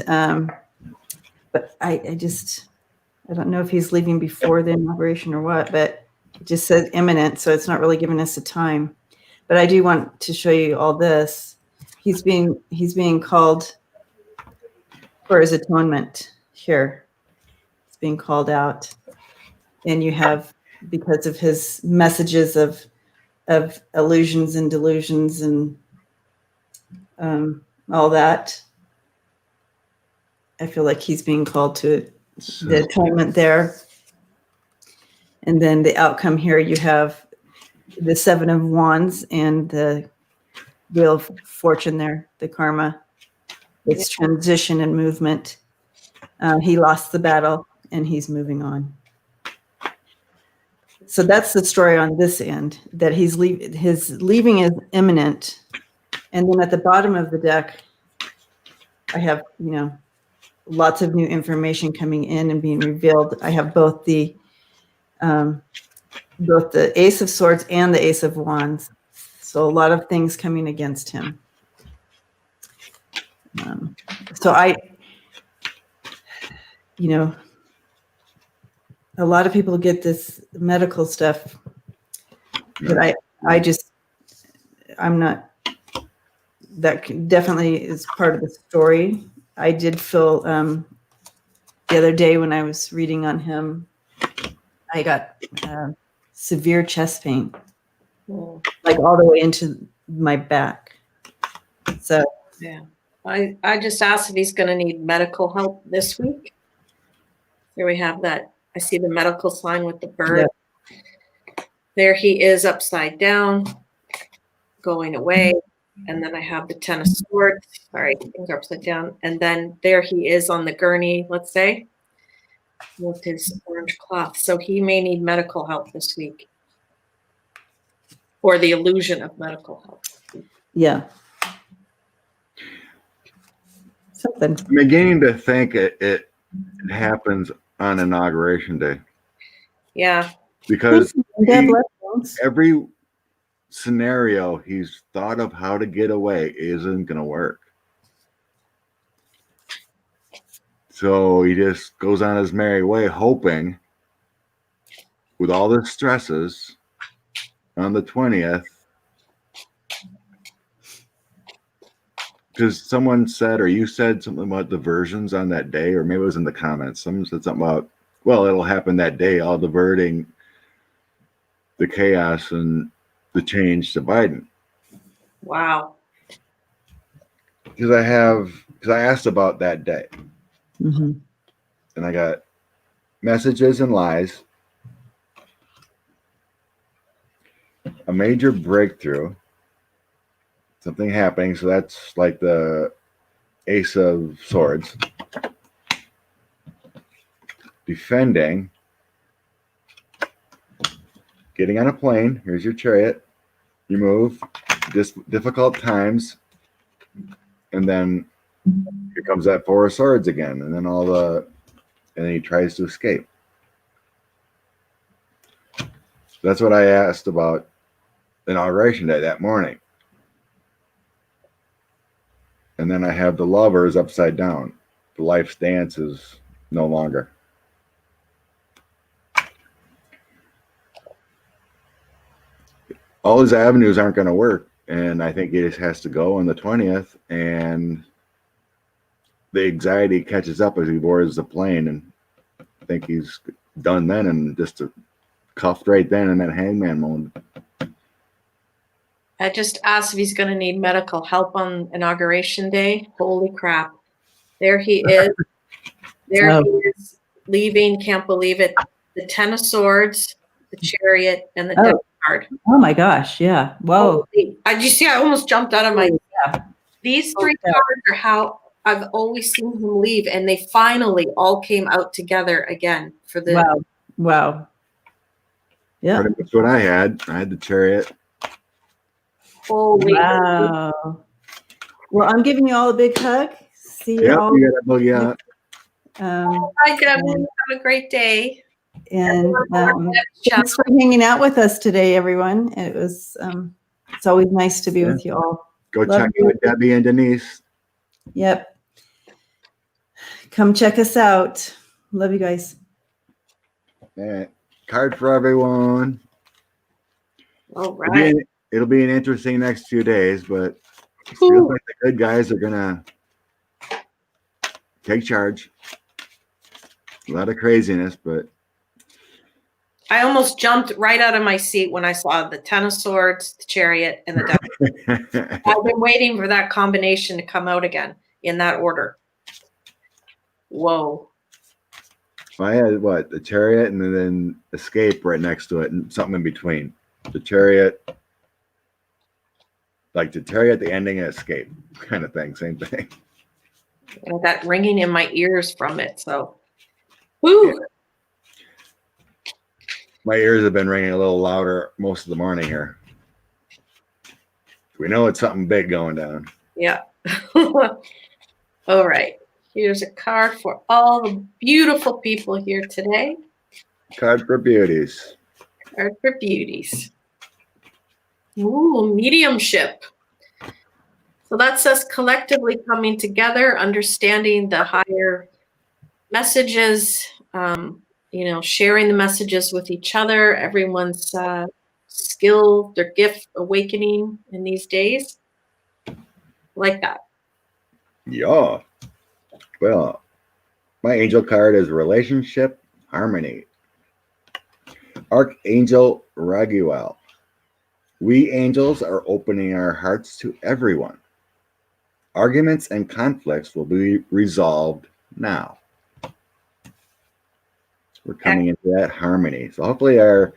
Speaker 1: but I don't know if he's leaving before the inauguration or what, but it just says imminent. So it's not really giving us a time. But I do want to show you all this. He's being called for his atonement here. It's being called out. And you have, because of his messages of illusions and delusions and all that, I feel like he's being called to the atonement there. And then the outcome here, you have the 7 of wands and the wheel of fortune there, the karma. It's transition and movement. He lost the battle and he's moving on. So that's the story on this end, that his leaving is imminent. And then at the bottom of the deck, I have, you know, lots of new information coming in and being revealed. I have both the Ace of Swords and the Ace of Wands. So a lot of things coming against him. So you know, a lot of people get this medical stuff, but I'm not, that definitely is part of the story. I did feel the other day when I was reading on him, I got severe chest pain, like all the way into my back. So
Speaker 3: Yeah. I just asked if he's going to need medical help this week. Here we have that. I see the medical sign with the bird. Yep. There he is upside down, going away. And then I have the 10 of swords. Sorry, things are upside down. And then there he is on the gurney, let's say, with his orange cloth. So he may need medical help this week. Or the illusion of medical help.
Speaker 1: Yeah. Something.
Speaker 2: I'm beginning to think it happens on Inauguration Day.
Speaker 3: Yeah.
Speaker 2: Because every scenario he's thought of how to get away isn't going to work. So he just goes on his merry way, hoping with all the stresses on the 20th. Because someone said, or you said something about diversions on that day, or maybe it was in the comments. Someone said something about, well, it'll happen that day, all diverting the chaos and the change to Biden.
Speaker 3: Wow.
Speaker 2: Because I asked about that day.
Speaker 1: Mm-hmm.
Speaker 2: And I got messages and lies, a major breakthrough, something happening. So that's like the Ace of Swords. Defending. Getting on a plane. Here's your chariot. You move. Difficult times. And then here comes that 4 of Swords again. And then and then he tries to escape. That's what I asked about Inauguration Day that morning. And then I have the Lovers upside down. The life's dance is no longer. All his avenues aren't going to work. And I think he just has to go on the 20th. And the anxiety catches up as he boards the plane. And I think he's done then and just cuffed right then in that hangman moment.
Speaker 3: I just asked if he's going to need medical help on Inauguration Day. Holy crap. There he is. There he is, leaving. Can't believe it. The Ten of Swords, the Chariot, and the Death card.
Speaker 1: Oh my gosh. Yeah. Whoa.
Speaker 3: Did you see? I almost jumped out of my.
Speaker 1: Yeah.
Speaker 3: These three cards are how I've always seen him leave, and they finally all came out together again for the.
Speaker 1: Wow. Wow. Yeah.
Speaker 2: Pretty much what I had. I had the Chariot.
Speaker 3: Holy.
Speaker 1: Wow. Well, I'm giving you all a big hug. See you
Speaker 2: Yep,
Speaker 1: all.
Speaker 2: you got a boogie out.
Speaker 3: Hi, Kevin. Have a great day.
Speaker 1: And thanks for hanging out with us today, everyone. It was it's always nice to be with you all.
Speaker 2: Go check out Debbie and Denise.
Speaker 1: Yep. Come check us out. Love you guys.
Speaker 2: Yeah. Card for everyone.
Speaker 3: All right.
Speaker 2: It'll be an interesting next few days, but it feels like the good guys are gonna take charge. A lot of craziness, but
Speaker 3: I almost jumped right out of my seat when I saw the Ten of Swords, the Chariot, and the Death. I've been waiting for that combination to come out again in that order. Whoa.
Speaker 2: I had what? The Chariot and then Escape right next to it, and something in between. The Chariot, like the Chariot, the ending, and Escape, kind of thing, same thing.
Speaker 3: And I got ringing in my ears from it. So, woo.
Speaker 2: Yeah. My ears have been ringing a little louder most of the morning here. We know it's something big going down.
Speaker 3: Yeah. All right. Here's a card for all the beautiful people here today.
Speaker 2: Card for beauties.
Speaker 3: Card for beauties. Ooh, mediumship. So that's us collectively coming together, understanding the higher messages, sharing the messages with each other, everyone's skill, their gift awakening in these days. Like that.
Speaker 2: Yeah. Well, my angel card is relationship harmony. Archangel Raguel. We angels are opening our hearts to everyone. Arguments and conflicts will be resolved now. We're coming into that harmony. So hopefully our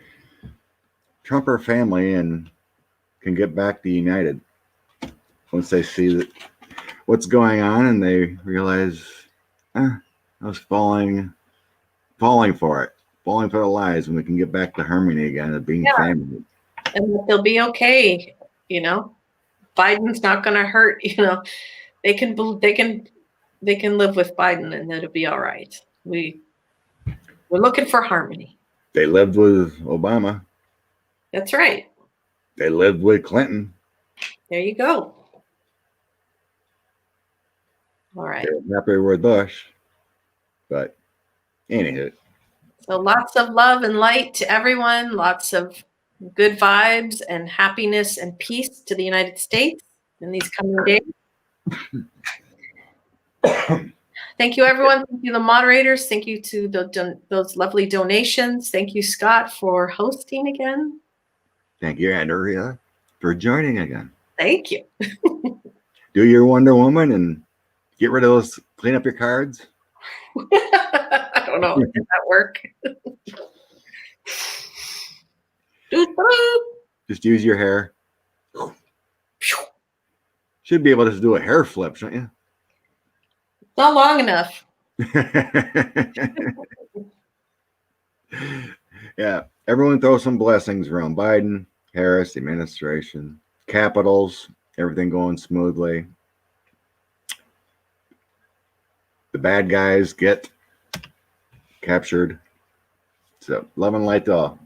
Speaker 2: Trumper family can get back to united once they see what's going on and they realize I was falling for it, falling for the lies, and we can get back to harmony again of being family.
Speaker 3: And they'll be okay, Biden's not going to hurt, they can live with Biden and it'll be all right. We're looking for harmony.
Speaker 2: They lived with Obama.
Speaker 3: That's right.
Speaker 2: They lived with Clinton.
Speaker 3: There you go. All right.
Speaker 2: They were happy with Bush. But anywho.
Speaker 3: So lots of love and light to everyone. Lots of good vibes and happiness and peace to the United States in these coming days. Thank you, everyone. Thank you, the moderators. Thank you to those lovely donations. Thank you, Scott, for hosting again.
Speaker 2: Thank you, Andrea, for joining again.
Speaker 3: Thank you.
Speaker 2: Do your Wonder Woman and get rid of those, clean up your cards.
Speaker 3: I don't know. Did that work?
Speaker 2: Just use your hair. Should be able to do a hair flip, shouldn't you?
Speaker 3: Not long enough.
Speaker 2: Yeah, everyone throw some blessings around Biden, Harris, the administration, capitals, everything going smoothly. The bad guys get captured. So love and light to all.